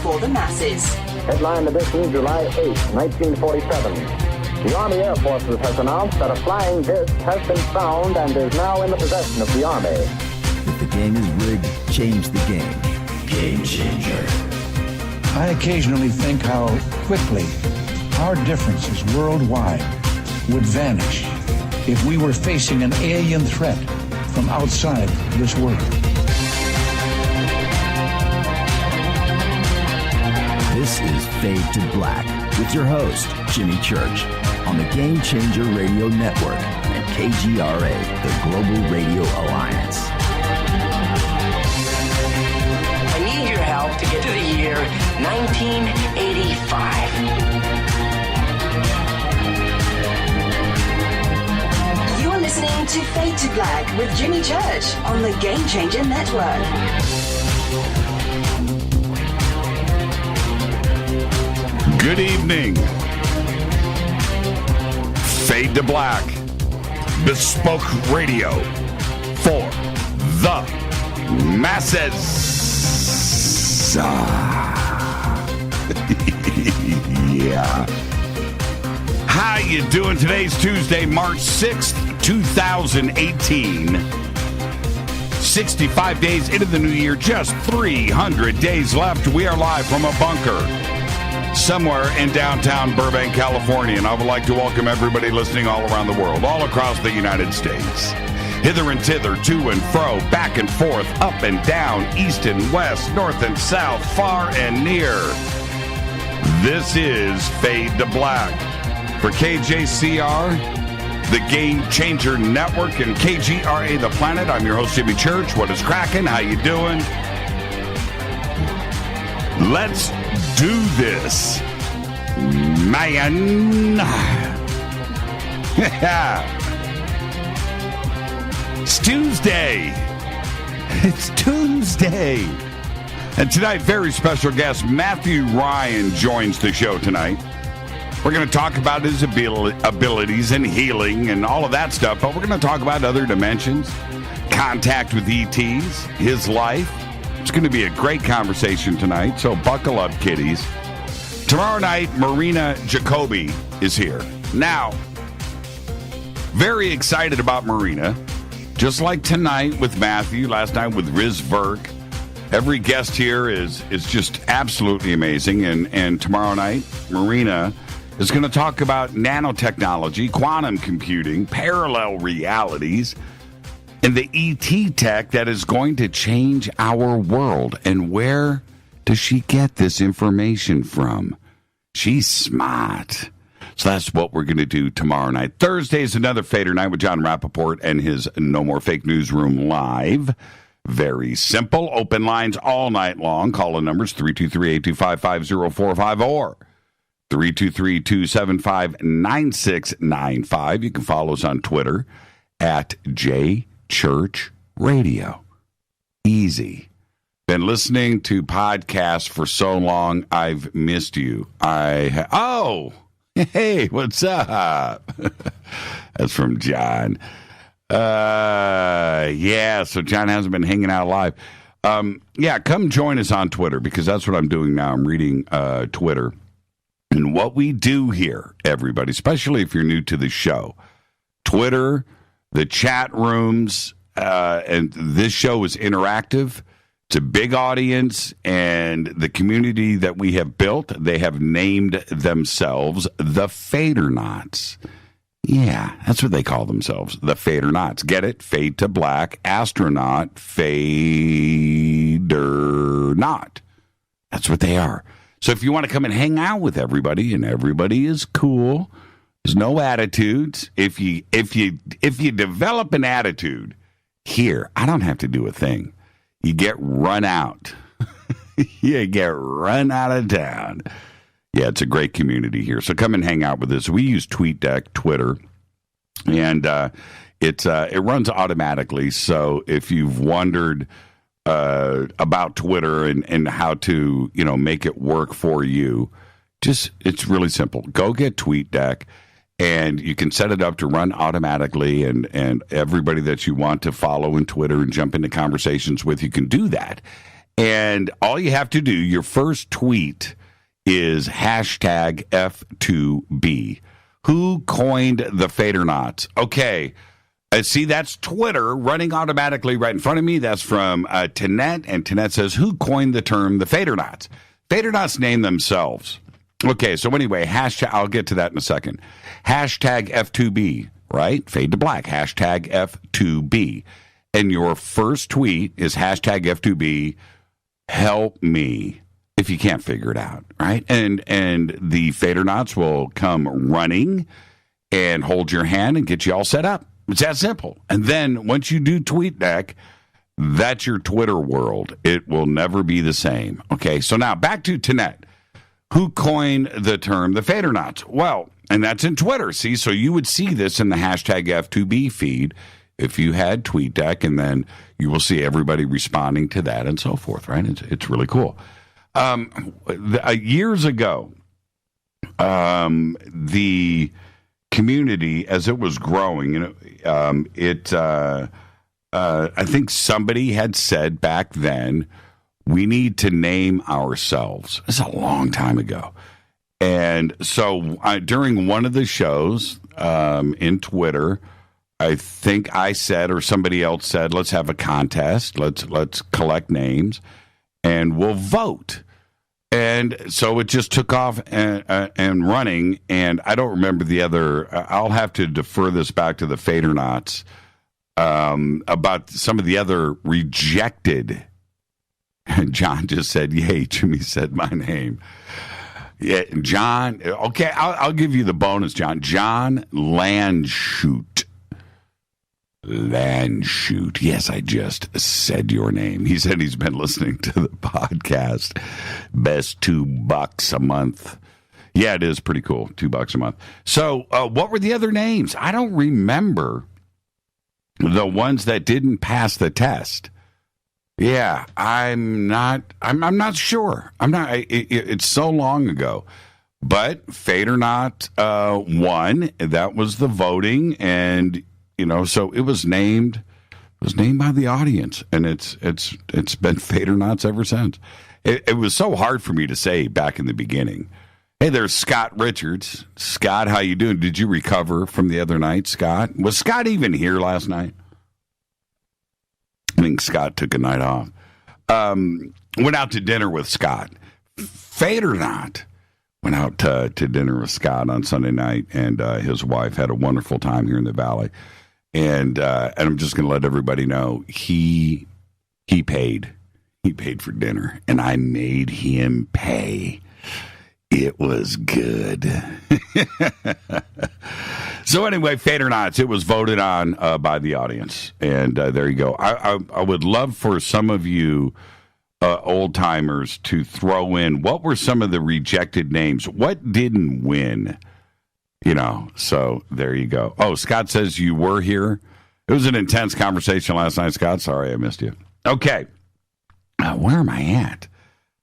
for the masses. Headline edition, July 8, 1947. The Army Air Forces has announced that a flying disc has been found and is now in the possession of the Army. If the game is rigged, change the game. Game changer. I occasionally think how quickly our differences worldwide would vanish if we were facing an alien threat from outside this world. This is Fade to Black with your host, Jimmy Church, on the Game Changer Radio Network and KGRA, the Global Radio Alliance. I need your help to get to the year 1985. You are listening to Fade to Black with Jimmy Church on the Game Changer Network. Good evening. Fade to Black. Bespoke radio for the masses. Yeah. How you doing? Today's Tuesday, March 6th, 2018. 65 days into the new year, just 300 days left. We are live from a bunker somewhere in downtown Burbank, California, and I would like to welcome everybody listening all around the world, all across the United States. Hither and thither, to and fro, back and forth, up and down, east and west, north and south, far and near. This is Fade to Black. For KJCR, the Game Changer Network, and KGRA, The Planet, I'm your host, Jimmy Church. What is cracking? How you doing? Let's do this, man. It's Tuesday. It's Tuesday. And tonight, very special guest, Matthew Ryan, joins the show tonight. We're going to talk about his abilities and healing and all of that stuff, but we're going to talk about other dimensions, contact with ETs, his life. It's going to be a great conversation tonight, so buckle up, kiddies. Tomorrow night, Marina Jacoby is here. Now, very excited about Marina. Just like tonight with Matthew, last night with Riz Verk. Every guest here is just absolutely amazing. And tomorrow night, Marina is going to talk about nanotechnology, quantum computing, parallel realities, and the ET tech that is going to change our world. And where does she get this information from? She's smart. So that's what we're going to do tomorrow night. Thursday is another Fader night with John Rappaport and his No More Fake Newsroom live. Very simple. Open lines all night long. Call the numbers 323-825-5045 or 323-275-9695. You can follow us on Twitter at JChurchRadio. Easy. Been listening to podcasts for so long, I've missed you. Oh, hey, what's up? That's from John. Yeah, so John hasn't been hanging out live. Yeah, come join us on Twitter, because that's what I'm doing now. I'm reading Twitter. And what we do here, everybody, especially if you're new to the show, Twitter, the chat rooms, and this show is interactive. It's a big audience, and the community that we have built, they have named themselves the Fadernauts. Yeah, that's what they call themselves, the Fadernauts. Get it? Fade to Black, astronaut, Fadernaut. That's what they are. So if you want to come and hang out with everybody, and everybody is cool, there's no attitudes. If you develop an attitude here, I don't have to do a thing. You get run out. You get run out of town. Yeah, it's a great community here. So come and hang out with us. We use TweetDeck, Twitter, and it runs automatically. So if you've wondered about Twitter and how to make it work for you, it's really simple. Go get TweetDeck, and you can set it up to run automatically, and everybody that you want to follow in Twitter and jump into conversations with, you can do that. And all you have to do, your first tweet is hashtag F2B. Who coined the Fadernauts? Okay. See, that's Twitter running automatically right in front of me. That's from Tanette, and Tanette says, who coined the term the Fadernauts? Fadernauts name themselves. Okay, so anyway, hashtag, I'll get to that in a second. Hashtag F2B, right? Fade to black, hashtag F2B. And your first tweet is hashtag F2B, help me, if you can't figure it out, right? And the Fadernauts will come running and hold your hand and get you all set up. It's that simple. And then once you do TweetDeck, that's your Twitter world. It will never be the same. Okay, so now back to Tanette. Who coined the term the Fadernauts? Well, and that's in Twitter. See, so you would see this in the hashtag F2B feed if you had TweetDeck, and then you will see everybody responding to that and so forth, right? It's really cool. Years ago, the community, as it was growing, I think somebody had said back then, we need to name ourselves. It's a long time ago. And so during one of the shows in Twitter, I think I said, or somebody else said, let's have a contest. Let's collect names and we'll vote. And so it just took off and running. And I don't remember the other. I'll have to defer this back to the Fadernauts about some of the other rejected. John just said, yay, Jimmy said my name. Yeah, John. Okay, I'll give you the bonus, John. John Landshoot. Landshoot. Yes, I just said your name. He said he's been listening to the podcast. Best $2 a month. Yeah, it is pretty cool. $2 a month. So what were the other names? I don't remember the ones that didn't pass the test. Yeah, I'm not sure. It's so long ago. But Fadernaut won. That was the voting, and so it was named by the audience, and it's been Fadernauts ever since. It was so hard for me to say back in the beginning. Hey, there's Scott Richards. Scott, how you doing? Did you recover from the other night, Scott? Was Scott even here last night? I think Scott took a night off. Went out to dinner with Scott. Fadernaut went out to dinner with Scott on Sunday night, and his wife had a wonderful time here in the Valley. And I'm just going to let everybody know he paid. He paid for dinner, and I made him pay. It was good. So anyway, Fadernauts, it was voted on by the audience, and there you go. I would love for some of you old timers to throw in what were some of the rejected names. What didn't win? So there you go. Oh, Scott says you were here. It was an intense conversation last night, Scott. Sorry I missed you. Okay. Where am I at?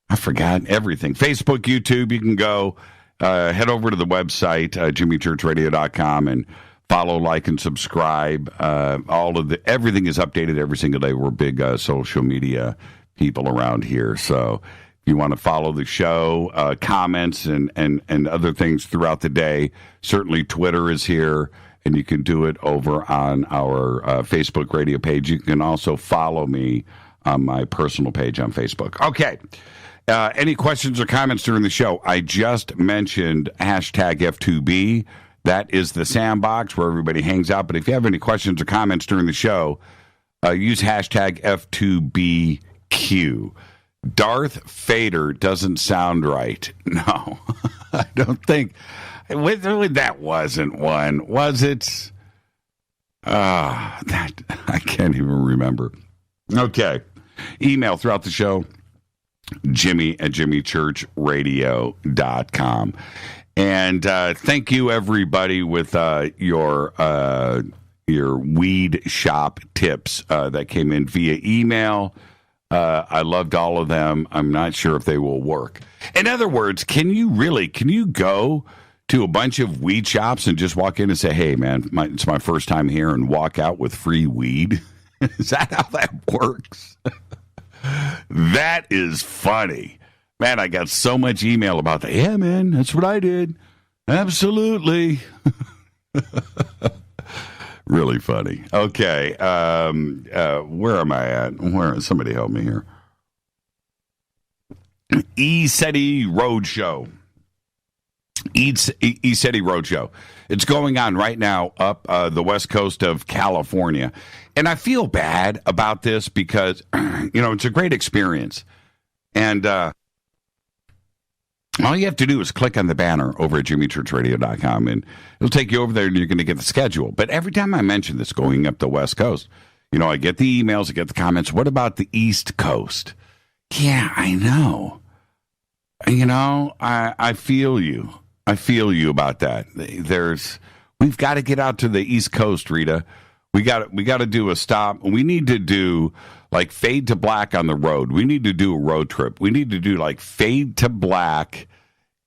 I forgot everything. Facebook, YouTube, you can go. Head over to the website, jimmychurchradio.com, and follow, like, and subscribe. Everything is updated every single day. We're big social media people around here. So if you want to follow the show, comments and other things throughout the day, certainly Twitter is here, and you can do it over on our Facebook radio page. You can also follow me on my personal page on Facebook. Okay. Any questions or comments during the show? I just mentioned hashtag F2B. That is the sandbox where everybody hangs out. But if you have any questions or comments during the show, use hashtag F2BQ. Darth Vader doesn't sound right. No, I don't think. That wasn't one, was it? That I can't even remember. Okay. Email throughout the show. Jimmy at jimmychurchradio.com. And thank you, everybody, with your weed shop tips that came in via email. I loved all of them. I'm not sure if they will work. In other words, can you go to a bunch of weed shops and just walk in and say, hey, man, it's my first time here, and walk out with free weed? Is that how that works? That is funny. Man, I got so much email about that. Yeah, man, that's what I did. Absolutely. Really funny. Okay. Where am I at? Somebody help me here. ECETI Roadshow. ECETI Roadshow. It's going on right now up the west coast of California. And I feel bad about this because, it's a great experience. And all you have to do is click on the banner over at jimmychurchradio.com, and it'll take you over there, and you're going to get the schedule. But every time I mention this going up the west coast, I get the emails, I get the comments. What about the east coast? Yeah, I know. I feel you. I feel you about that. We've got to get out to the East Coast, Rita. We got to do a stop. We need to do like Fade to Black on the road. We need to do a road trip. We need to do like Fade to Black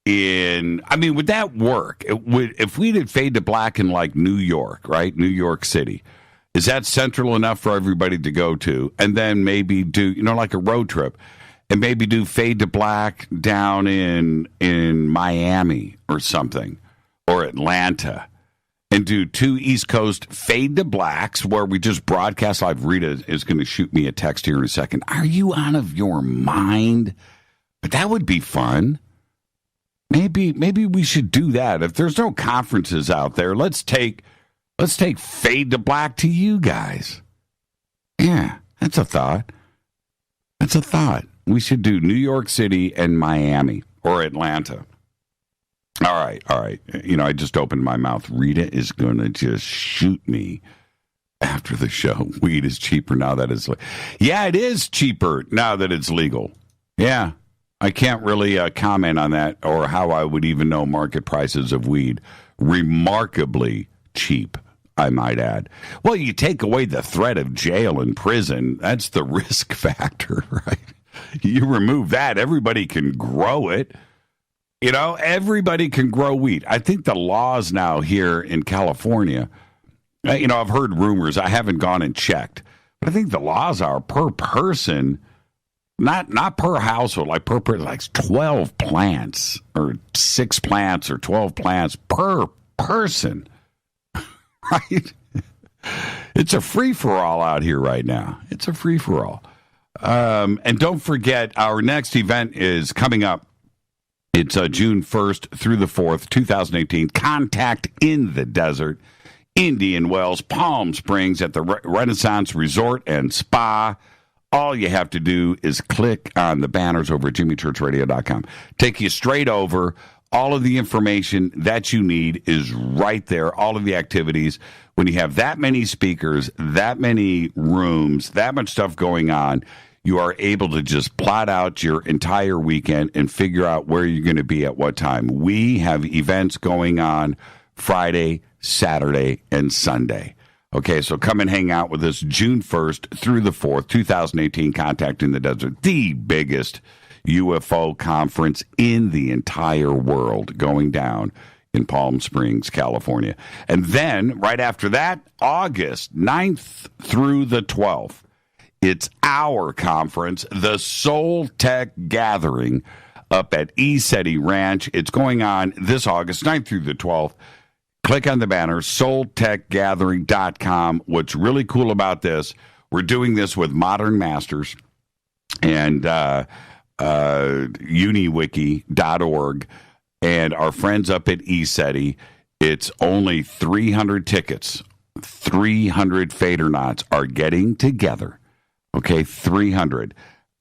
would that work? If we did Fade to Black in like New York, right? New York City. Is that central enough for everybody to go to? And then maybe do, like a road trip. And maybe do Fade to Black down in Miami or something, or Atlanta, and do 2 East Coast Fade to Blacks where we just broadcast live. Rita is going to shoot me a text here in a second. Are you out of your mind? But that would be fun. Maybe we should do that. If there's no conferences out there, let's take Fade to Black to you guys. Yeah, that's a thought. We should do New York City and Miami or Atlanta. All right. I just opened my mouth. Rita is going to just shoot me after the show. Weed is cheaper now that it's legal. Yeah, it is cheaper now that it's legal. Yeah, I can't really comment on that or how I would even know market prices of weed. Remarkably cheap, I might add. Well, you take away the threat of jail and prison. That's the risk factor, right? You remove that, everybody can grow it. Everybody can grow weed. I think the laws now here in California, I've heard rumors. I haven't gone and checked. But I think the laws are per person, not per household, like per person, like 12 plants or 6 plants or 12 plants per person. Right? It's a free-for-all out here right now. It's a free-for-all. And don't forget, our next event is coming up. It's June 1st through the 4th, 2018. Contact in the Desert, Indian Wells, Palm Springs at the Renaissance Resort and Spa. All you have to do is click on the banners over at jimmychurchradio.com. Take you straight over. All of the information that you need is right there. All of the activities. When you have that many speakers, that many rooms, that much stuff going on, you are able to just plot out your entire weekend and figure out where you're going to be at what time. We have events going on Friday, Saturday, and Sunday. Okay, so come and hang out with us June 1st through the 4th, 2018, Contact in the Desert, the biggest UFO conference in the entire world going down in Palm Springs, California. And then, right after that, August 9th through the 12th, it's our conference, the Soul Tech Gathering, up at ECETI Ranch. It's going on this August 9th through the 12th. Click on the banner, soultechgathering.com. What's really cool about this, we're doing this with Modern Masters and uniwiki.org and our friends up at ECETI. It's only 300 tickets. 300 Fadernauts are getting together. Okay, 300.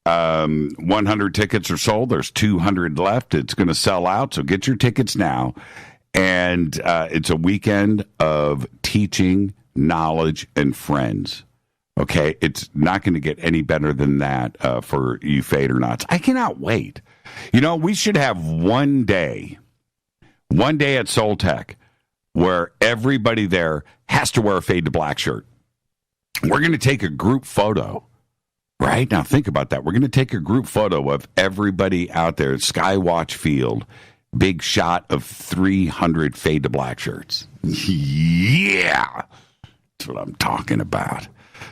100 tickets are sold. There's 200 left. It's going to sell out, so get your tickets now. And it's a weekend of teaching, knowledge, and friends. Okay, it's not going to get any better than that for you Fadernauts. I cannot wait. We should have one day at Soul Tech where everybody there has to wear a Fade to Black shirt. We're going to take a group photo. Right? Now think about that. We're going to take a group photo of everybody out there at Skywatch Field. Big shot of 300 Fade to Black shirts. Yeah! That's what I'm talking about.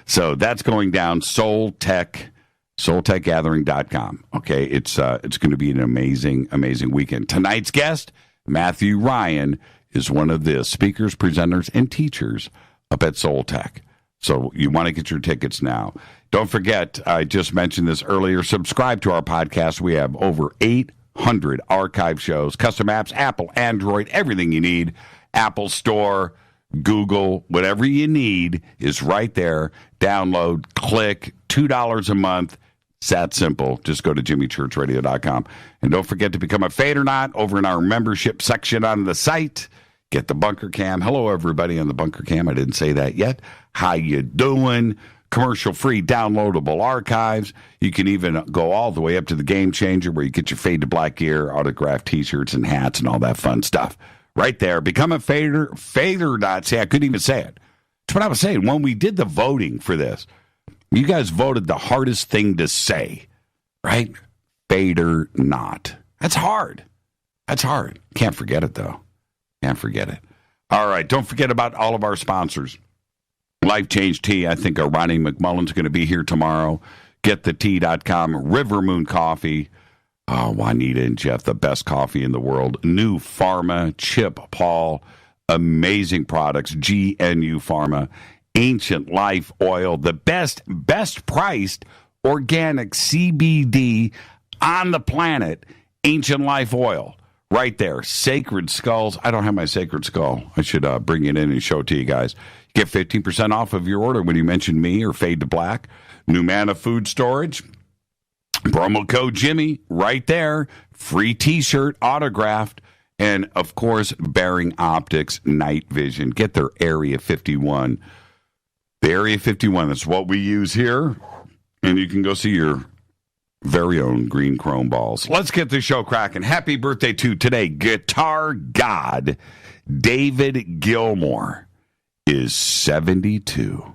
So that's going down, soultechgathering.com. SoulTechGathering.com. Okay, it's going to be an amazing, amazing weekend. Tonight's guest, Matthew Ryan, is one of the speakers, presenters, and teachers up at Soul Tech. So you want to get your tickets now. Don't forget, I just mentioned this earlier, subscribe to our podcast. We have over 800 archive shows, custom apps, Apple, Android, everything you need. Apple Store, Google, whatever you need is right there. Download, click, $2 a month. It's that simple. Just go to jimmychurchradio.com. And don't forget to become a Fadernaut over in our membership section on the site. Get the Bunker Cam. Hello, everybody on the Bunker Cam. I didn't say that yet. How you doing? Commercial-free downloadable archives. You can even go all the way up to the Game Changer where you get your Fade to Black gear, autographed T-shirts and hats and all that fun stuff. Right there. Become a Fadernaut. See, I couldn't even say it. That's what I was saying. When we did the voting for this, you guys voted the hardest thing to say, right? Fadernaut. That's hard. That's hard. Can't forget it, though. Can't forget it. All right. Don't forget about all of our sponsors. Life Change Tea. I think Ronnie McMullen's going to be here tomorrow. GetTheTea.com. River Moon Coffee. Oh, Juanita and Jeff, the best coffee in the world. New Pharma. Chip Paul. Amazing products. GNU Pharma. Ancient Life Oil, the best priced organic CBD on the planet. Ancient Life Oil, right there. Sacred Skulls. I don't have my Sacred Skull. I should bring it in and show it to you guys. Get 15% off of your order when you mention me or Fade to Black. Numana Food Storage. Promo code Jimmy, right there. Free T-shirt, autographed. And, of course, Bearing Optics Night Vision. Get their Area 51. The Area 51, that's what we use here. And you can go see your very own green chrome balls. Let's get this show cracking. Happy birthday to today. Guitar God David Gilmour is 72.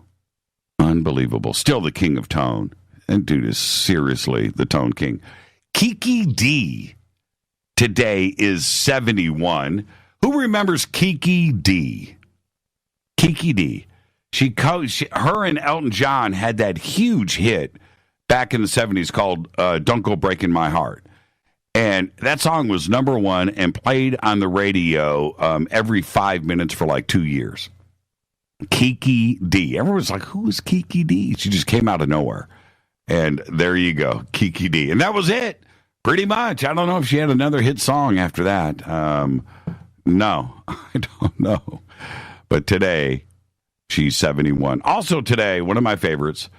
Unbelievable. Still the king of tone. And dude is seriously the tone king. Kiki D today is 71. Who remembers Kiki D? Kiki D. Her and Elton John had that huge hit back in the 70s called Don't Go Breaking My Heart. And that song was number one and played on the radio every 5 minutes for like 2 years. Kiki D. Everyone was like, who is Kiki D? She just came out of nowhere. And there you go, Kiki D. And that was it, pretty much. I don't know if she had another hit song after that. No, I don't know. But today, she's 71. Also today, one of my favorites,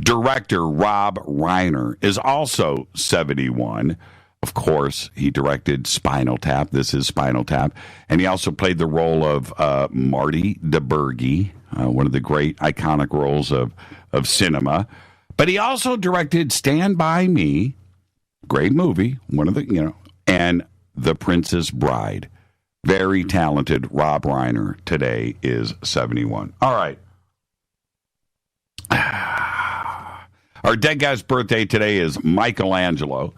director Rob Reiner is also 71. Of course, he directed Spinal Tap. This is Spinal Tap. And he also played the role of Marty DeBurgi, one of the great iconic roles of cinema. But he also directed Stand By Me, great movie, one of the, and The Princess Bride. Very talented Rob Reiner today is 71. All right. Our dead guy's birthday today is Michelangelo.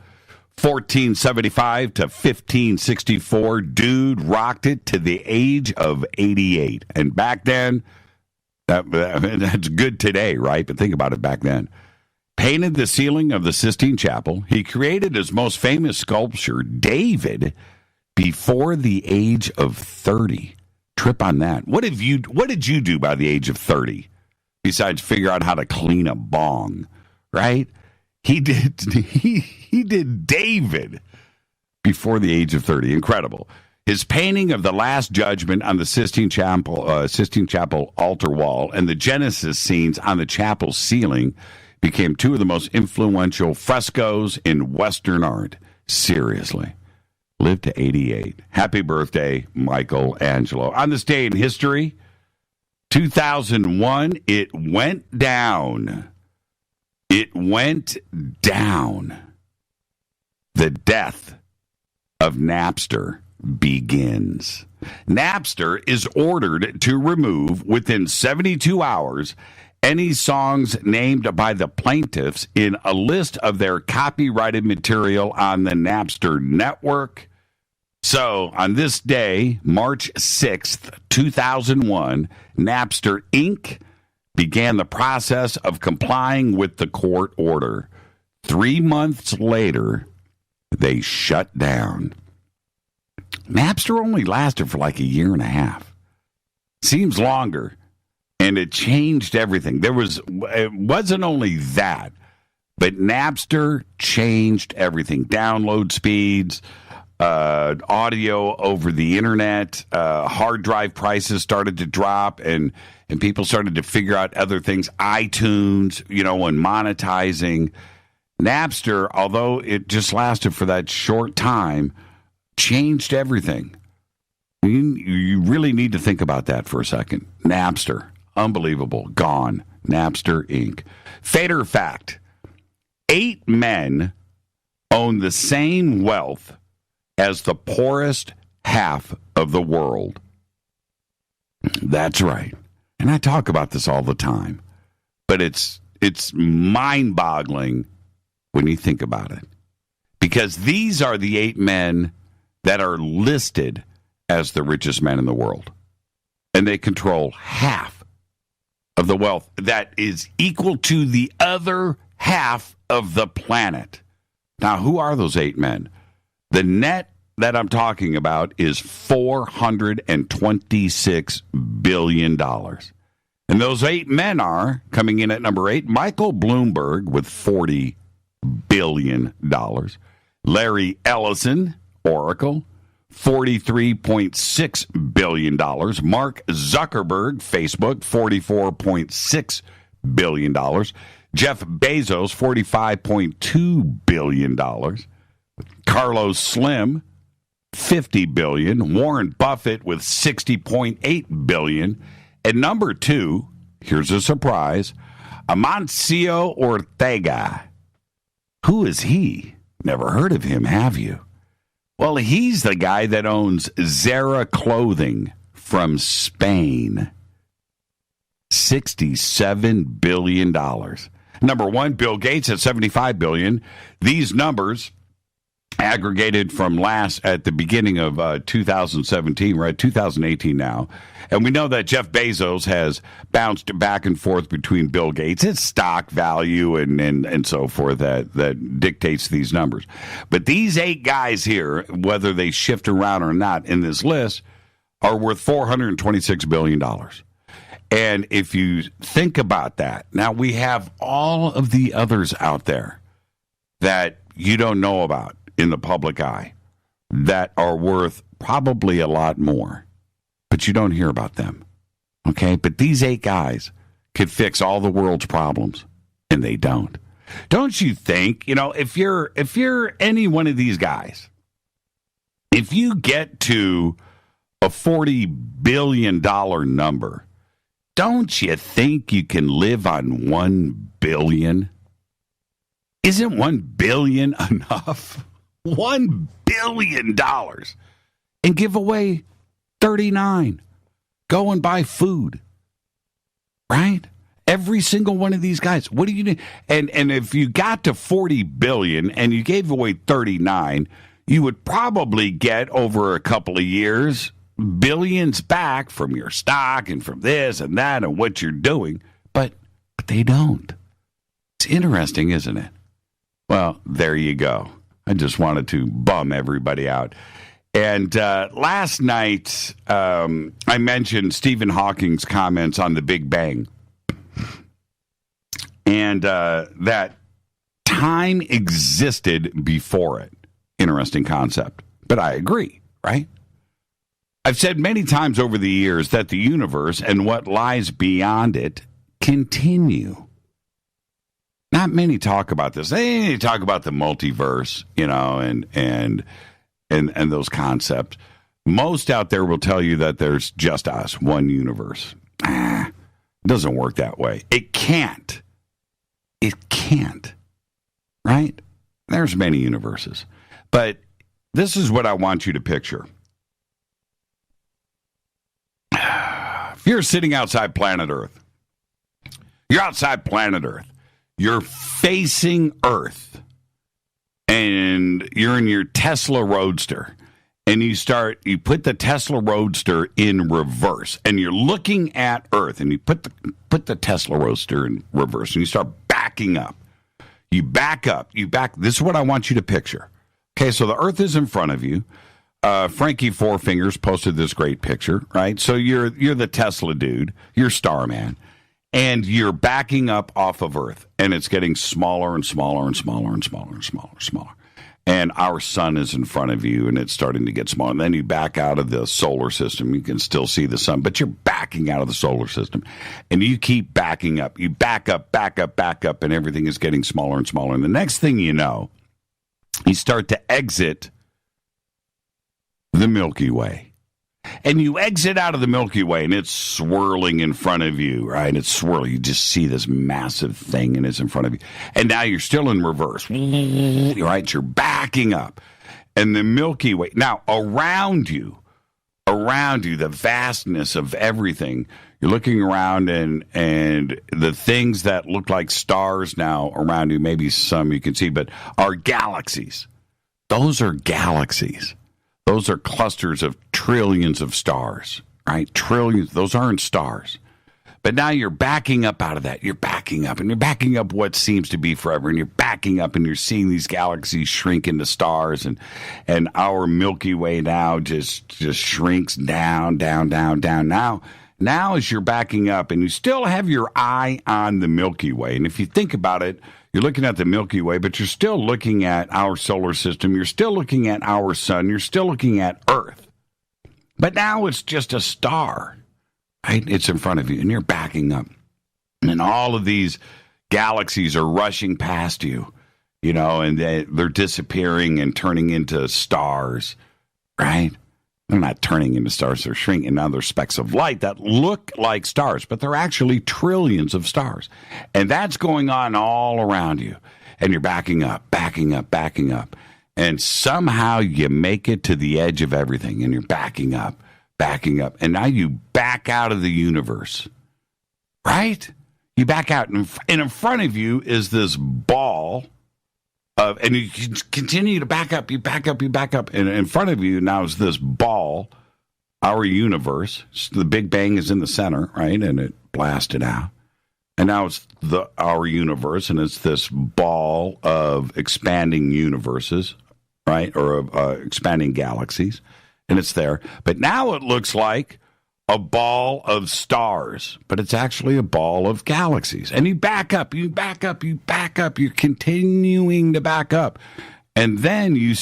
1475 to 1564. Dude rocked it to the age of 88. And back then, that's good today, right? But think about it back then. Painted the ceiling of the Sistine Chapel. He created his most famous sculpture, David, before the age of 30. Trip on that. What did you do by the age of 30? Besides figure out how to clean a bong, right? He did David before the age of 30. Incredible. His painting of the Last Judgment on the Sistine Chapel altar wall and the Genesis scenes on the chapel ceiling became two of the most influential frescoes in Western art. Seriously. Lived to 88. Happy birthday, Michelangelo. On this day in history, 2001, it went down. It went down. The death of Napster begins. Napster is ordered to remove within 72 hours any songs named by the plaintiffs in a list of their copyrighted material on the Napster network. So, on this day, March 6th, 2001, Napster Inc. began the process of complying with the court order. 3 months later, they shut down. Napster only lasted for like a year and a half. Seems longer. And it changed everything. It wasn't only that, but Napster changed everything. Download speeds, audio over the internet, hard drive prices started to drop, and people started to figure out other things. iTunes, and monetizing. Napster, although it just lasted for that short time, changed everything. You really need to think about that for a second. Napster, unbelievable, gone. Napster Inc. Fader fact: 8 men own the same wealth as the poorest half of the world. That's right. And I talk about this all the time, but it's mind-boggling when you think about it. Because these are the 8 men that are listed as the richest men in the world. And they control half of the wealth that is equal to the other half of the planet. Now, who are those 8 men? The net that I'm talking about is $426 billion. And those 8 men are, coming in at number 8, Michael Bloomberg with $40 billion. Larry Ellison, Oracle, $43.6 billion. Mark Zuckerberg, Facebook, $44.6 billion. Jeff Bezos, $45.2 billion. Carlos Slim, $50 billion. Warren Buffett with $60.8 billion. And number 2, here's a surprise, Amancio Ortega. Who is he? Never heard of him, have you? Well, he's the guy that owns Zara Clothing from Spain. $67 billion. Number 1, Bill Gates at $75 billion. These numbers aggregated from at the beginning of 2017. We're at 2018 now. And we know that Jeff Bezos has bounced back and forth between Bill Gates. It's stock value and so forth that dictates these numbers. But these 8 guys here, whether they shift around or not in this list, are worth $426 billion. And if you think about that, now we have all of the others out there that you don't know about in the public eye that are worth probably a lot more, but you don't hear about them. Okay? But these 8 guys could fix all the world's problems, and they don't. Don't you think, if you're any one of these guys, if you get to a $40 billion number, don't you think you can live on $1 billion? Isn't $1 billion enough? $1 billion. And give away 39. Go and buy food. Right? Every single one of these guys. What do you need? And if you got to 40 billion and you gave away 39, you would probably get over a couple of years billions back from your stock and from this and that and what you're doing. But they don't. It's interesting, isn't it? Well, there you go. I just wanted to bum everybody out. And last night, I mentioned Stephen Hawking's comments on the Big Bang. And that time existed before it. Interesting concept. But I agree, right? I've said many times over the years that the universe and what lies beyond it continue. Not many talk about this. They talk about the multiverse, and those concepts. Most out there will tell you that there's just us, one universe. It doesn't work that way. It can't. It can't. Right? There's many universes. But this is what I want you to picture. If you're sitting outside planet Earth, you're outside planet Earth, you're facing Earth, and you're in your Tesla Roadster, and you put the Tesla Roadster in reverse, and you're looking at Earth, and you put the Tesla Roadster in reverse, and you start backing up. You back up. This is what I want you to picture. Okay, so the Earth is in front of you. Frankie Four Fingers posted this great picture, right? So you're the Tesla dude. You're Starman. And you're backing up off of Earth. And it's getting smaller and smaller and smaller and smaller and smaller and smaller. And our sun is in front of you, and it's starting to get smaller. And then you back out of the solar system. You can still see the sun, but you're backing out of the solar system. And you keep backing up. You back up, and everything is getting smaller and smaller. And the next thing you know, you start to exit the Milky Way. And you exit out of the Milky Way, and it's swirling in front of you, right? It's swirling. You just see this massive thing, and it's in front of you. And now you're still in reverse, right? You're backing up. And the Milky Way, now around you, the vastness of everything, you're looking around, and the things that look like stars now around you, maybe some you can see, but are galaxies. Those are galaxies. Those are clusters of trillions of stars, right? Trillions. Those aren't stars. But now you're backing up out of that. You're backing up, and you're backing up what seems to be forever, and you're backing up, and you're seeing these galaxies shrink into stars, and our Milky Way now just shrinks down. Now as you're backing up, and you still have your eye on the Milky Way, and if you think about it, you're looking at the Milky Way, but you're still looking at our solar system. You're still looking at our sun. You're still looking at Earth. But now it's just a star, right? It's in front of you, and you're backing up. And all of these galaxies are rushing past you, and they're disappearing and turning into stars, right? They're not turning into stars. They're shrinking. Now they're specks of light that look like stars, but they're actually trillions of stars. And that's going on all around you. And you're backing up. And somehow you make it to the edge of everything, and you're backing up. And now you back out of the universe, right? You back out, and in front of you is this ball and you continue to back up, you back up, and in front of you now is this ball, our universe. The Big Bang is in the center, right? And it blasted out. And now it's our universe, and it's this ball of expanding universes, right? Or expanding galaxies, and it's there. But now it looks like a ball of stars, but it's actually a ball of galaxies. And you back up, you're continuing to back up. And then you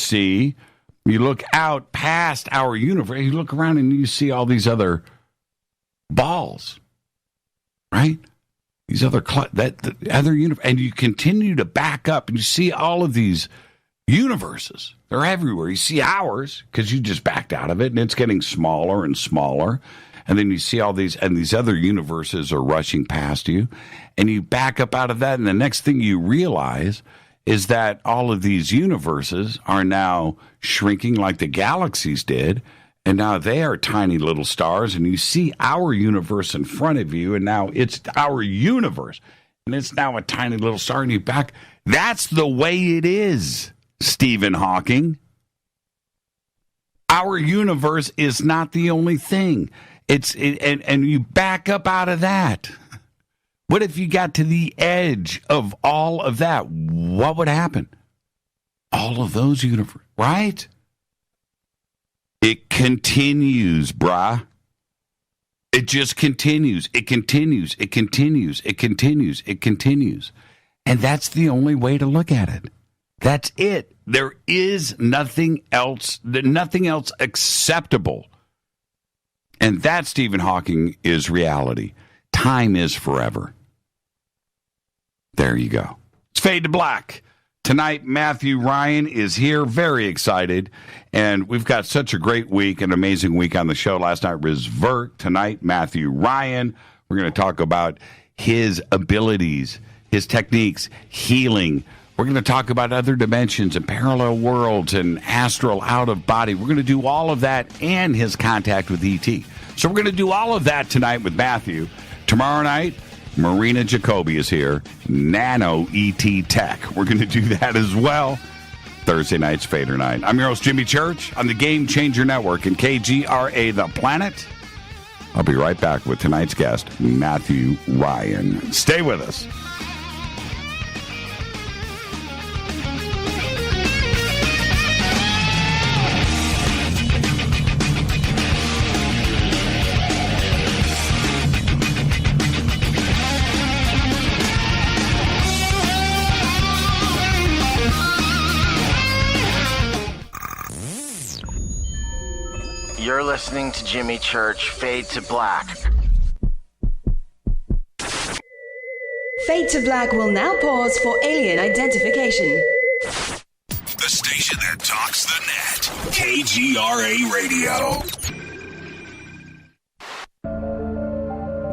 look out past our universe, you look around and you see all these other balls, right? These other, other universe, and you continue to back up, and you see all of these universes. They're everywhere. You see ours, because you just backed out of it, and it's getting smaller and smaller. And then you see all these, and these other universes are rushing past you, and you back up out of that, and the next thing you realize is that all of these universes are now shrinking like the galaxies did, and now they are tiny little stars, and you see our universe in front of you, and now it's our universe, and it's now a tiny little star, and you back. That's the way it is, Stephen Hawking. Our universe is not the only thing. And you back up out of that. What if you got to the edge of all of that? What would happen? All of those universes, right? It continues, brah. It just continues. It continues. And that's the only way to look at it. That's it. There is nothing else acceptable. And that, Stephen Hawking, is reality. Time is forever. There you go. It's Fade to Black. Tonight, Matthew Ryan is here, very excited. And we've got such a great week, an amazing week on the show. Last night was Vert. Tonight, Matthew Ryan. We're going to talk about his abilities, his techniques, healing. We're going to talk about other dimensions and parallel worlds and astral out of body. We're going to do all of that and his contact with ET. So we're going to do all of that tonight with Matthew. Tomorrow night, Marina Jacoby is here. Nano ET Tech. We're going to do that as well. Thursday night's Fader Night. I'm your host, Jimmy Church, on the Game Changer Network and KGRA The Planet. I'll be right back with tonight's guest, Matthew Ryan. Stay with us. You're listening to Jimmy Church, Fade to Black. Fade to Black will now pause for alien identification. The station that talks the net. KGRA Radio.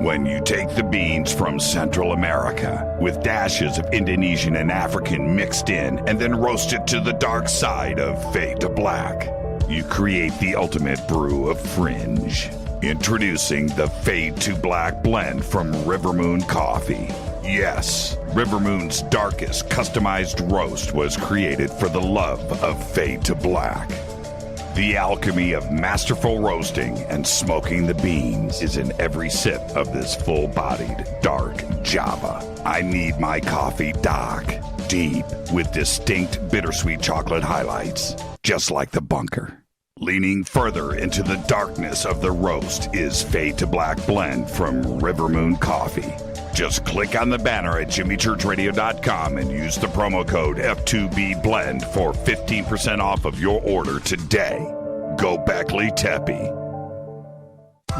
When you take the beans from Central America with dashes of Indonesian and African mixed in and then roast it to the dark side of Fade to Black, you create the ultimate brew of fringe. Introducing the Fade to Black blend from River Moon Coffee. Yes, River Moon's darkest customized roast was created for the love of Fade to Black. The alchemy of masterful roasting and smoking the beans is in every sip of this full-bodied, dark Java. I need my coffee dark, deep, with distinct bittersweet chocolate highlights, just like the bunker. Leaning further into the darkness of the roast is Fade to Black blend from River Moon Coffee. Just click on the banner at jimmychurchradio.com and use the promo code F2BBLEND for 15% off of your order today. Go Beckley Teppy.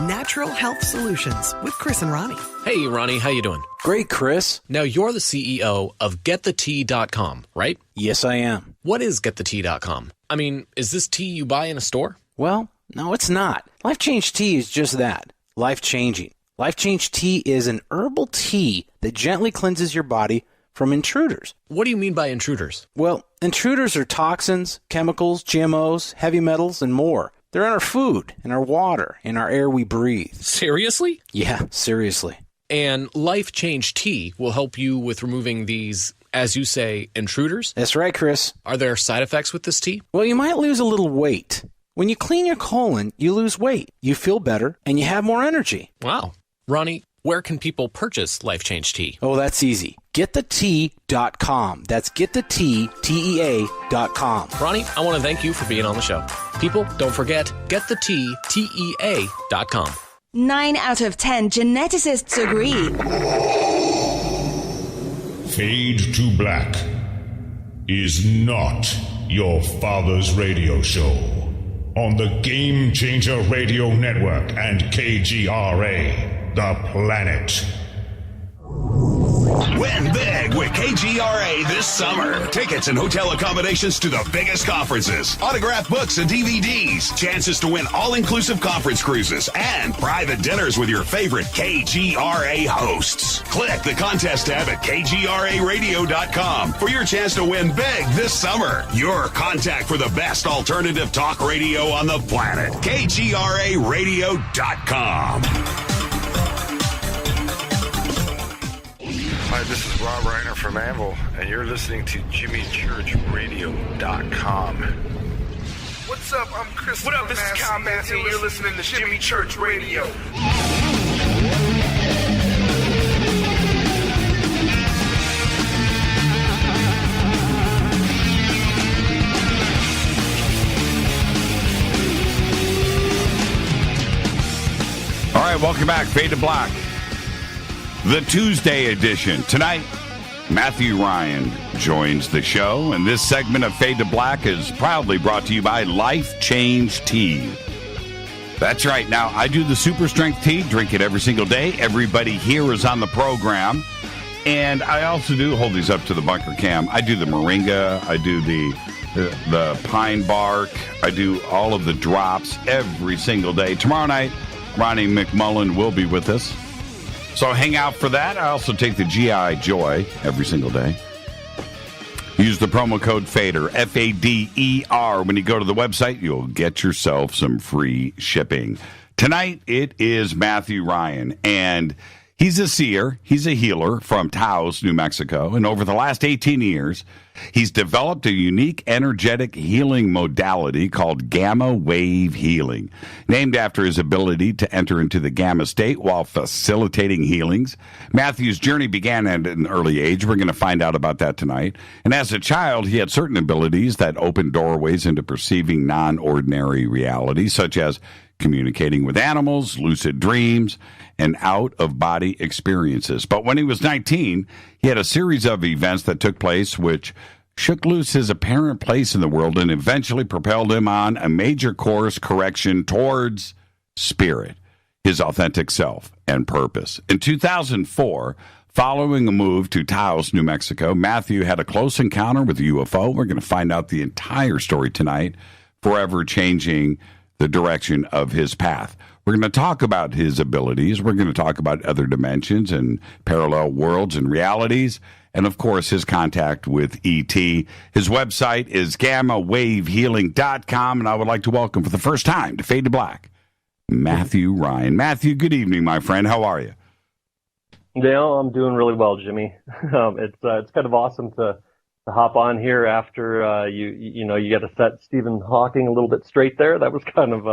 Natural Health Solutions with Chris and Ronnie. Hey, Ronnie, how you doing? Great, Chris. Now, you're the CEO of GetTheTea.com, right? Yes, I am. What is GetTheTea.com? I mean, is this tea you buy in a store? Well, no, it's not. Life Change Tea is just that. Life-changing. Life Change Tea is an herbal tea that gently cleanses your body from intruders. What do you mean by intruders? Well, intruders are toxins, chemicals, GMOs, heavy metals, and more. They're in our food, in our water, in our air we breathe. Seriously? Yeah, seriously. And Life Change Tea will help you with removing these, as you say, intruders? That's right, Chris. Are there side effects with this tea? Well, you might lose a little weight. When you clean your colon, you lose weight, you feel better, and you have more energy. Wow. Ronnie, where can people purchase Life Change Tea? Oh, that's easy. GetTheTea.com. That's GetTheTea.com. Ronnie, I want to thank you for being on the show. People, don't forget, GetTheTea.com. 9 out of 10 geneticists agree. Fade to Black is not your father's radio show on the Game Changer Radio Network and KGRA. The Planet. Win big with KGRA this summer. Tickets and hotel accommodations to the biggest conferences, autographed books and DVDs, chances to win all-inclusive conference cruises, and private dinners with your favorite KGRA hosts. Click the contest tab at KGRAradio.com for your chance to win big this summer. Your contact for the best alternative talk radio on the planet. KGRAradio.com. Hi, this is Rob Reiner from Anvil, and you're listening to JimmyChurchRadio.com. What's up? I'm Chris. What up? This is Kyle Massey, and you're listening to Jimmy Church Radio. All right, welcome back. Fade to Black. The Tuesday edition. Tonight, Matthew Ryan joins the show, and this segment of Fade to Black is proudly brought to you by Life Change Tea. That's right. Now, I do the super strength tea, drink it every single day. Everybody here is on the program. And I also do, hold these up to the bunker cam, I do the moringa, I do the pine bark, I do all of the drops every single day. Tomorrow night, Ronnie McMullen will be with us. So hang out for that. I also take the GI Joy every single day. Use the promo code FADER, F-A-D-E-R. When you go to the website, you'll get yourself some free shipping. Tonight, it is Matthew Ryan, and he's a seer. He's a healer from Taos, New Mexico. And over the last 18 years, he's developed a unique energetic healing modality called gamma wave healing, named after his ability to enter into the gamma state while facilitating healings. Matthew's journey began at an early age. We're going to find out about that tonight. And as a child, he had certain abilities that opened doorways into perceiving non-ordinary realities, such as communicating with animals, lucid dreams, and out-of-body experiences. But when he was 19, he had a series of events that took place which shook loose his apparent place in the world and eventually propelled him on a major course correction towards spirit, his authentic self and purpose. In 2004, following a move to Taos, New Mexico, Matthew had a close encounter with a UFO. We're going to find out the entire story tonight, forever changing the direction of his path. We're going to talk about his abilities. We're going to talk about other dimensions and parallel worlds and realities. And, of course, his contact with E.T. His website is gammawavehealing.com. And I would like to welcome for the first time to Fade to Black, Matthew Ryan. Matthew, good evening, my friend. How are you? Yeah, I'm doing really well, Jimmy. It's kind of awesome to hop on here after you got to set Stephen Hawking a little bit straight there. That was kind of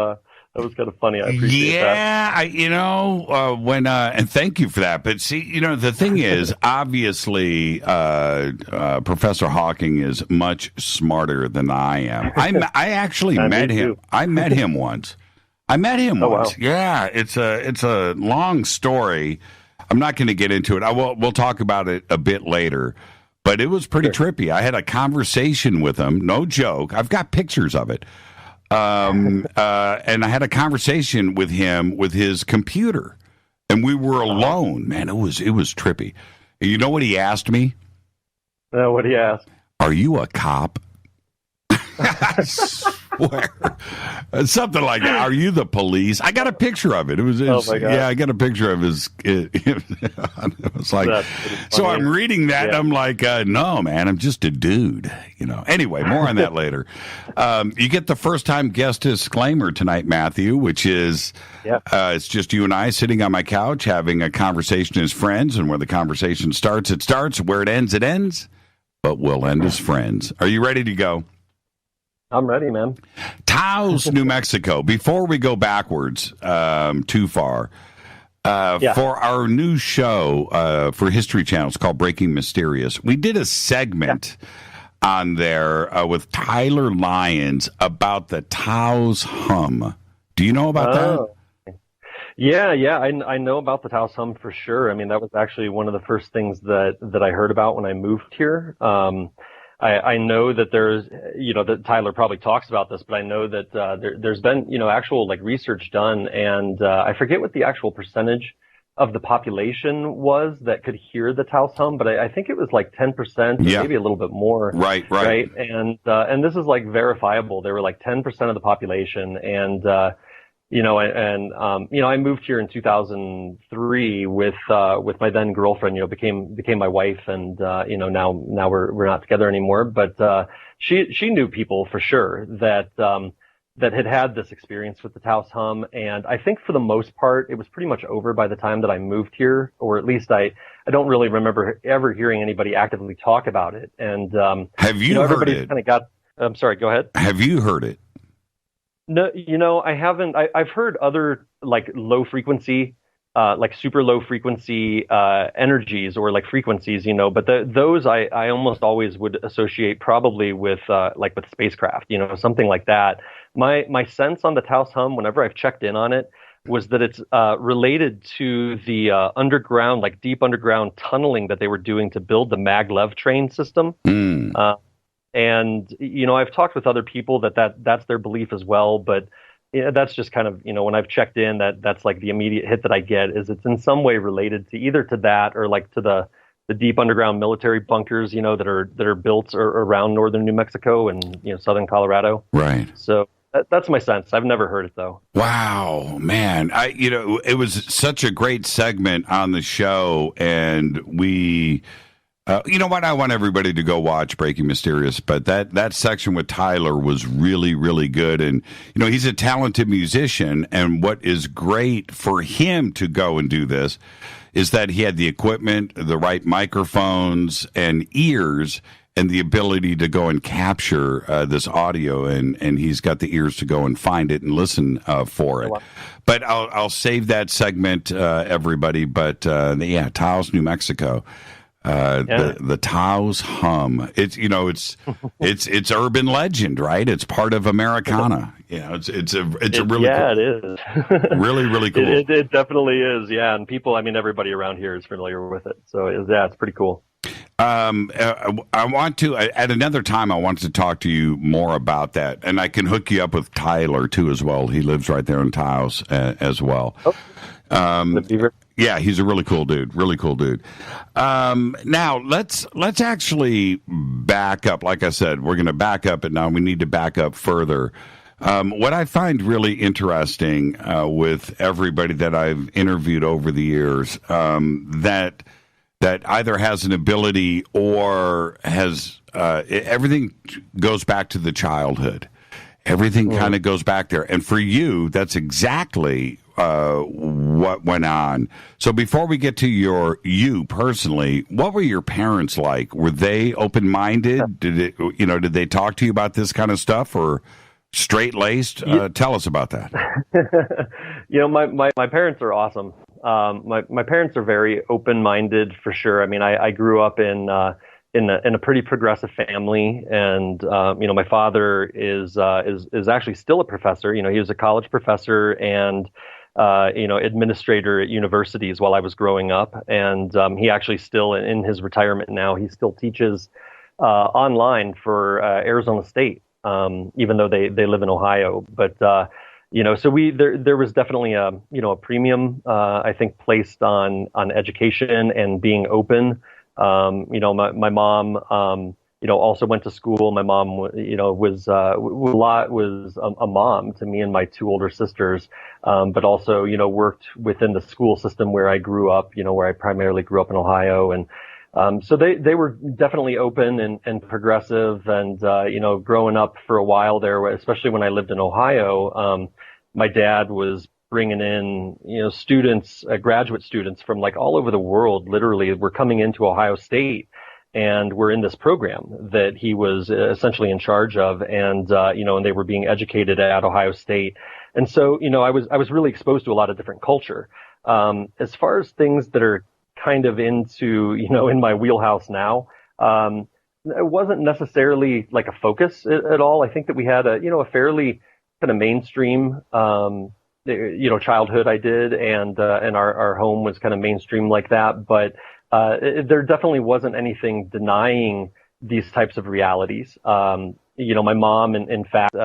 funny. I appreciate that. Yeah, and thank you for that. But see, the thing is, obviously, Professor Hawking is much smarter than I am. I actually met him. Too. I met him once. Wow. Yeah, it's a long story. I'm not going to get into it. We'll talk about it a bit later. But it was pretty trippy. I had a conversation with him. No joke. I've got pictures of it. And I had a conversation with him with his computer, and we were alone. Man, it was trippy. And you know what he asked me? What did he ask? Are you a cop? I swear, something like that. Are you the police? I got a picture of it. Oh my God. Yeah, I got a picture of his. It was like, so I'm reading that, and I'm like, no, man, I'm just a dude. Anyway, more on that later. You get the first time guest disclaimer tonight, Matthew, which is, it's just you and I sitting on my couch having a conversation as friends, and where the conversation starts, it starts. Where it ends, but we'll end as friends. Are you ready to go? I'm ready, man. Taos, New Mexico. Before we go backwards too far, for our new show for History Channel, it's called Breaking Mysterious. We did a segment on there with Tyler Lyons about the Taos hum. Do you know about that? Yeah, I know about the Taos hum for sure. I mean, that was actually one of the first things that I heard about when I moved here. I know that there's, that Tyler probably talks about this, but I know that there's been, actual research done, and I forget what the actual percentage of the population was that could hear the Taos hum, but I think it was 10%, maybe a little bit more. Right. And this is verifiable. There were 10% of the population, and I moved here in 2003 with my then girlfriend, became my wife, and, now we're not together anymore, but, she knew people for sure that had this experience with the Taos hum. And I think for the most part, it was pretty much over by the time that I moved here, or at least I don't really remember ever hearing anybody actively talk about it. And, have you heard it? I'm sorry, go ahead. Have you heard it? No, I haven't. I've heard other low frequency, super low frequency energies or frequencies, but those I almost always would associate probably with with spacecraft, something like that. My sense on the Taos hum, whenever I've checked in on it, was that it's related to the underground, deep underground tunneling that they were doing to build the maglev train system. And, I've talked with other people that's their belief as well. But that's just kind of, when I've checked in, that's the immediate hit that I get is it's in some way related to either to that or to the deep underground military bunkers, that are built around northern New Mexico and, southern Colorado. Right. So that's my sense. I've never heard it, though. Wow, man. It was such a great segment on the show, and we... you know what? I want everybody to go watch Breaking Mysterious, but that section with Tyler was really, really good. And, he's a talented musician. And what is great for him to go and do this is that he had the equipment, the right microphones and ears, and the ability to go and capture this audio. And he's got the ears to go and find it and listen for it. But I'll save that segment, everybody. But Taos, New Mexico. The Taos hum. It's it's urban legend, right? It's part of Americana. It's a really cool, it is really, really cool. It definitely is, yeah. And people, everybody around here is familiar with it, so it's pretty cool. I want to, at another time, I want to talk to you more about that. And I can hook you up with Tyler, too, as well. He lives right there in Taos as well. Yeah, he's a really cool dude. Really cool dude. Now, let's actually back up. Like I said, we're going to back up, and now we need to back up further. What I find really interesting with everybody that I've interviewed over the years, that either has an ability or has everything goes back to the childhood. Everything kind of goes back there. And for you, that's exactly what went on. So before we get to you personally, what were your parents like? Were they open-minded? Did they talk to you about this kind of stuff, or straight-laced? Tell us about that. My parents are awesome. My parents are very open-minded for sure. I mean, I grew up in a pretty progressive family, and my father is actually still a professor. He was a college professor and administrator at universities while I was growing up, and he actually still, in his retirement now, he still teaches online for Arizona State, even though they live in Ohio. But so there was definitely a premium, I think, placed on education and being open. My mom, also went to school. My mom, was a mom to me and my two older sisters, but also, worked within the school system where I grew up, where I primarily grew up in Ohio. And so they were definitely open and progressive, and growing up for a while there, especially when I lived in Ohio, my dad was bringing in students, graduate students from like all over the world. Literally, were coming into Ohio State, and were in this program that he was essentially in charge of, and and they were being educated at Ohio State. And so I was really exposed to a lot of different culture. As far as things that are kind of into, in my wheelhouse now, it wasn't necessarily like a focus at all. I think that we had a fairly kind of mainstream, childhood I did, and our home was kind of mainstream like that. But there definitely wasn't anything denying these types of realities. My mom, in fact,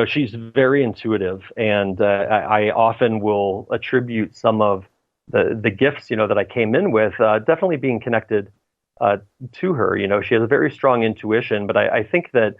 she's very intuitive, and I often will attribute some of the gifts, that I came in with, definitely being connected to her. She has a very strong intuition, but I think that,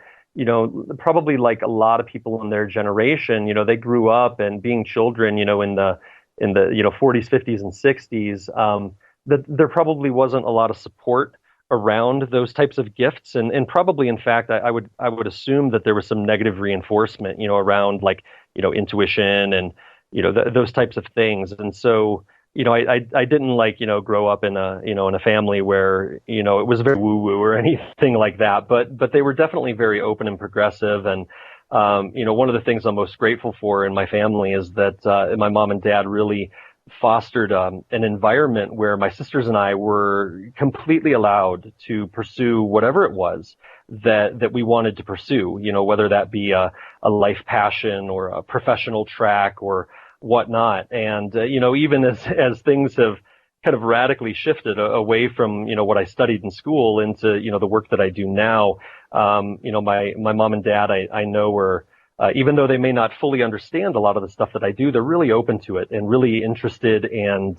probably like a lot of people in their generation, they grew up and being children, in the 40s, 50s, and 60s, that there probably wasn't a lot of support around those types of gifts, and probably, in fact, I would assume that there was some negative reinforcement, around like, intuition and, those types of things. And so, I didn't like, grow up in a family where, it was very woo-woo or anything like that, but they were definitely very open and progressive. And, one of the things I'm most grateful for in my family is that, my mom and dad really fostered, an environment where my sisters and I were completely allowed to pursue whatever it was that we wanted to pursue, whether that be a life passion or a professional track or whatnot. And, even as things have kind of radically shifted away from, what I studied in school into, the work that I do now, my mom and dad, I know were, even though they may not fully understand a lot of the stuff that I do, they're really open to it and really interested and,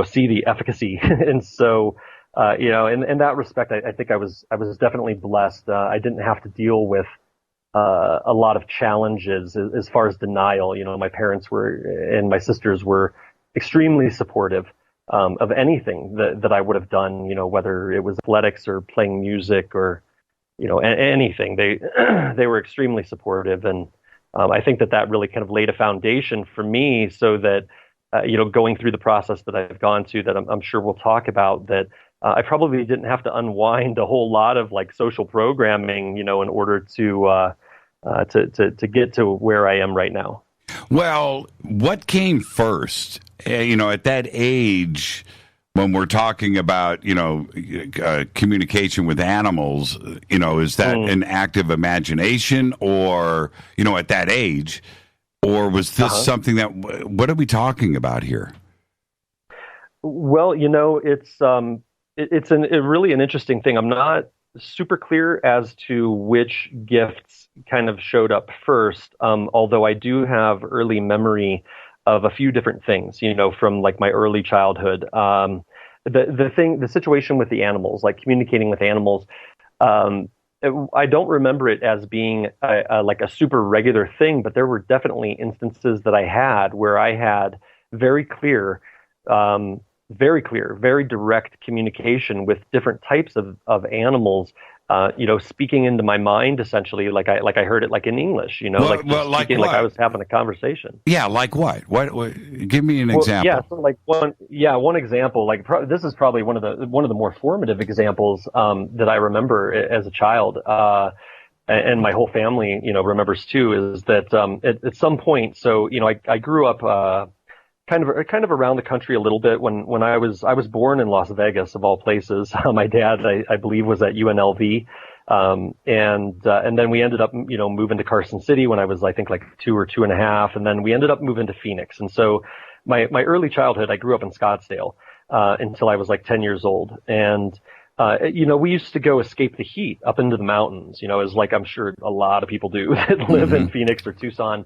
see the efficacy. And so, in that respect, I think I was definitely blessed. I didn't have to deal with a lot of challenges as far as denial. My parents and my sisters were extremely supportive of anything that I would have done, whether it was athletics or playing music or, anything. They were extremely supportive. And I think that really kind of laid a foundation for me so that, going through the process that I've gone to, that I'm sure we'll talk about, that I probably didn't have to unwind a whole lot of like social programming, in order to get to where I am right now. Well, what came first? At that age, when we're talking about, communication with animals, is that an active imagination or, at that age, or was this something that, what are we talking about here? Well, it's, it's really an interesting thing. I'm not super clear as to which gifts kind of showed up first, although I do have early memory of a few different things, from like my early childhood. The situation with the animals, like communicating with animals, I don't remember it as being like a super regular thing, but there were definitely instances that I had where I had very clear, very direct communication with different types of animals, speaking into my mind, essentially, like I heard it like in English, like I was having a conversation. Yeah, like what? What give me an example. Yeah, so like one example, like this is probably one of the more formative examples that I remember as a child, and my whole family, remembers too, is that at some point, so I grew up kind of around the country a little bit. When I was born in Las Vegas, of all places. My dad, I believe, was at UNLV, and then we ended up moving to Carson City when I was, I think, like 2 or 2.5, and then we ended up moving to Phoenix. And so my early childhood, I grew up in Scottsdale until I was like 10 years old, and we used to go escape the heat up into the mountains, as like I'm sure a lot of people do that live in Phoenix or Tucson.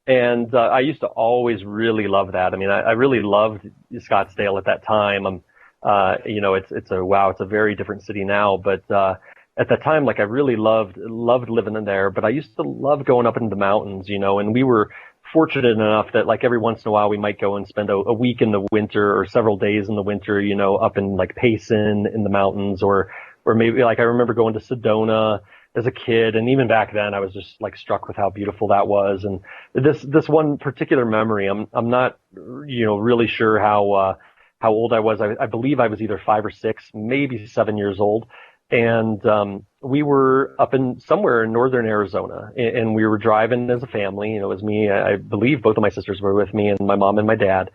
And I used to always really love that. I mean, I really loved Scottsdale at that time. It's a very different city now, but at that time, like I really loved living in there. But I used to love going up into the mountains, and we were fortunate enough that like every once in a while we might go and spend a week in the winter or several days in the winter, up in like Payson in the mountains, or maybe like I remember going to Sedona as a kid, and even back then I was just like struck with how beautiful that was. And this one particular memory, I'm not really sure how old I was. I believe I was either 5 or 6, maybe 7 years old, and we were up in somewhere in northern Arizona, and we were driving as a family. It was me, I believe both of my sisters were with me, and my mom and my dad,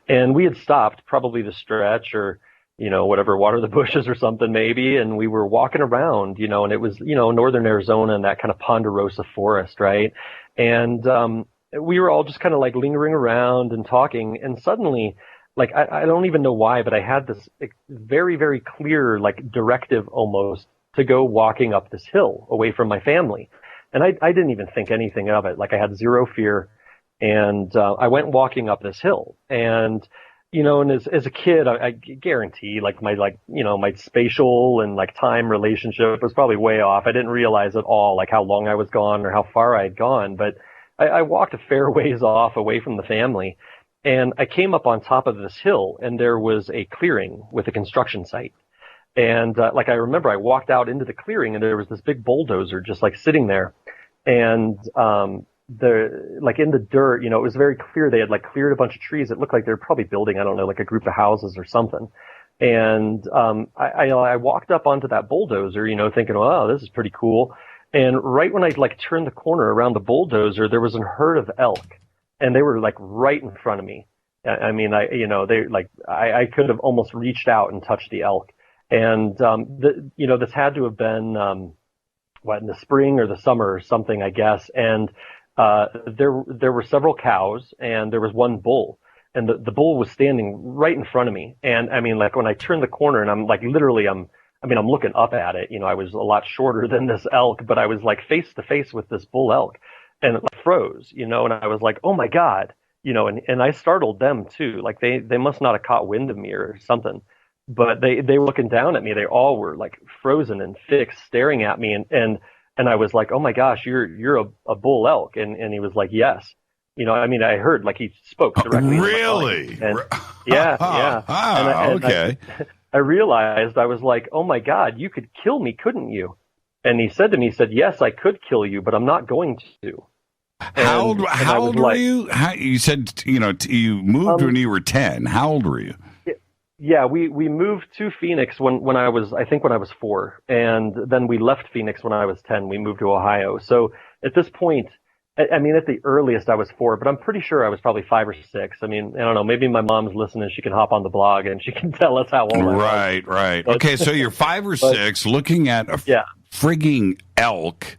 and we had stopped probably to stretch or whatever, water the bushes or something maybe. And we were walking around, and it was, northern Arizona and that kind of ponderosa forest, right? And we were all just kind of like lingering around and talking. And suddenly, like, I don't even know why, but I had this very, very clear, like, directive almost to go walking up this hill away from my family. And I didn't even think anything of it. Like, I had zero fear. And I went walking up this hill. And and as a kid, I guarantee, like my spatial and like time relationship was probably way off. I didn't realize at all like how long I was gone or how far I had gone, but I walked a fair ways off away from the family, and I came up on top of this hill, and there was a clearing with a construction site. And like I remember, I walked out into the clearing, and there was this big bulldozer just like sitting there, and like in the dirt, it was very clear they had like cleared a bunch of trees. It looked like they were probably building, I don't know, like a group of houses or something. And I walked up onto that bulldozer, thinking, oh, this is pretty cool. And right when I like turned the corner around the bulldozer, there was a herd of elk, and they were like right in front of me. I mean, I could have almost reached out and touched the elk. And this had to have been in the spring or the summer or something, I guess. And there were several cows, and there was one bull, and the bull was standing right in front of me. And I mean, like when I turned the corner, and I'm like literally, I'm looking up at it. I was a lot shorter than this elk, but I was like face to face with this bull elk, and it like froze, and I was like, oh my God, and I startled them too. Like they must not have caught wind of me or something, but they were looking down at me. They all were like frozen and fixed, staring at me, and I was like, oh my gosh, you're a bull elk. And he was like, yes. I heard like he spoke directly. Really? And, yeah. Okay. I realized, I was like, oh my God, you could kill me, couldn't you? And he said to me, yes, I could kill you, but I'm not going to. How old were you? You said, you moved when you were 10. How old were you? Yeah, we moved to Phoenix when I was 4, and then we left Phoenix when I was 10. We moved to Ohio. So at this point, I mean, at the earliest I was 4, but I'm pretty sure I was probably 5 or 6. I mean, I don't know, maybe my mom's listening. She can hop on the blog and she can tell us how old I was. Right. Okay, so you're 5 or 6 looking at a frigging elk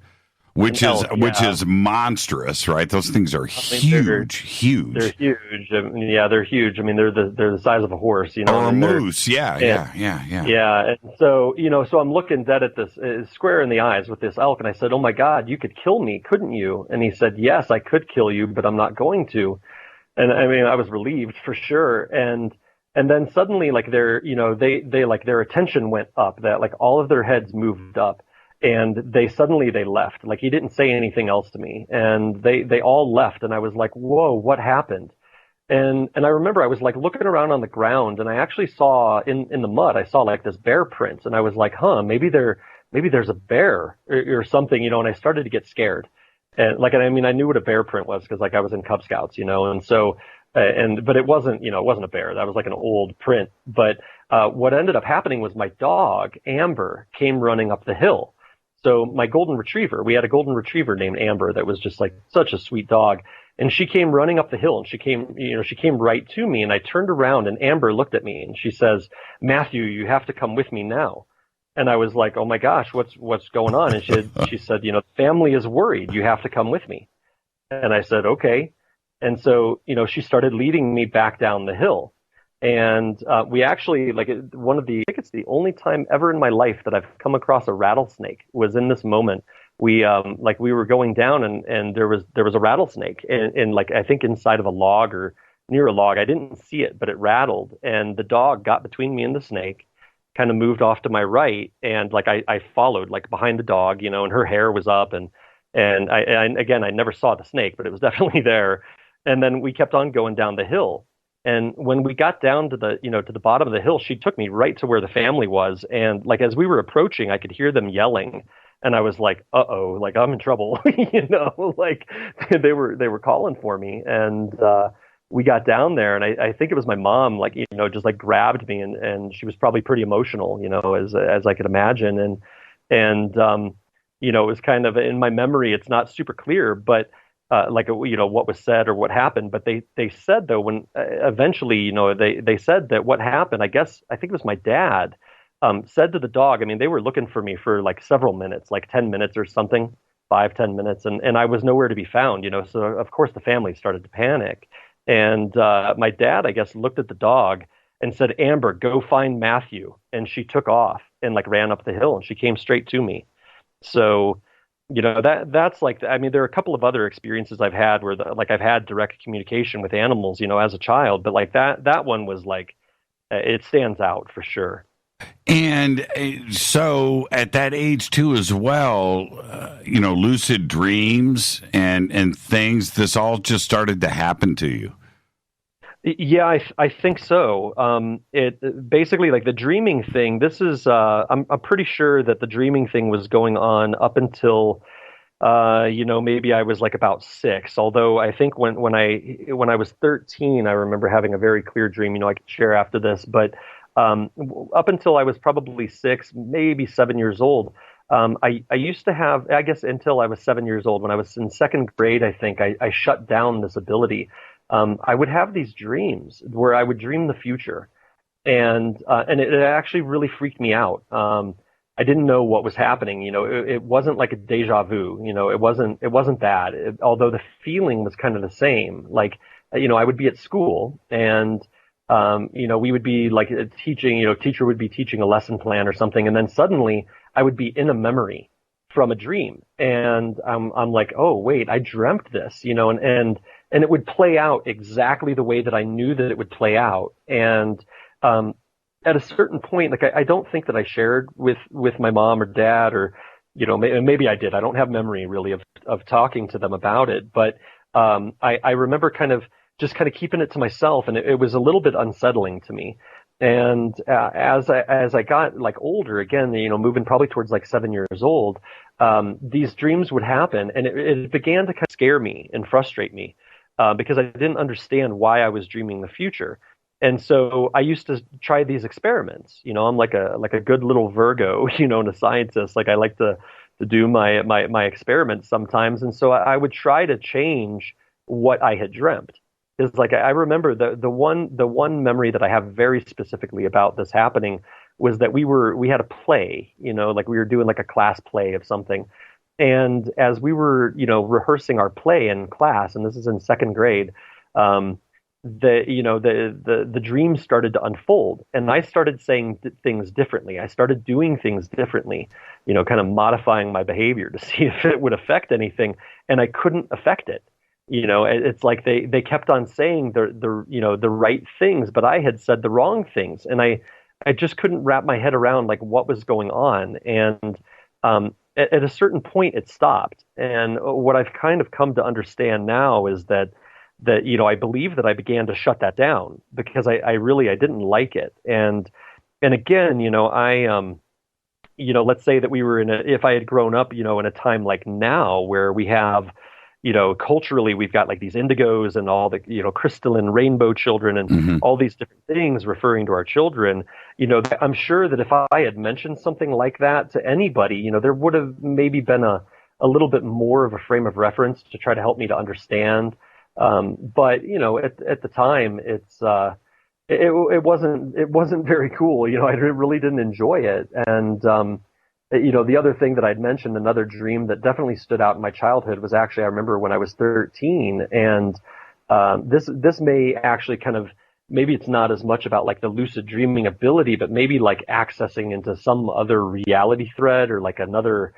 which elk, is monstrous, right? Those things are huge. They're huge. They're huge. I mean, they're the size of a horse, you know. Or a moose. Yeah. And so, so I'm looking dead at this, square in the eyes with this elk, and I said, "Oh my God, you could kill me, couldn't you?" And he said, "Yes, I could kill you, but I'm not going to." And I mean, I was relieved for sure. And then suddenly, like their attention went up. That like all of their heads moved up. And they left. Like he didn't say anything else to me, and they all left. And I was like, "Whoa, what happened?" And I remember I was like looking around on the ground, and I actually saw in the mud, I saw like this bear prints, and I was like, "Huh, maybe there's a bear or something," And I started to get scared. And I knew what a bear print was because like I was in Cub Scouts, and so but it wasn't a bear. That was like an old print. But what ended up happening was my dog Amber came running up the hill. So my golden retriever, we had a golden retriever named Amber that was just like such a sweet dog. And she came running up the hill, and she came right to me, and I turned around, and Amber looked at me, and she says, "Matthew, you have to come with me now." And I was like, "Oh my gosh, what's going on?" And she said, "The family is worried. You have to come with me." And I said, "Okay." And so, she started leading me back down the hill. And we actually, I think it's the only time ever in my life that I've come across a rattlesnake was in this moment. We were going down, and there was a rattlesnake in I think inside of a log or near a log. I didn't see it, but it rattled, and the dog got between me and the snake, kind of moved off to my right, and I followed behind the dog, and her hair was up, and I never saw the snake, but it was definitely there. And then we kept on going down the hill. And when we got down to the bottom of the hill, she took me right to where the family was. And as we were approaching, I could hear them yelling. And I was like, "Uh-oh, I'm in trouble." They were calling for me. And we got down there, and I think it was my mom, just grabbed me, and she was probably pretty emotional, as I could imagine. And it was kind of in my memory, it's not super clear, but what was said or what happened, but they said though, when eventually, they said that what happened, I think it was my dad, said to the dog, they were looking for me for several minutes, 10 minutes or something, 5-10 minutes. And I was nowhere to be found, so of course the family started to panic. And, my dad, I guess, looked at the dog and said, "Amber, go find Matthew." And she took off and ran up the hill, and she came straight to me. So, that's there are a couple of other experiences I've had where I've had direct communication with animals, as a child, but that one was it stands out for sure. And so at that age too, as well, lucid dreams and things, this all just started to happen to you. Yeah, I think so. It basically the dreaming thing. This is I'm pretty sure that the dreaming thing was going on up until maybe I was about 6. Although I think when I was 13, I remember having a very clear dream. I could share after this, but up until I was probably 6, maybe 7 years old. I used to have, I guess, until I was 7 years old. When I was in 2nd grade, I think I shut down this ability. I would have these dreams where I would dream the future, and it actually really freaked me out. I didn't know what was happening. It wasn't like a deja vu. It wasn't that. Although the feeling was kind of the same. I would be at school, and we would be teaching. Teacher would be teaching a lesson plan or something, and then suddenly I would be in a memory from a dream, and I'm like, "Oh wait, I dreamt this," and it would play out exactly the way that I knew that it would play out. And at a certain point, I don't think that I shared with my mom or dad, or maybe I did. I don't have memory really of talking to them about it, but I remember kind of keeping it to myself, and it was a little bit unsettling to me. And as I got older, again, moving probably towards 7 years old, these dreams would happen, and it began to kind of scare me and frustrate me. Because I didn't understand why I was dreaming the future. And so I used to try these experiments. I'm like a good little Virgo, and a scientist. I like to do my experiments sometimes. And so I would try to change what I had dreamt. It's I remember the one memory that I have very specifically about this happening was that we had a play, we were doing a class play of something. And as we were, rehearsing our play in class, and this is in second grade, the dream started to unfold, and I started saying things differently. I started doing things differently, kind of modifying my behavior to see if it would affect anything, and I couldn't affect it. It's like they kept on saying the right things, but I had said the wrong things, and I just couldn't wrap my head around like what was going on. And at a certain point, it stopped. And what I've kind of come to understand now is that I believe that I began to shut that down because I didn't like it. And again, let's say that we were if I had grown up, in a time like now where we have, culturally we've got like these indigos and all the, crystalline rainbow children and all these different things referring to our children, I'm sure that if I had mentioned something like that to anybody, there would have maybe been a little bit more of a frame of reference to try to help me to understand. But at the time, it wasn't very cool. I really didn't enjoy it. And the other thing that I'd mentioned, another dream that definitely stood out in my childhood was actually, I remember when I was 13, and this may actually kind of, maybe it's not as much about like the lucid dreaming ability, but maybe like accessing into some other reality thread or like another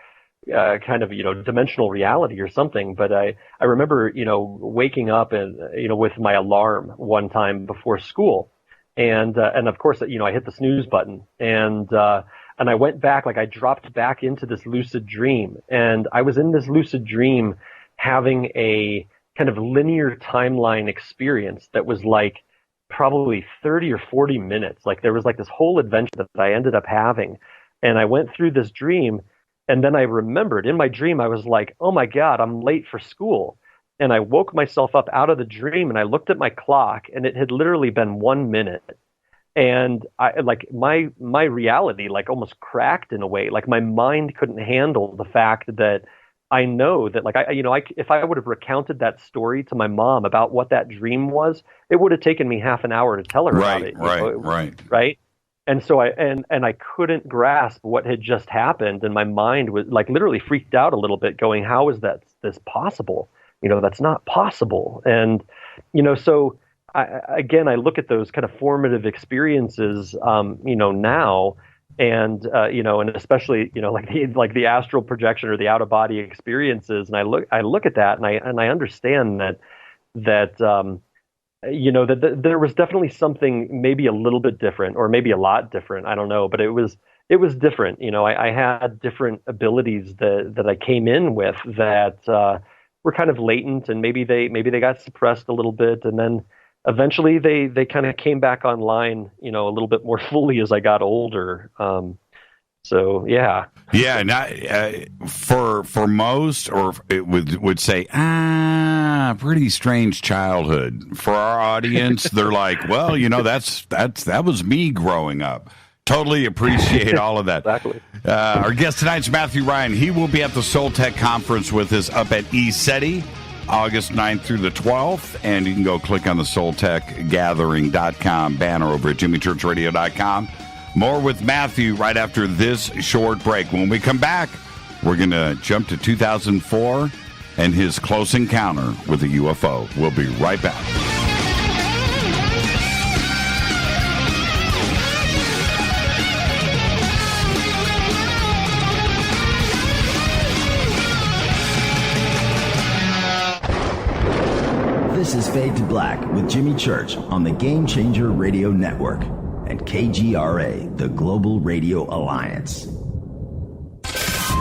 kind of, dimensional reality or something. But I remember, waking up and, with my alarm one time before school. And of course, I hit the snooze button and I went back, like I dropped back into this lucid dream, and I was in this lucid dream having a kind of linear timeline experience that was like probably 30 or 40 minutes. Like there was like this whole adventure that I ended up having, and I went through this dream. And then I remembered in my dream, I was like, oh my God, I'm late for school. And I woke myself up out of the dream and I looked at my clock, and it had literally been 1 minute. And I like my reality like almost cracked in a way. Like my mind couldn't handle the fact that I know that like if I would have recounted that story to my mom about what that dream was, it would have taken me half an hour to tell her about it. Right. And so I couldn't grasp what had just happened, and my mind was like literally freaked out a little bit, going, "How is this possible? That's not possible." And so I look at those kind of formative experiences, now, and and especially like the astral projection or the out of body experiences, and I look at that, and I understand that that there was definitely something maybe a little bit different, or maybe a lot different. I don't know, but it was different. I had different abilities that I came in with that were kind of latent, and maybe they got suppressed a little bit, and then eventually they kind of came back online, a little bit more fully as I got older. So yeah. Yeah, not for most, or it would say, pretty strange childhood. For our audience, they're like, well, that was me growing up. Totally appreciate all of that. Exactly. Our guest tonight's Matthew Ryan. He will be at the Soul Tech Conference with us up at ECETI, August 9th through the 12th. And you can go click on the SoulTechGathering.com banner over at JimmyChurchRadio.com. More with Matthew right after this short break. When we come back, we're going to jump to 2004 and his close encounter with a UFO. We'll be right back. This is Fade to Black with Jimmy Church on the Game Changer Radio Network and KGRA, the Global Radio Alliance.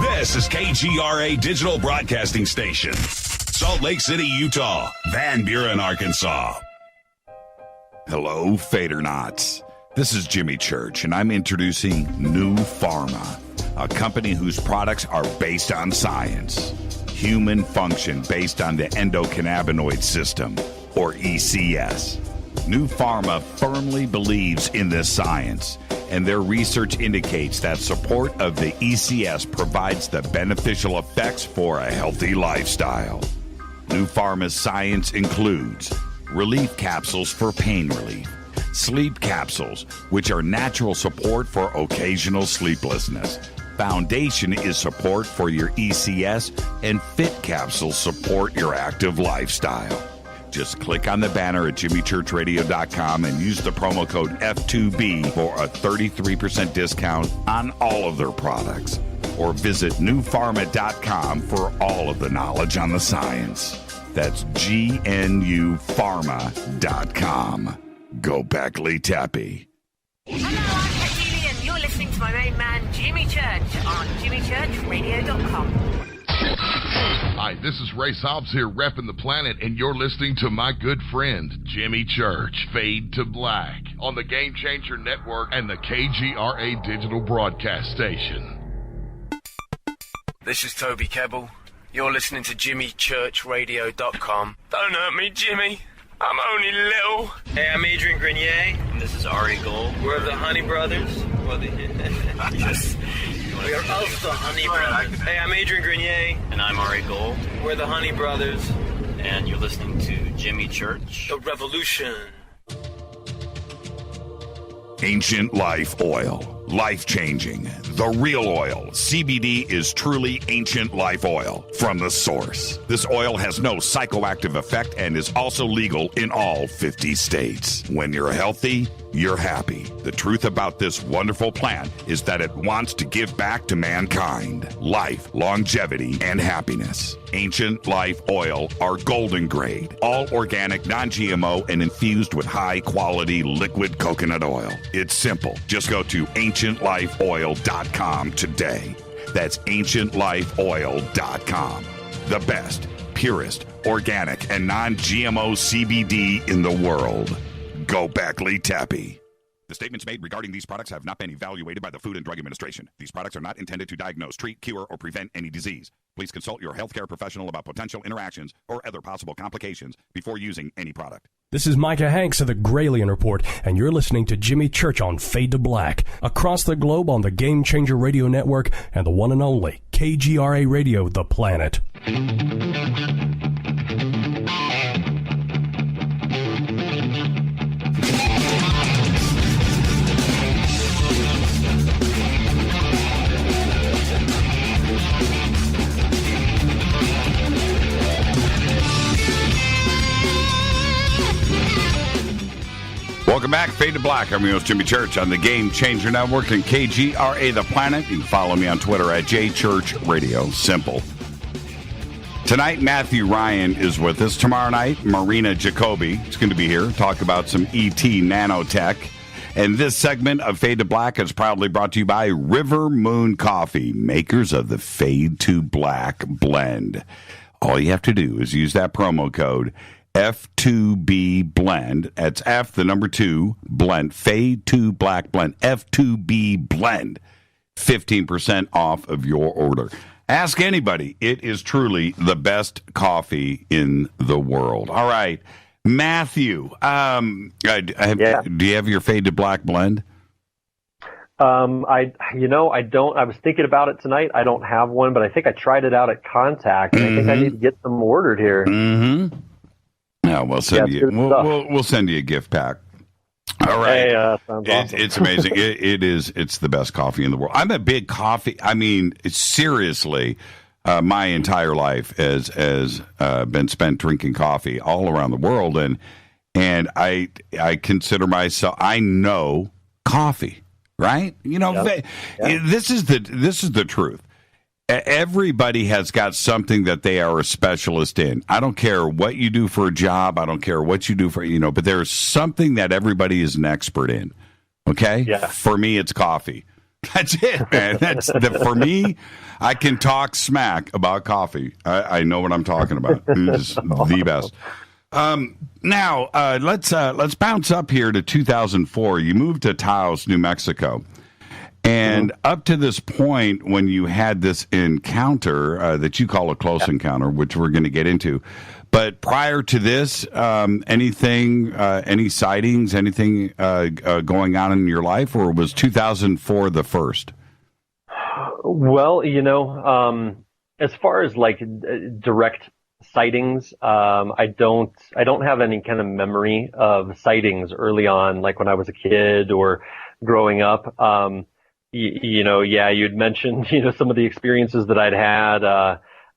This is KGRA Digital Broadcasting Station, Salt Lake City, Utah, Van Buren, Arkansas. Hello, Fadernauts. This is Jimmy Church, and I'm introducing New Pharma, a company whose products are based on science. Human function based on the endocannabinoid system, or ECS. New Pharma firmly believes in this science, and their research indicates that support of the ECS provides the beneficial effects for a healthy lifestyle. New Pharma's science includes relief capsules for pain relief, sleep capsules, which are natural support for occasional sleeplessness, Foundation is support for your ECS, and Fit Capsules support your active lifestyle. Just click on the banner at jimmychurchradio.com and use the promo code F2B for a 33% discount on all of their products. Or visit newpharma.com for all of the knowledge on the science. That's GNUpharma.com. Go back, Lee Tappy. Hello, I'm Katie, and you're listening to my main man, Jimmy Church, on jimmychurchradio.com. Hi, this is Ray Hobbs here, repping the planet, and you're listening to my good friend, Jimmy Church, Fade to Black, on the Game Changer Network and the KGRA digital broadcast station. This is Toby Kebbell. You're listening to jimmychurchradio.com. Don't hurt me, Jimmy. I'm only little. Hey, I'm Adrian Grenier. And this is Ari Gold. We're the Honey Brothers. Yes. We are of the Honey Brothers. Hey, I'm Adrian Grenier. And I'm Ari Gold. We're the Honey Brothers. And you're listening to Jimmy Church. The Revolution. Ancient Life Oil. Life-changing. The real oil. CBD is truly ancient life oil from the source. This oil has no psychoactive effect and is also legal in all 50 states. When you're healthy, you're happy. The truth about this wonderful plant is that it wants to give back to mankind life, longevity, and happiness. Ancient Life Oil are golden grade, all organic, non-GMO, and infused with high-quality liquid coconut oil. It's simple. Just go to ancientlifeoil.com today. That's ancientlifeoil.com. The best, purest, organic, and non-GMO CBD in the world. Go back, Lee Tappy. The statements made regarding these products have not been evaluated by the Food and Drug Administration. These products are not intended to diagnose, treat, cure, or prevent any disease. Please consult your healthcare professional about potential interactions or other possible complications before using any product. This is Micah Hanks of the Gralien Report, and you're listening to Jimmy Church on Fade to Black, across the globe on the Game Changer Radio Network and the one and only KGRA Radio, The Planet. Welcome back, Fade to Black. I'm your host, Jimmy Church, on the Game Changer Network and KGRA The Planet. You can follow me on Twitter at JChurchRadio. Simple. Tonight, Matthew Ryan is with us. Tomorrow night, Marina Jacoby is going to be here, talk about some ET nanotech. And this segment of Fade to Black is proudly brought to you by River Moon Coffee, makers of the Fade to Black blend. All you have to do is use that promo code F2B blend. That's F, the number 2, blend. Fade to Black blend. F2B blend. 15% off of your order. Ask anybody. It is truly the best coffee in the world. All right. Matthew, do you have your Fade to Black blend? I don't. I was thinking about it tonight. I don't have one, but I think I tried it out at Contact, and I think I need to get some ordered here. Mm-hmm. Yeah, we'll send you. We'll send you a gift pack. All right. Hey, sounds awesome. It's amazing. It's the best coffee in the world. I'm a big coffee. I mean, seriously, my entire life has been spent drinking coffee all around the world, and I consider myself. I know coffee, right? You know, this is the truth. Everybody has got something that they are a specialist in. I don't care what you do for a job. I don't care what you do for, but there's something that everybody is an expert in. Okay? Yeah. For me, it's coffee. That's it, man. For me, I can talk smack about coffee. I know what I'm talking about. It's the best. Now, let's bounce up here to 2004. You moved to Taos, New Mexico. And up to this point, when you had this encounter that you call a close encounter, which we're going to get into, but prior to this, anything, any sightings, anything going on in your life, or was 2004 the first? Well, as far as like direct sightings, I don't have any kind of memory of sightings early on, like when I was a kid or growing up. you'd mentioned, some of the experiences that I'd had,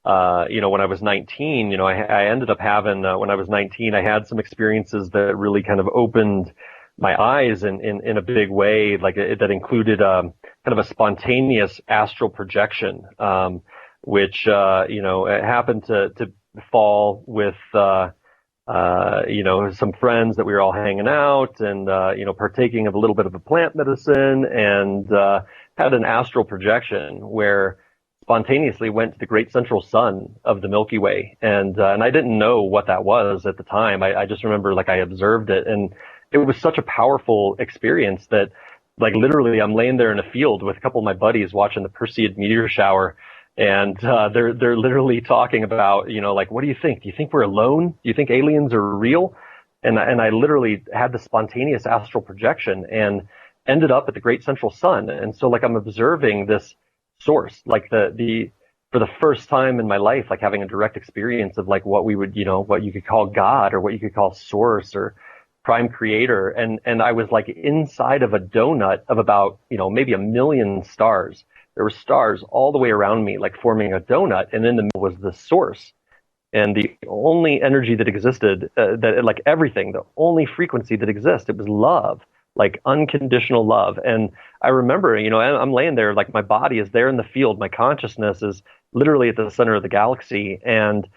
when I was 19, I ended up having, when I was 19, I had some experiences that really kind of opened my eyes in a big way, that included, kind of a spontaneous astral projection, which, it happened to fall with, some friends that we were all hanging out and, partaking of a little bit of a plant medicine and, had an astral projection where spontaneously went to the great central sun of the Milky Way. And I didn't know what that was at the time. I just remember I observed it, and it was such a powerful experience that literally I'm laying there in a field with a couple of my buddies watching the Perseid meteor shower. And, they're literally talking about, what do you think? Do you think we're alone? Do you think aliens are real? And I literally had the spontaneous astral projection and ended up at the great central sun. And so I'm observing this source, for the first time in my life, having a direct experience of what we would, what you could call God or what you could call source or prime creator. And I was inside of a donut of about, maybe 1 million stars. There were stars all the way around me, forming a donut, and in the middle was the source. And the only energy that existed, everything, the only frequency that exists, it was love, unconditional love. And I remember, I'm laying there, my body is there in the field. My consciousness is literally at the center of the galaxy, and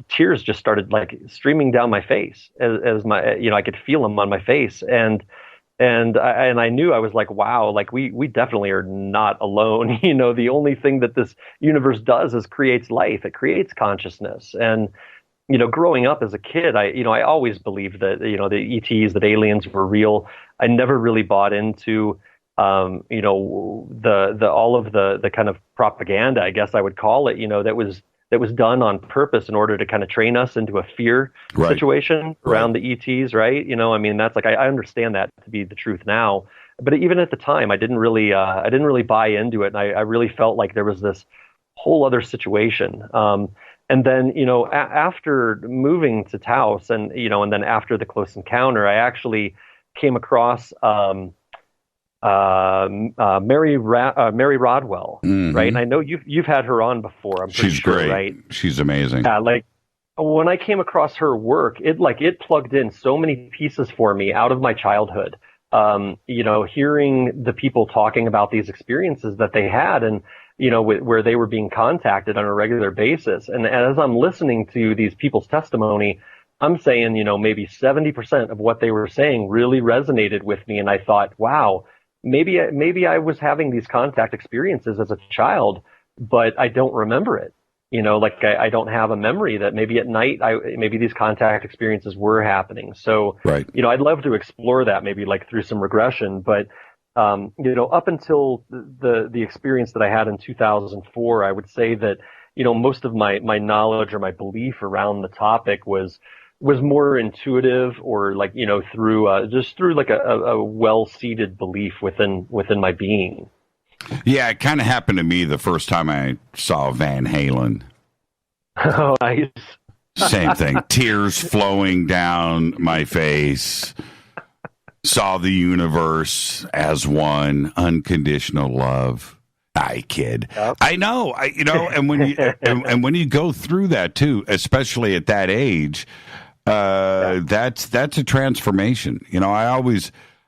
tears just started streaming down my face as my, I could feel them on my face. And I knew, I was wow, we definitely are not alone. The only thing that this universe does is creates life. It creates consciousness. And, growing up as a kid, I always believed that, the ETs, that aliens were real. I never really bought into, all of the kind of propaganda, I guess I would call it, that was done on purpose in order to kind of train us into a fear situation around the ETs, right? That's I understand that to be the truth now, but even at the time, I didn't really buy into it. And I really felt like there was this whole other situation. And then, after moving to Taos and then after the close encounter, I actually came across, Mary Rodwell, right? And I know you've had her on before. I'm pretty She's sure, great. right? She's amazing. When I came across her work, it plugged in so many pieces for me out of my childhood. Hearing the people talking about these experiences that they had, and where they were being contacted on a regular basis. And as I'm listening to these people's testimony, I'm saying, maybe 70% of what they were saying really resonated with me, and I thought, wow. Maybe I was having these contact experiences as a child, but I don't remember it. I don't have a memory that maybe at night, maybe these contact experiences were happening. So, I'd love to explore that maybe through some regression, but, up until the experience that I had in 2004, I would say that, most of my knowledge or my belief around the topic was more intuitive, or through a well-seated belief within my being. Yeah, it kind of happened to me the first time I saw Van Halen. Oh, nice. Same thing. Tears flowing down my face. Saw the universe as one, unconditional love. I kid. Yep. I know. And when you and when you go through that too, especially at that age, that's a transformation.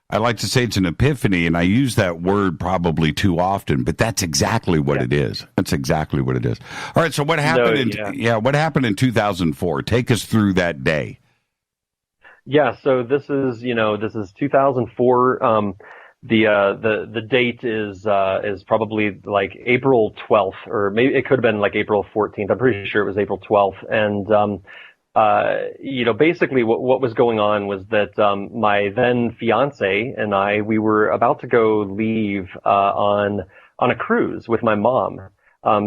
I like to say it's an epiphany, and I use that word probably too often, but that's exactly what it is. That's exactly what it is. All right. So what happened? What happened in 2004? Take us through that day. Yeah. So this is 2004. The date is probably April 12th, or maybe it could have been April 14th. I'm pretty sure it was April 12th. And, basically what was going on was that, my then fiance and we were about to go leave, on a cruise with my mom.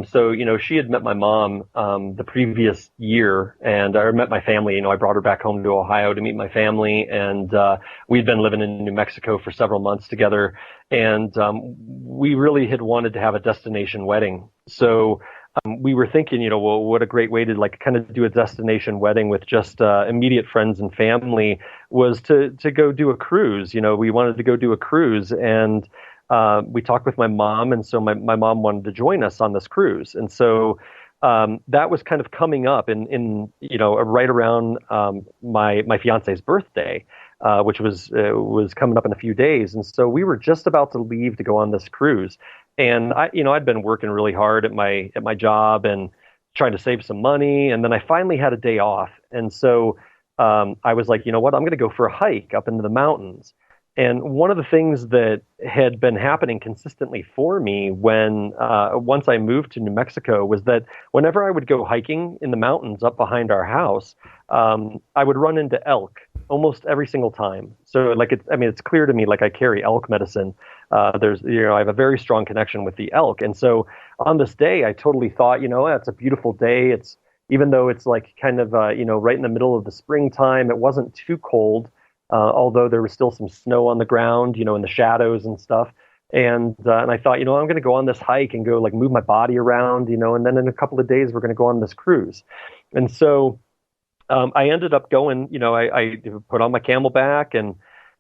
So, she had met my mom, the previous year, and I met my family. I brought her back home to Ohio to meet my family, and, we'd been living in New Mexico for several months together, and, we really had wanted to have a destination wedding. So, we were thinking, well, what a great way to kind of do a destination wedding with just immediate friends and family was to go do a cruise. We wanted to go do a cruise, and we talked with my mom, and so my mom wanted to join us on this cruise. And so that was kind of coming up in right around my fiance's birthday, which was coming up in a few days. And so we were just about to leave to go on this cruise. And I'd been working really hard at my job and trying to save some money. And then I finally had a day off. And so I was like, you know what, I'm going to go for a hike up into the mountains. And one of the things that had been happening consistently for me when once I moved to New Mexico was that whenever I would go hiking in the mountains up behind our house, I would run into elk almost every single time. So it's clear to me, like I carry elk medicine. I have a very strong connection with the elk. And so on this day, I totally thought, it's a beautiful day. Even though it's like kind of, right in the middle of the springtime, it wasn't too cold. Although there was still some snow on the ground, in the shadows and stuff. And I thought, I'm going to go on this hike and go like move my body around, and then in a couple of days we're going to go on this cruise. And so I ended up going, I put on my camelback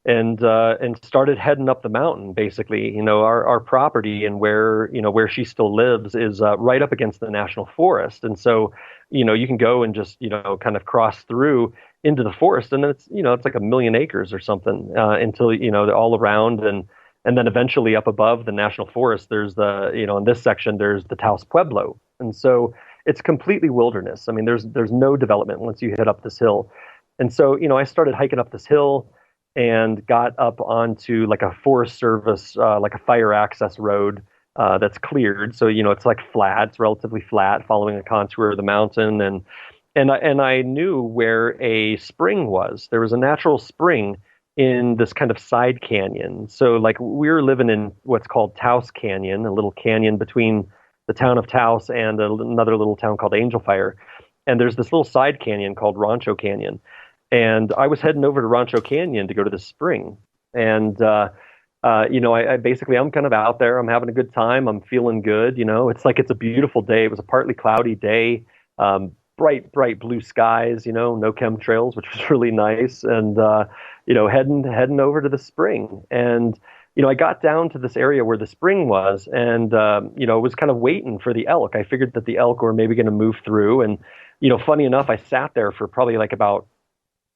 and started heading up the mountain. Basically, our property and where she still lives is right up against the national forest. And so, you can go and just, kind of cross through into the forest, and then it's like 1 million acres or something until they're all around, and then eventually up above the national forest there's the in this section there's the Taos Pueblo, and so it's completely wilderness. I mean, there's no development once you hit up this hill. And so I started hiking up this hill and got up onto like a Forest Service like a fire access road that's cleared, so it's like flat, it's relatively flat, following a contour of the mountain. And I knew where a spring was. There was a natural spring in this kind of side canyon. So like we were living in what's called Taos Canyon, a little canyon between the town of Taos and another little town called Angel Fire. And there's this little side canyon called Rancho Canyon. And I was heading over to Rancho Canyon to go to the spring. And, I basically, I'm kind of out there. I'm having a good time. I'm feeling good. It's a beautiful day. It was a partly cloudy day. Bright blue skies, no chemtrails, which was really nice. And, heading over to the spring. And, I got down to this area where the spring was and, was kind of waiting for the elk. I figured that the elk were maybe going to move through. And, funny enough, I sat there for probably like about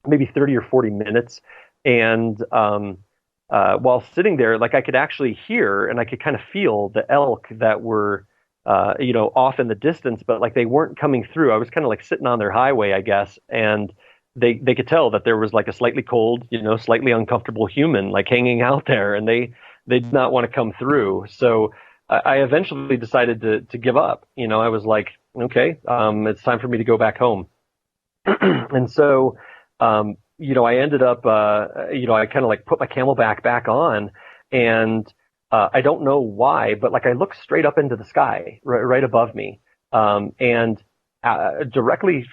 maybe 30 or 40 minutes. And while sitting there, like I could actually hear and I could kind of feel the elk that were off in the distance, but like they weren't coming through. I was kind of like sitting on their highway, I guess, and they could tell that there was like a slightly cold, slightly uncomfortable human like hanging out there, and they did not want to come through. So I eventually decided to give up. I was like, okay, it's time for me to go back home. And so, I ended up, I kind of like put my camelback back on, and I don't know why, but like I looked straight up into the sky right above me. And directly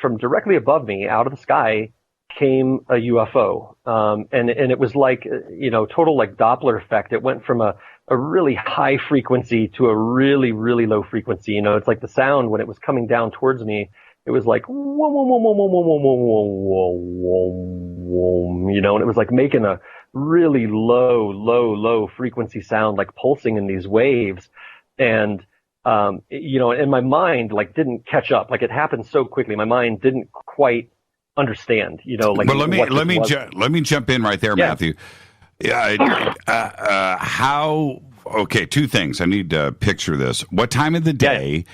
above me out of the sky came a UFO. And it was like, total like Doppler effect. It went from a really high frequency to a really, really low frequency. It's like the sound when it was coming down towards me, it was like, whoa, whoa, whoa, whoa, whoa, whoa, whoa, whoa, whoa, whoa, and it was like making a really low frequency sound, like pulsing in these waves. And, and my mind like didn't catch up. Like it happened so quickly. My mind didn't quite understand, like. But let me jump in right there, yeah. Matthew. Yeah. Okay. Two things. I need to picture this. What time of the day? Yeah.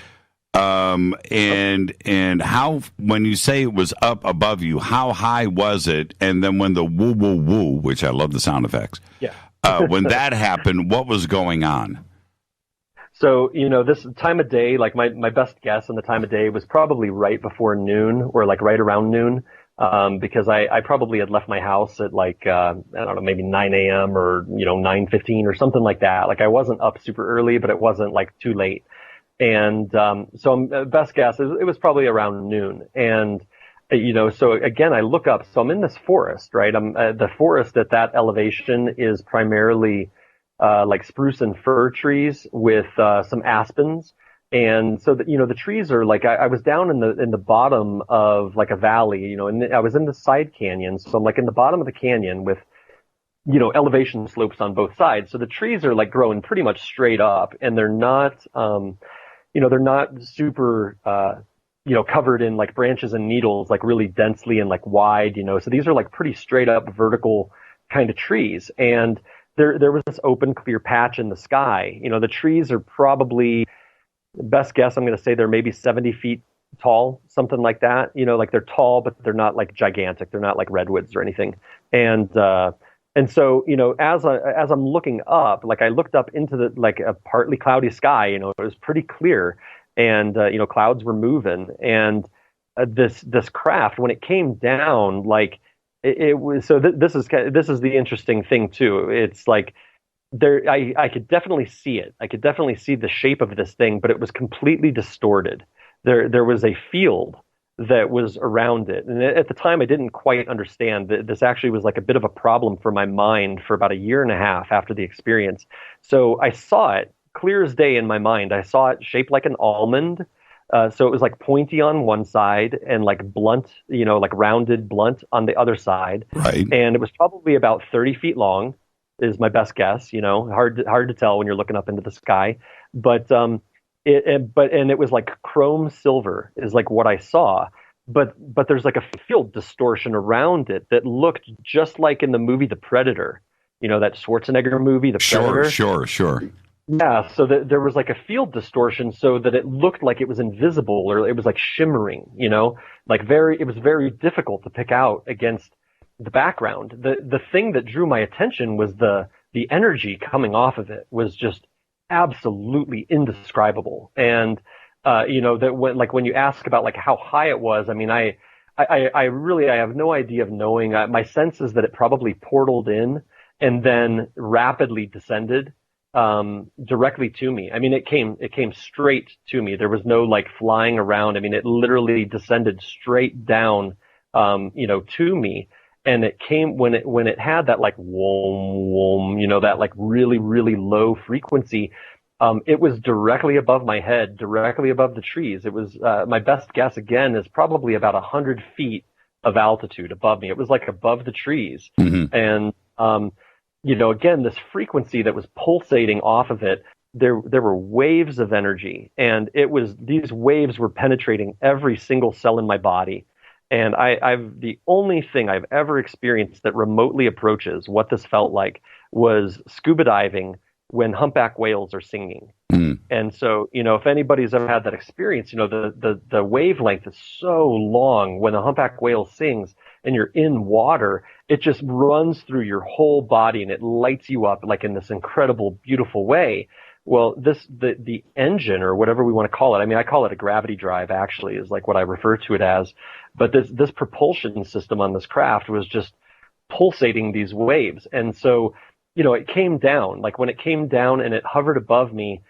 And how, when you say it was up above you, how high was it? And then when the woo, woo, woo, which I love the sound effects. Yeah. When that happened, what was going on? So, this time of day, like my best guess on the time of day was probably right before noon or like right around noon. Because I probably had left my house at like, I don't know, maybe 9 a.m. or, 9:15 or something like that. Like I wasn't up super early, but it wasn't like too late. And, so best guess is it was probably around noon. And, so again, I look up, so I'm in this forest, right? The forest at that elevation is primarily, like spruce and fir trees with, some aspens. And so the trees are like, I was down in the bottom of like a valley, and I was in the side canyon. So I'm like in the bottom of the canyon with, elevation slopes on both sides. So the trees are like growing pretty much straight up, and they're not, they're not super, covered in like branches and needles, like really densely and like wide, so these are like pretty straight up vertical kind of trees. And there was this open, clear patch in the sky. The trees are probably, best guess, I'm going to say they're maybe 70 feet tall, something like that. Like they're tall, but they're not like gigantic. They're not like redwoods or anything. And so, as I'm looking up, like I looked up into like a partly cloudy sky, it was pretty clear, and, clouds were moving, and this craft, when it came down, like it was, so this is the interesting thing too. It's like I could definitely see it. I could definitely see the shape of this thing, but it was completely distorted. There was a field that was around it. And at the time, I didn't quite understand that this actually was like a bit of a problem for my mind for about a year and a half after the experience. So I saw it clear as day in my mind. I saw it shaped like an almond. So it was like pointy on one side and like blunt, like rounded blunt on the other side. Right. And it was probably about 30 feet long is my best guess, hard to tell when you're looking up into the sky. But it was like chrome silver is like what I saw, but there's like a field distortion around it that looked just like in the movie The Predator, that Schwarzenegger movie, The Predator. Sure. Yeah, so there was like a field distortion so that it looked like it was invisible, or it was like shimmering, it was very difficult to pick out against the background. The thing that drew my attention was the energy coming off of it was just absolutely indescribable. And that when you ask about like how high it was, I mean, I have no idea of knowing. My sense is that it probably portaled in and then rapidly descended directly to me. I mean, it came straight to me. There was no like flying around. I mean, it literally descended straight down to me. And it came when it had that like wom, that like really, really low frequency. It was directly above my head, directly above the trees. It was, my best guess again is probably about 100 feet of altitude above me. It was like above the trees. Mm-hmm. And, again, this frequency that was pulsating off of it, there were waves of energy, and these waves were penetrating every single cell in my body. And the only thing I've ever experienced that remotely approaches what this felt like was scuba diving when humpback whales are singing. Mm. And so, if anybody's ever had that experience, the wavelength is so long when a humpback whale sings and you're in water, it just runs through your whole body and it lights you up like in this incredible, beautiful way. Well, the engine, or whatever we want to call it, I mean, I call it a gravity drive, actually, is like what I refer to it as. But this propulsion system on this craft was just pulsating these waves. And so, it came down. Like when it came down and it hovered above me,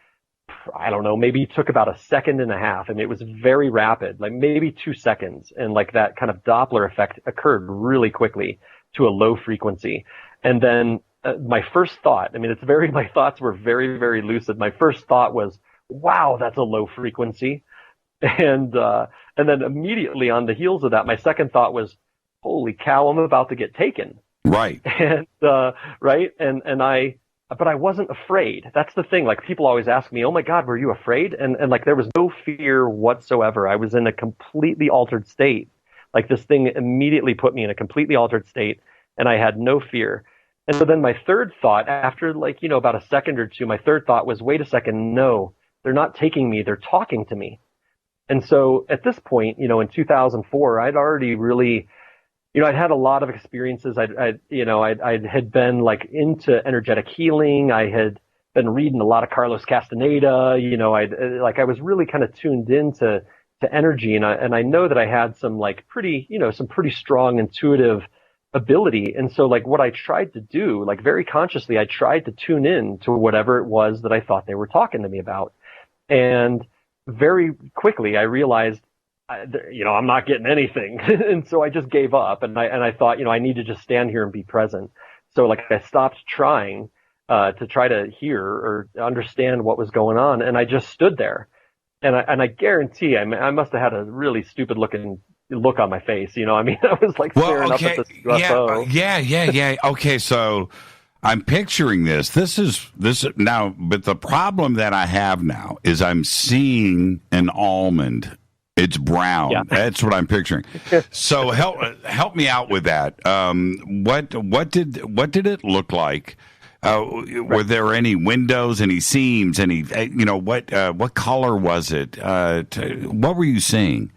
I don't know, maybe it took about a second and a half. I mean, it was very rapid, like maybe 2 seconds. And like that kind of Doppler effect occurred really quickly to a low frequency. And then my first thought, my thoughts were very, very lucid. My first thought was, wow, that's a low frequency. And then immediately on the heels of that, my second thought was, holy cow, I'm about to get taken. Right. And, right. But I wasn't afraid. That's the thing. Like people always ask me, oh my God, were you afraid? And like there was no fear whatsoever. I was in a completely altered state. Like this thing immediately put me in a completely altered state, and I had no fear. And so then my third thought, after like, about a second or two, my third thought was, wait a second, no, they're not taking me, they're talking to me. And so at this point, in 2004, I'd already really, I'd had a lot of experiences. I had been like into energetic healing. I had been reading a lot of Carlos Castaneda. I was really kind of tuned into energy, and I know that I had some like pretty strong intuitive ability. And so like what I tried to do, like very consciously, I tried to tune in to whatever it was that I thought they were talking to me about. And very quickly I realized, I'm not getting anything. And so I just gave up, and I thought, I need to just stand here and be present. So like I stopped trying to try to hear or understand what was going on, and I just stood there. And I guarantee I must have had a really stupid looking look on my face. I mean, I was like staring up at this UFO. Yeah. Okay, so I'm picturing this. This is now, but the problem that I have now is I'm seeing an almond. It's brown. Yeah. That's what I'm picturing. So help me out with that. What did it look like? Were there any windows, any seams, any what color was it? What were you seeing?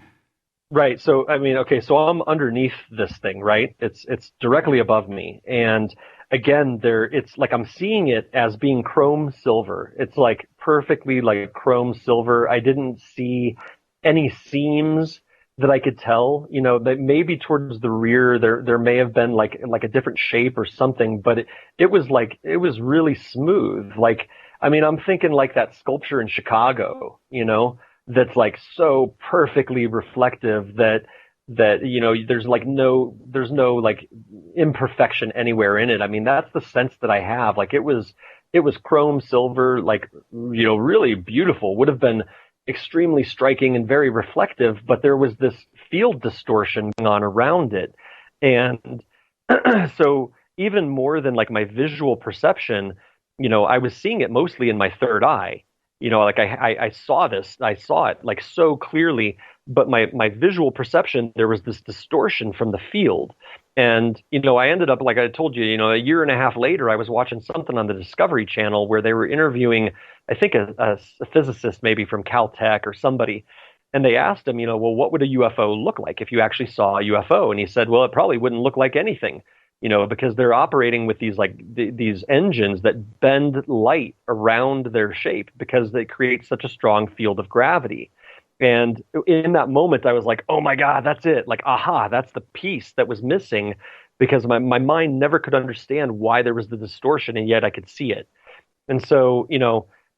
Right. So I mean, okay. So I'm underneath this thing, right? It's directly above me, and again, it's like I'm seeing it as being chrome silver. It's like perfectly like chrome silver. I didn't see any seams that I could tell, that maybe towards the rear there may have been like a different shape or something, but it was really smooth. Like, I mean, I'm thinking like that sculpture in Chicago, that's like so perfectly reflective that there's no like imperfection anywhere in it. I mean, that's the sense that I have. Like it was chrome silver, like, really beautiful. Would have been extremely striking and very reflective, but there was this field distortion going on around it. And so even more than like my visual perception, I was seeing it mostly in my third eye. Like I saw it like so clearly, but my visual perception, there was this distortion from the field. And, I ended up, like I told you, a year and a half later, I was watching something on the Discovery Channel where they were interviewing, I think a physicist maybe from Caltech or somebody. And they asked him, well, what would a UFO look like if you actually saw a UFO? And he said, well, it probably wouldn't look like anything, because they're operating with these these engines that bend light around their shape because they create such a strong field of gravity. And in that moment, I was like, oh my God, that's it. Like, aha, that's the piece that was missing, because my mind never could understand why there was the distortion, and yet I could see it. And so,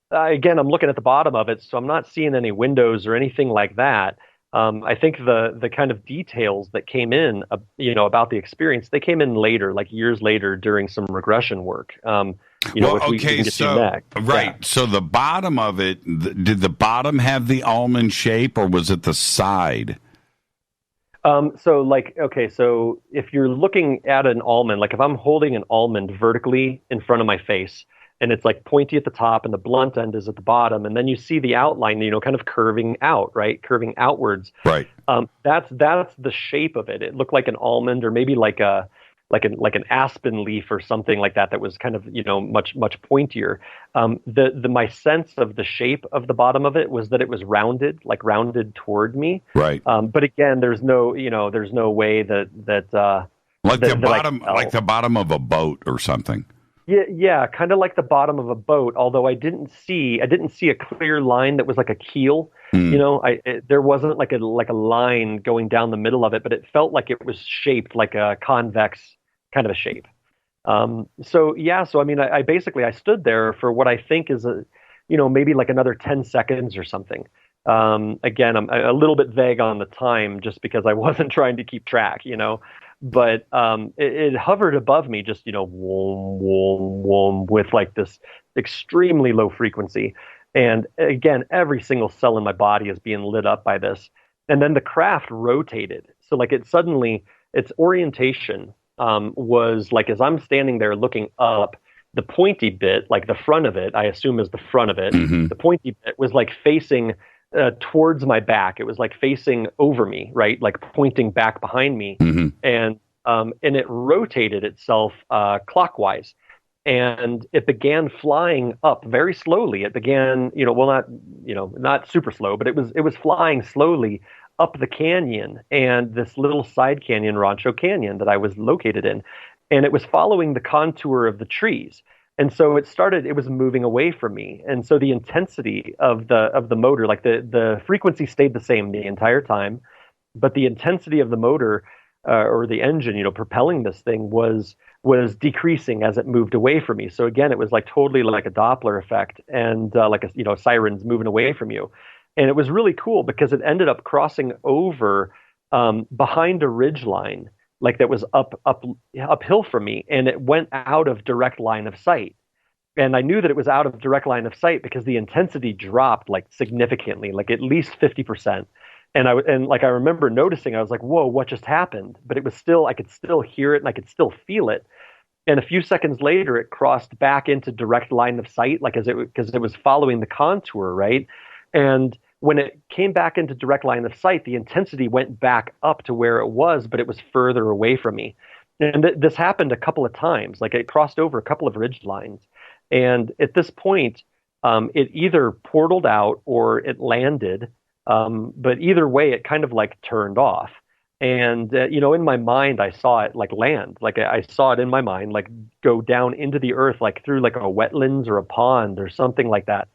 again, I'm looking at the bottom of it, so I'm not seeing any windows or anything like that. I think the kind of details that came in, about the experience, they came in later, like years later during some regression work. So the bottom of it, did the bottom have the almond shape, or was it the side? So if you're looking at an almond, like if I'm holding an almond vertically in front of my face, and it's like pointy at the top and the blunt end is at the bottom, and then you see the outline, kind of curving out, right? Curving outwards. Right. That's the shape of it. It looked like an almond, or maybe like an aspen leaf or something like that was kind of, much pointier. My sense of the shape of the bottom of it was that it was rounded toward me. Right. But again, there's no way that the bottom of a boat or something. Yeah, kind of like the bottom of a boat. Although I didn't see a clear line that was like a keel. There wasn't like a line going down the middle of it, but it felt like it was shaped like a convex kind of a shape. So I mean, I basically stood there for what I think is maybe like another 10 seconds or something. Again, I'm a little bit vague on the time just because I wasn't trying to keep track, but it hovered above me, just with like this extremely low frequency. And again, every single cell in my body is being lit up by this. And then the craft rotated. So like its orientation was like, as I'm standing there looking up, the pointy bit, like the front of it, I assume is the front of it. Mm-hmm. The pointy bit was like facing towards my back. It was like facing over me, right? Like pointing back behind me. Mm-hmm. And it rotated itself clockwise. And it began flying up very slowly. It began, not super slow, but it was flying slowly up the canyon, and this little side canyon, Rancho Canyon, that I was located in. And it was following the contour of the trees. And so it was moving away from me. And so the intensity of the motor, like the frequency stayed the same the entire time, but the intensity of the motor or the engine, propelling this thing was decreasing as it moved away from me. So again, it was like totally like a Doppler effect, and like sirens moving away from you. And it was really cool because it ended up crossing over behind a ridge line, like that was uphill from me, and it went out of direct line of sight. And I knew that it was out of direct line of sight because the intensity dropped like significantly, like at least 50%. And I remember noticing, I was like, whoa, what just happened? But it was still, I could still hear it and I could still feel it. And a few seconds later, it crossed back into direct line of sight, because it was following the contour, right? And when it came back into direct line of sight, the intensity went back up to where it was, but it was further away from me. And this happened a couple of times. Like, it crossed over a couple of ridge lines. And at this point, it either portaled out or it landed. But either way, it kind of like turned off. And, in my mind, I saw it like land. Like, I saw it in my mind, like go down into the earth, like through like a wetlands or a pond or something like that.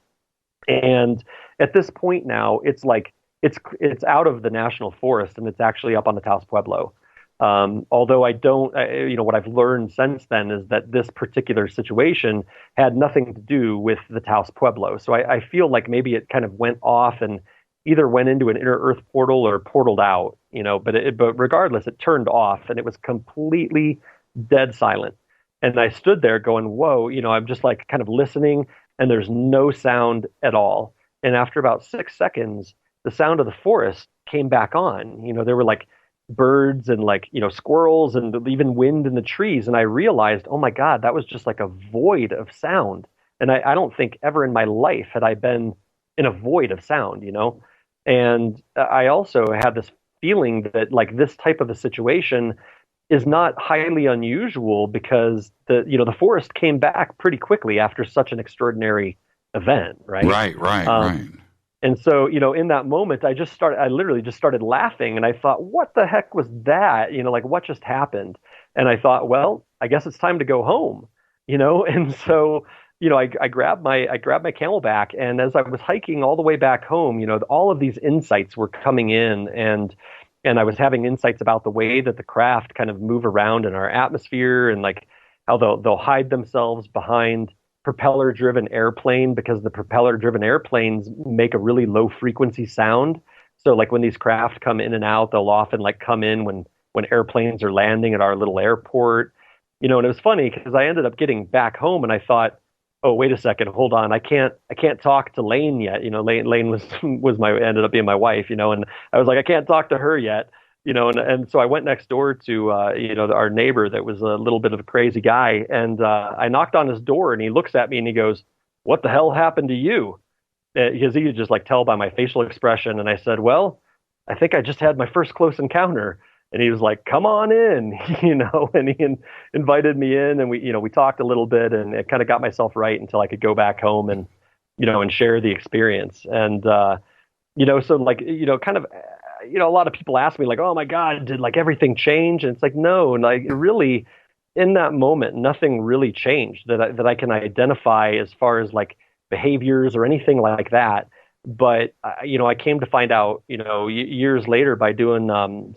And at this point now, it's like, it's out of the national forest and it's actually up on the Taos Pueblo. Although what I've learned since then is that this particular situation had nothing to do with the Taos Pueblo. So I feel like maybe it kind of went off and either went into an inner earth portal or portaled out, but regardless, it turned off and it was completely dead silent. And I stood there going, whoa, I'm just like kind of listening and there's no sound at all. And after about 6 seconds, the sound of the forest came back on. There were like birds and like, squirrels and even wind in the trees. And I realized, oh my God, that was just like a void of sound. And I don't think ever in my life had I been in a void of sound, And I also had this feeling that like this type of a situation is not highly unusual because the forest came back pretty quickly after such an extraordinary event, right? Right. And so, in that moment, I literally just started laughing and I thought, what the heck was that? Like what just happened? And I thought, well, I guess it's time to go home, And so, I grabbed my Camelback, and as I was hiking all the way back home, all of these insights were coming in, and I was having insights about the way that the craft kind of move around in our atmosphere, and like how they'll hide themselves behind propeller-driven airplane because the propeller-driven airplanes make a really low frequency sound. So like when these craft come in and out, they'll often like come in when airplanes are landing at our little airport, and it was funny because I ended up getting back home and I thought, oh, wait a second, hold on. I can't talk to Lane yet. Lane was ended up being my wife, and I was like, I can't talk to her yet, and so I went next door to, our neighbor that was a little bit of a crazy guy. And I knocked on his door and he looks at me and he goes, what the hell happened to you? Because he could just like tell by my facial expression. And I said, well, I think I just had my first close encounter. And he was like, come on in, and he invited me in and we talked a little bit and it kind of got myself right until I could go back home and, and share the experience. And, so like, kind of, a lot of people ask me like, oh my God, did like everything change? And it's like, no, like really in that moment, nothing really changed that I can identify as far as like behaviors or anything like that. But, I came to find out, years later by doing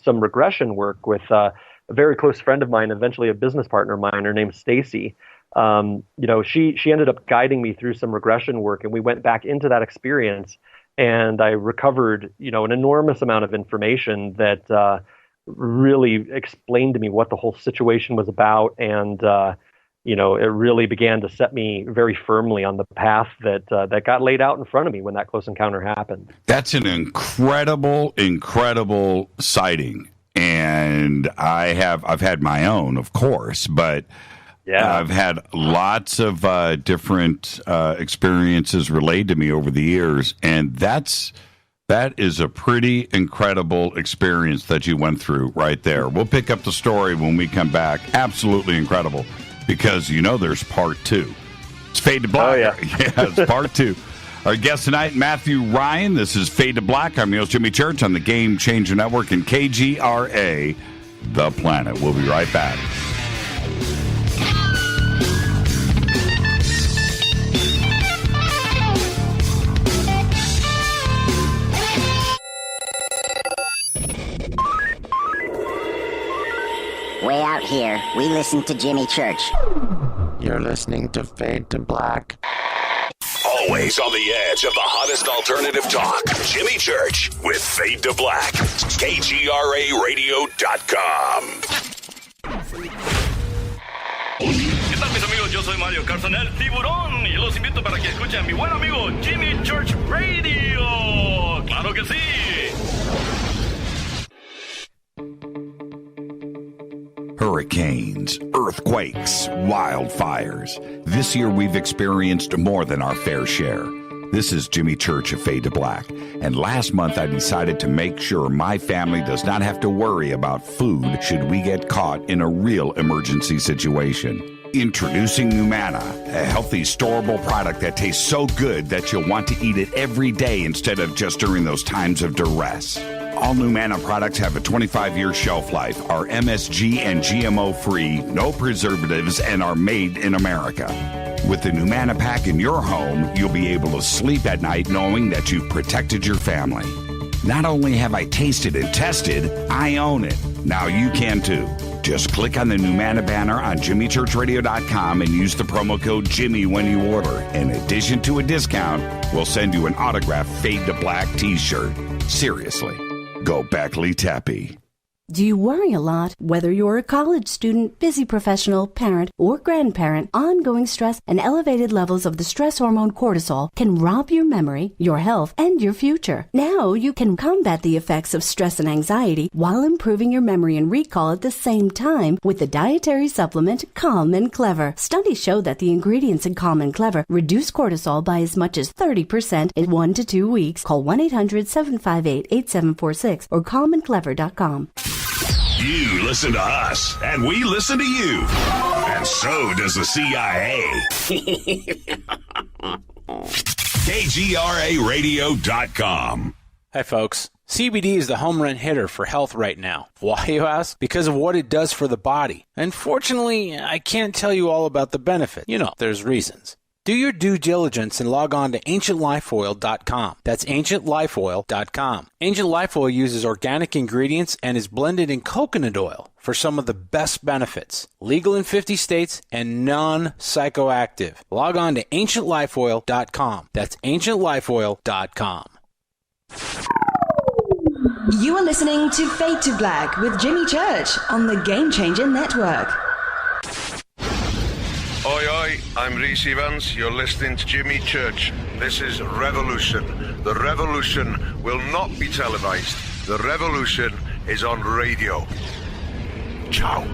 some regression work with a very close friend of mine, eventually a business partner of mine, her name's Stacy. She ended up guiding me through some regression work, and we went back into that experience, and I recovered, an enormous amount of information that really explained to me what the whole situation was about. And, it really began to set me very firmly on the path that got laid out in front of me when that close encounter happened. That's an incredible sighting. And I've had my own, of course, but yeah, I've had lots of different experiences relayed to me over the years. And that is a pretty incredible experience that you went through right there. We'll pick up the story when we come back. Absolutely incredible. Because there's part 2. It's Fade to Black. Oh, yeah. Yeah, it's part 2. Our guest tonight, Matthew Ryan. This is Fade to Black. I'm your host, Jimmy Church, on the Game Changer Network and KGRA, The Planet. We'll be right back. Way out here, we listen to Jimmy Church. You're listening to Fade to Black. Always on the edge of the hottest alternative talk. Jimmy Church with Fade to Black. KGRARadio.com. It's tal, mis amigos? Yo soy Mario Carson, el tiburón, y los invito para que escuchen a mi buen amigo Jimmy Church Radio. ¡Claro que sí! Hurricanes, earthquakes, wildfires. This year we've experienced more than our fair share. This is Jimmy Church of Fade to Black, and last month I decided to make sure my family does not have to worry about food should we get caught in a real emergency situation. Introducing Numana, a healthy, storable product that tastes so good that you'll want to eat it every day instead of just during those times of duress. All Numana products have a 25-year shelf life, are MSG and GMO-free, no preservatives, and are made in America. With the Numana pack in your home, you'll be able to sleep at night knowing that you've protected your family. Not only have I tasted and tested, I own it. Now you can too. Just click on the Numana banner on JimmyChurchRadio.com and use the promo code Jimmy when you order. In addition to a discount, we'll send you an autographed Fade to Black t-shirt. Seriously, go Beckley Tappy. Do you worry a lot? Whether you're a college student, busy professional, parent, or grandparent, ongoing stress and elevated levels of the stress hormone cortisol can rob your memory, your health, and your future. Now you can combat the effects of stress and anxiety while improving your memory and recall at the same time with the dietary supplement Calm and Clever. Studies show that the ingredients in Calm and Clever reduce cortisol by as much as 30% in 1 to 2 weeks. Call 1-800-758-8746 or calmandclever.com. You listen to us, and we listen to you. And so does the CIA. KGRARadio.com. Hi, folks. CBD is the home run hitter for health right now. Why, you ask? Because of what it does for the body. Unfortunately, I can't tell you all about the benefit. You know, there's reasons. Do your due diligence and log on to ancientlifeoil.com. That's ancientlifeoil.com. Ancient Life Oil uses organic ingredients and is blended in coconut oil for some of the best benefits. Legal in 50 states and non-psychoactive. Log on to ancientlifeoil.com. That's ancientlifeoil.com. You are listening to Fade to Black with Jimmy Church on the Game Changer Network. Oi, oi, I'm Reese Evans. You're listening to Jimmy Church. This is Revolution. The revolution will not be televised. The revolution is on radio. Ciao.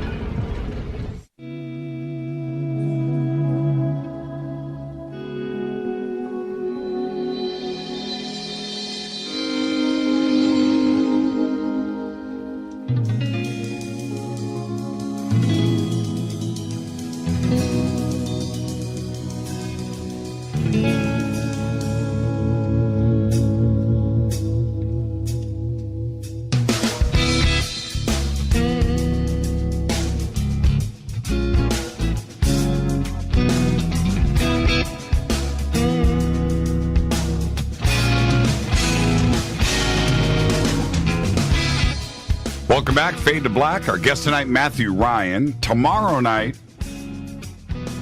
Welcome back, Fade to Black. Our guest tonight, Matthew Ryan. Tomorrow night,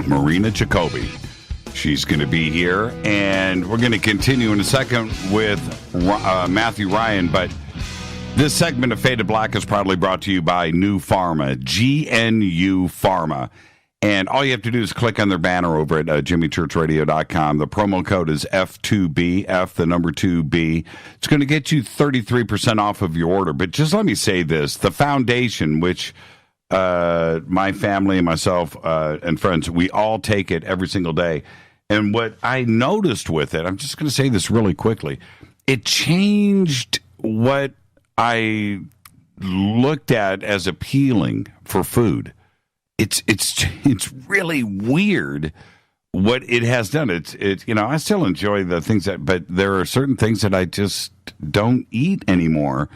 Marina Jacoby. She's going to be here, and we're going to continue in a second with Matthew Ryan. But this segment of Fade to Black is proudly brought to you by New Pharma, GNU Pharma. And all you have to do is click on their banner over at JimmyChurchRadio.com. The promo code is F2B, F the number 2B. It's going to get you 33% off of your order. But just let me say this. The foundation, which my family and myself and friends, we all take it every single day. And what I noticed with it, I'm just going to say this really quickly, it changed what I looked at as appealing for food. It's really weird what it has done. It's I still enjoy the things but there are certain things that I just don't eat anymore,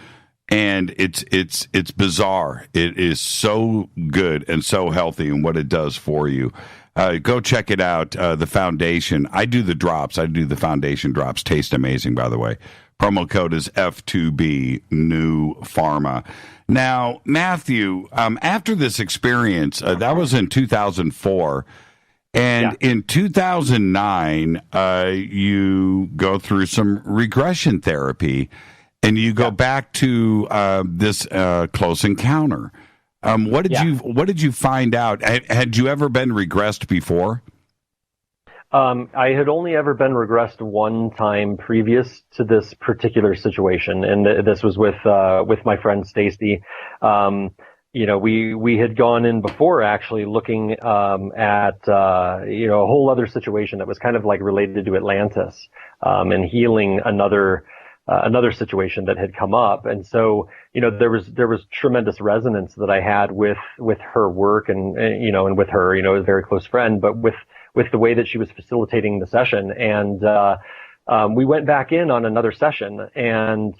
and it's bizarre. It is so good and so healthy in what it does for you. Go check it out. The foundation. I do the drops. I do the foundation drops. Taste amazing, by the way. Promo code is F2B, New Pharma. Now, Matthew, after this experience, that was in 2004, and in 2009, you go through some regression therapy, and you go back to this close encounter. What did you find out? Had you ever been regressed before? I had only ever been regressed one time previous to this particular situation, and this was with my friend Stacy. We had gone in before actually looking at a whole other situation that was kind of like related to Atlantis and healing another situation that had come up. And so, there was tremendous resonance that I had with her work and with her, a very close friend, but with the way that she was facilitating the session. And we went back in on another session. And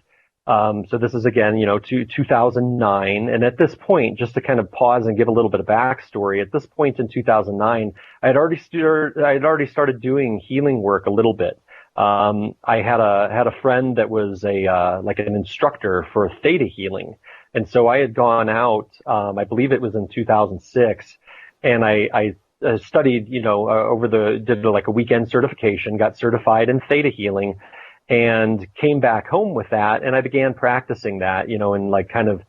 so this is again, 2009. And at this point, just to kind of pause and give a little bit of backstory, at this point in 2009, I had already started doing healing work a little bit. I had a friend that was like an instructor for theta healing. And so I had gone out, I believe it was in 2006, and I studied, did like a weekend certification, got certified in theta healing, and came back home with that. And I began practicing that, and like kind of,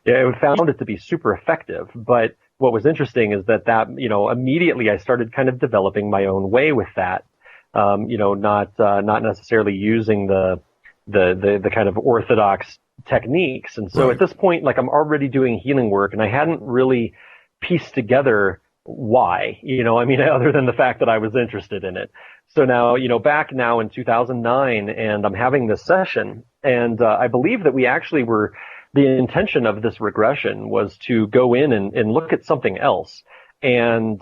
I found it to be super effective. But what was interesting is that, immediately I started kind of developing my own way with that. Not necessarily using the kind of orthodox techniques. And so at this point, like I'm already doing healing work, and I hadn't really pieced together why, other than the fact that I was interested in it. So now, back now in 2009, and I'm having this session, and I believe that we actually the intention of this regression was to go in and look at something else. And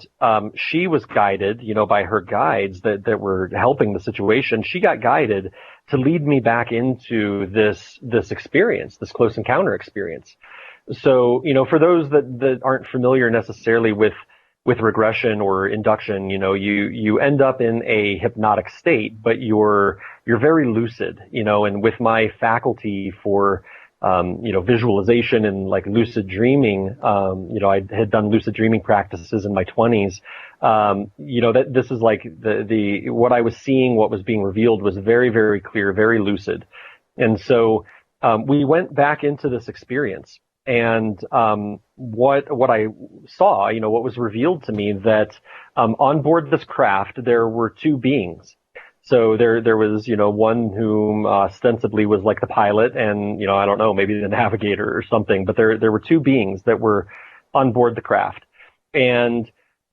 she was guided, by her guides that were helping the situation. She got guided to lead me back into this experience, this close encounter experience. So, for those that aren't familiar necessarily with regression or induction, you end up in a hypnotic state, but you're very lucid, and with my faculty for visualization and like lucid dreaming. I had done lucid dreaming practices in my 20s. That this is like what I was seeing, what was being revealed was very, very clear, very lucid. And so, we went back into this experience, and, what I saw, what was revealed to me that, on board this craft, there were two beings. So there was, one whom ostensibly was like the pilot and, I don't know, maybe the navigator or something, but there were two beings that were on board the craft. And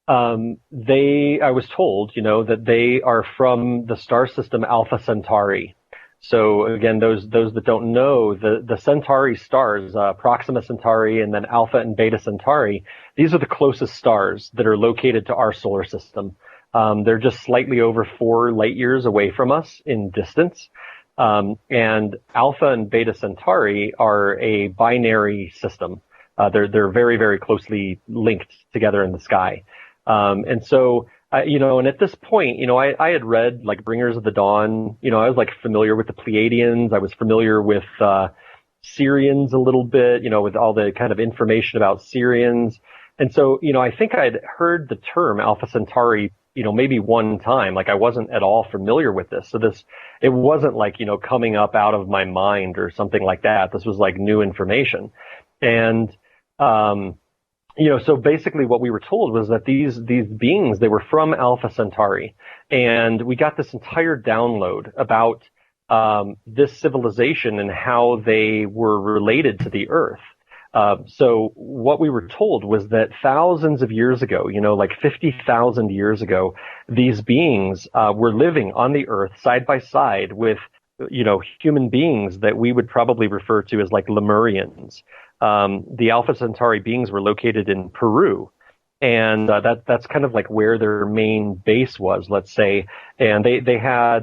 I was told, that they are from the star system Alpha Centauri. So again, those that don't know, the Centauri stars, Proxima Centauri and then Alpha and Beta Centauri, these are the closest stars that are located to our solar system. They're just slightly over 4 light years away from us in distance. And Alpha and Beta Centauri are a binary system. They're very, very closely linked together in the sky. And so, and at this point, I had read like Bringers of the Dawn. I was like familiar with the Pleiadians. I was familiar with, Syrians a little bit, with all the kind of information about Syrians. And so, I think I'd heard the term Alpha Centauri, maybe one time. Like I wasn't at all familiar with this. So it wasn't like, coming up out of my mind or something like that. This was like new information. And, so basically what we were told was that these beings, they were from Alpha Centauri. And we got this entire download about, this civilization and how they were related to the Earth. So what we were told was that thousands of years ago, like 50,000 years ago, these beings were living on the Earth side by side with, human beings that we would probably refer to as like Lemurians. The Alpha Centauri beings were located in Peru. And that's kind of like where their main base was, let's say. And they had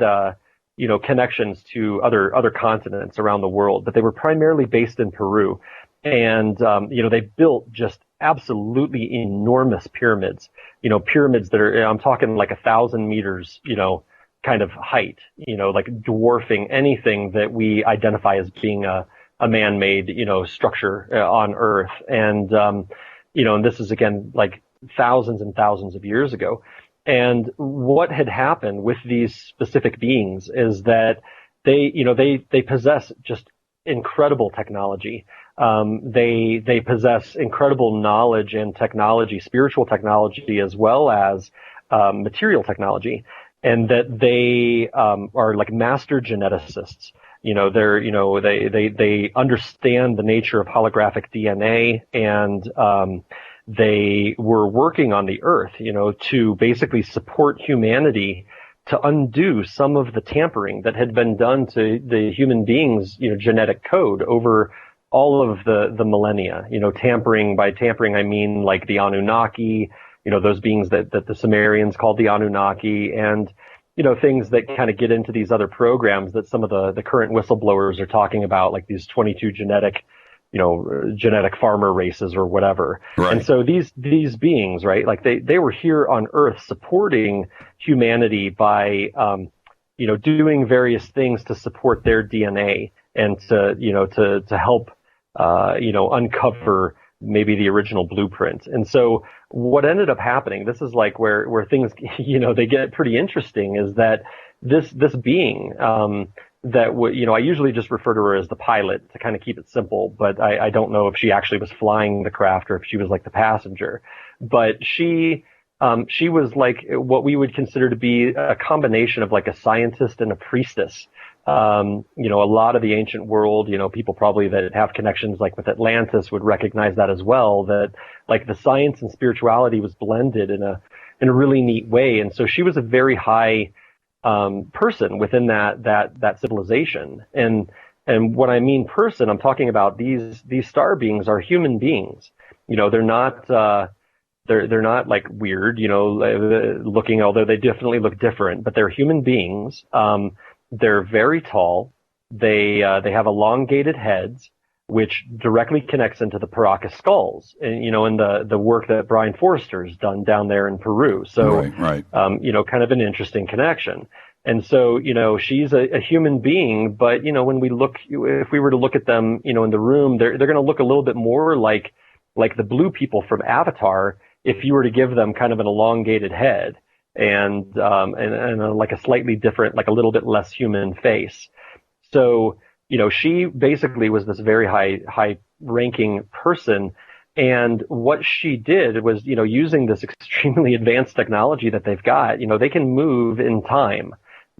connections to other continents around the world, but they were primarily based in Peru. And, they built just absolutely enormous pyramids, pyramids that are, I'm talking like 1,000 meters, kind of height, like dwarfing anything that we identify as being a man-made, structure on Earth. And, and this is again, like thousands and thousands of years ago. And what had happened with these specific beings is that they possess just incredible technology. They possess incredible knowledge and technology, spiritual technology, as well as material technology, and that they are like master geneticists. They understand the nature of holographic DNA, and they were working on the Earth, to basically support humanity to undo some of the tampering that had been done to the human beings, genetic code over all of the millennia. By tampering, I mean like the Anunnaki, those beings that the Sumerians called the Anunnaki, and, things that kind of get into these other programs that some of the current whistleblowers are talking about, like these 22 genetic farmer races or whatever. Right. And so these beings, right, like they were here on Earth supporting humanity by, doing various things to support their DNA and to help, uncover maybe the original blueprint. And so what ended up happening, this is like where things, they get pretty interesting, is that this being, I usually just refer to her as the pilot to kind of keep it simple, but I don't know if she actually was flying the craft or if she was like the passenger. But she was like what we would consider to be a combination of like a scientist and a priestess. A lot of the ancient world, people probably that have connections like with Atlantis would recognize that as well, that like the science and spirituality was blended in a really neat way. And so she was a very high person within that civilization. And when I mean person, I'm talking about these star beings are human beings. They're not like weird, looking, although they definitely look different, but they're human beings. They're very tall. They have elongated heads, which directly connects into the Paracas skulls, and, in the work that Brian Forrester's done down there in Peru. So, right. Kind of an interesting connection. And so, she's a human being, but, when if we were to look at them, in the room, they're going to look a little bit more like the blue people from Avatar, if you were to give them kind of an elongated head and like a slightly different, like a little bit less human face. So, she basically was this very high ranking person. And what she did was, using this extremely advanced technology that they've got, they can move in time.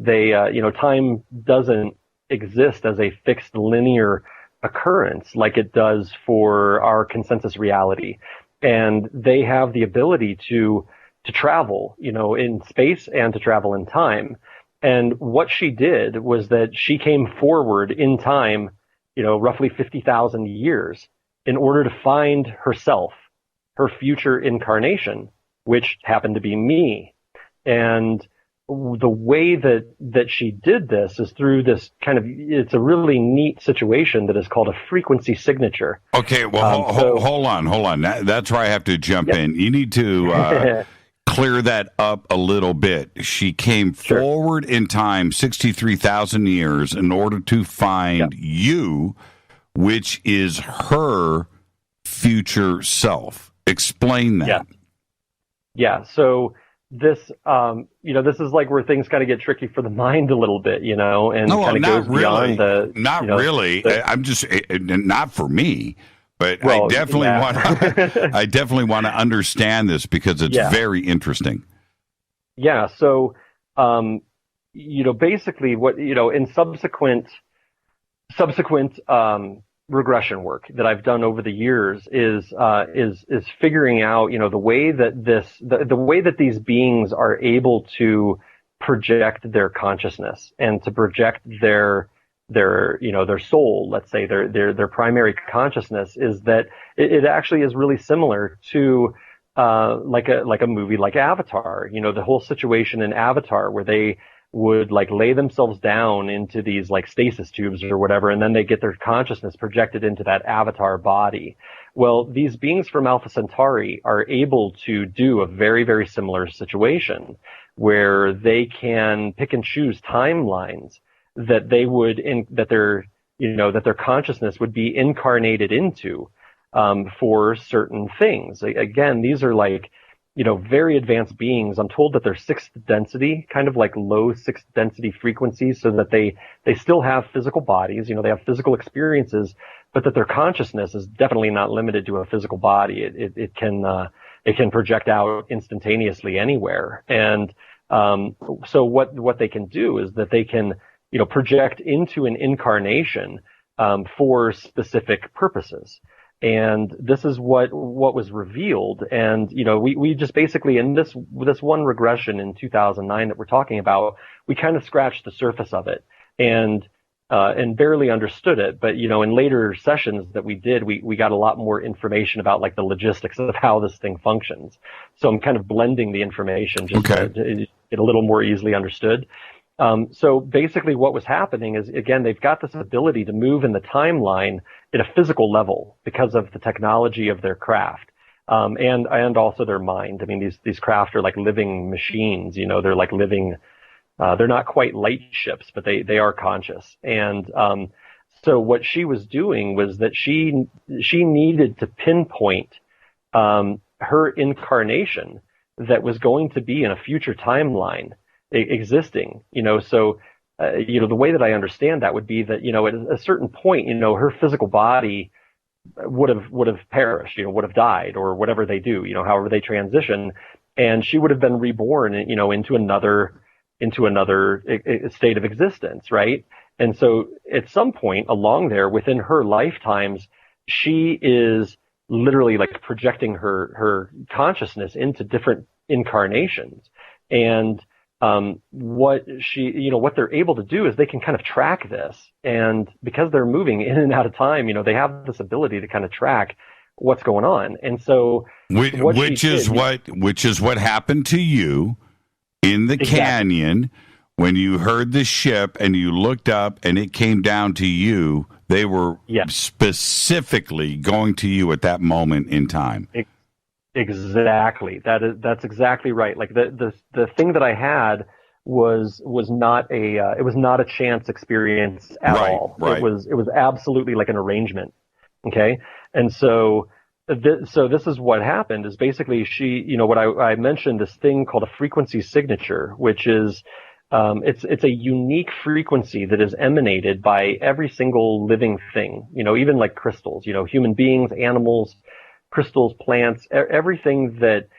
Time doesn't exist as a fixed linear occurrence like it does for our consensus reality. And they have the ability to travel, in space and to travel in time. And what she did was that she came forward in time, roughly 50,000 years, in order to find herself, her future incarnation, which happened to be me. And the way that she did this is through this it's a really neat situation that is called a frequency signature. Okay, well, hold on. That's where I have to jump in. You need to clear that up a little bit. She came forward in time 63,000 years in order to find you, which is her future self. Explain that. Yeah. So this, this is like where things kind of get tricky for the mind a little bit, and kind of goes beyond the. Not really. I'm just not for me. But I definitely want to understand this because it's very interesting. Yeah. So, basically what, in subsequent regression work that I've done over the years is figuring out, the way that the way that these beings are able to project their consciousness and to project their soul, let's say their primary consciousness, is that it actually is really similar to like a movie like Avatar. The whole situation in Avatar where they would like lay themselves down into these like stasis tubes or whatever, and then they get their consciousness projected into that avatar body. Well, these beings from Alpha Centauri are able to do a very, very similar situation where they can pick and choose timelines that they would that their consciousness would be incarnated into for certain things. Again, these are like very advanced beings. I'm told that they're sixth density, kind of like low sixth density frequencies, so that they still have physical bodies, they have physical experiences, but that their consciousness is definitely not limited to a physical body. It can project out instantaneously anywhere. And so what they can do is that they can, project into an incarnation for specific purposes. And this is what was revealed. And, we just basically, in this one regression in 2009 that we're talking about, we kind of scratched the surface of it and barely understood it. But, in later sessions that we did, we got a lot more information about like the logistics of how this thing functions. So I'm kind of blending the information just to get a little more easily understood. So basically what was happening is, again, they've got this ability to move in the timeline at a physical level because of the technology of their craft, and also their mind. I mean, these craft are like living machines, they're like living, they're not quite light ships, but they are conscious. And, so what she was doing was that she needed to pinpoint, her incarnation that was going to be in a future timeline existing, so, the way that I understand that would be that, at a certain point, her physical body would have perished, would have died, or whatever they do, however they transition, and she would have been reborn, into another state of existence, right? And so at some point along there within her lifetimes, she is literally like projecting her consciousness into different incarnations. And what they're able to do is they can kind of track this, and because they're moving in and out of time, they have this ability to kind of track what's going on. And so which is what happened to you in the canyon when you heard the ship and you looked up and it came down to you. They were specifically going to you at that moment in time. Exactly. That's exactly right. Like the thing that I had was not a chance experience at all. Right. It was absolutely like an arrangement. Okay. And so this is what happened is basically she, what I mentioned, this thing called a frequency signature, which is, it's a unique frequency that is emanated by every single living thing, even like crystals, human beings, animals, crystals, plants, everything that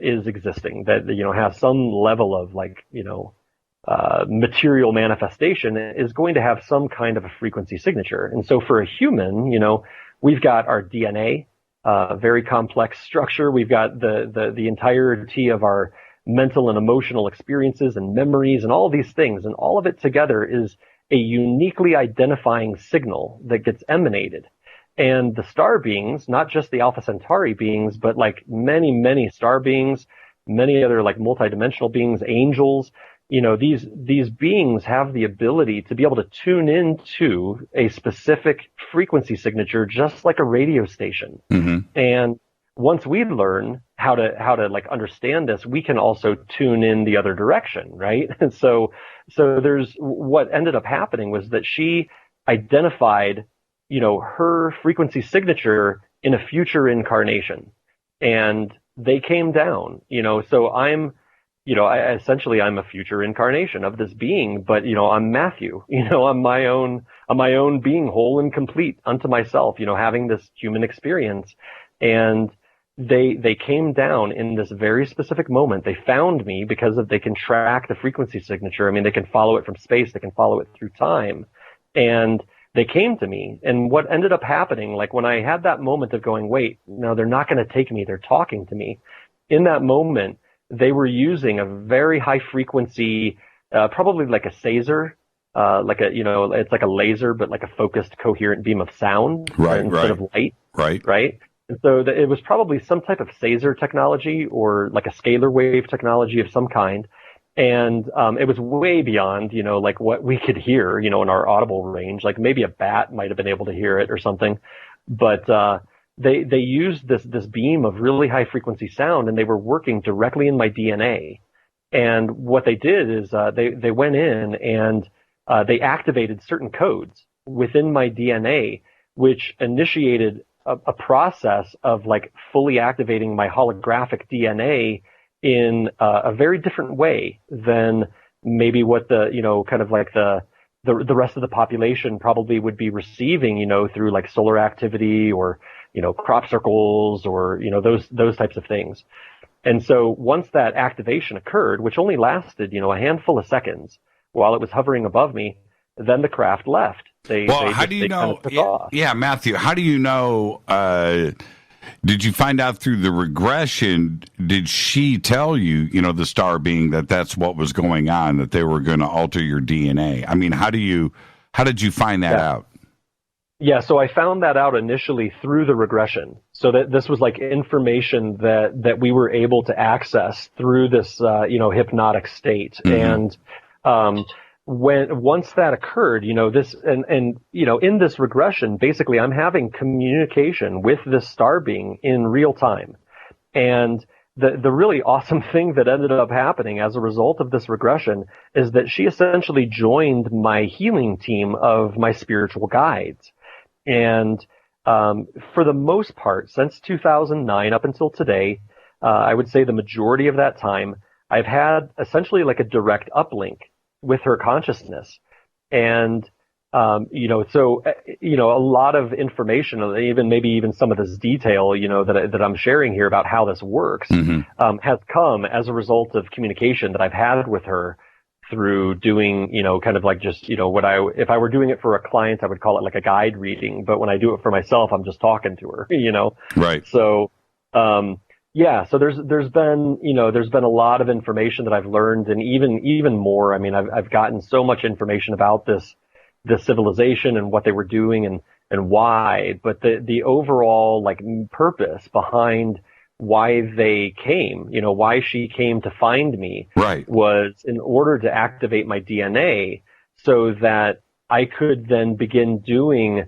is existing, that, has some level of like, material manifestation is going to have some kind of a frequency signature. And so for a human, we've got our DNA, very complex structure. We've got the entirety of our mental and emotional experiences and memories and all these things. And all of it together is a uniquely identifying signal that gets emanated. And the star beings, not just the Alpha Centauri beings, but like many, many star beings, many other like multidimensional beings, angels, these beings have the ability to be able to tune into a specific frequency signature, just like a radio station. Mm-hmm. And once we learn how to like understand this, we can also tune in the other direction, right? And so there's what ended up happening was that she identified her frequency signature in a future incarnation, and they came down, so I'm a future incarnation of this being, but, I'm Matthew, I'm my own being, whole and complete unto myself, having this human experience. And they came down in this very specific moment. They found me because they can track the frequency signature. I mean, they can follow it from space. They can follow it through time. And they came to me, and what ended up happening, like when I had that moment of going, wait, no, they're not going to take me. They're talking to me. In that moment, they were using a very high frequency, probably like a phaser, it's like a laser, but like a focused, coherent beam of sound instead of light. Right. And so it was probably some type of phaser technology or like a scalar wave technology of some kind. And it was way beyond, like what we could hear, in our audible range. Like maybe a bat might have been able to hear it or something. But they used this beam of really high frequency sound, and they were working directly in my DNA. And what they did is they went in and they activated certain codes within my DNA, which initiated a process of like fully activating my holographic DNA in a very different way than maybe what the, kind of like the rest of the population probably would be receiving, through like solar activity or, crop circles or, those types of things. And so once that activation occurred, which only lasted, a handful of seconds while it was hovering above me, then the craft left. How do you know? Yeah, Matthew, how do you know? Did you find out through the regression? Did she tell you, the star being, that's what was going on, that they were going to alter your DNA? I mean, how did you find that out? Yeah, so I found that out initially through the regression. So that this was like information that we were able to access through this, hypnotic state. And once that occurred, this in this regression, basically I'm having communication with this star being in real time. And the really awesome thing that ended up happening as a result of this regression is that she essentially joined my healing team of my spiritual guides. And for the most part, since 2009 up until today, I would say the majority of that time, I've had essentially like a direct uplink with her consciousness. And, so, a lot of information, even some of this detail, that I'm sharing here about how this works, has come as a result of communication that I've had with her through doing, kind of like just, if I were doing it for a client, I would call it like a guide reading. But when I do it for myself, I'm just talking to her, Right. So, so there's been a lot of information that I've learned, and even more. I mean, I've gotten so much information about this civilization and what they were doing and why, but the overall like purpose behind why they came, why she came to find me, right, was in order to activate my DNA so that I could then begin doing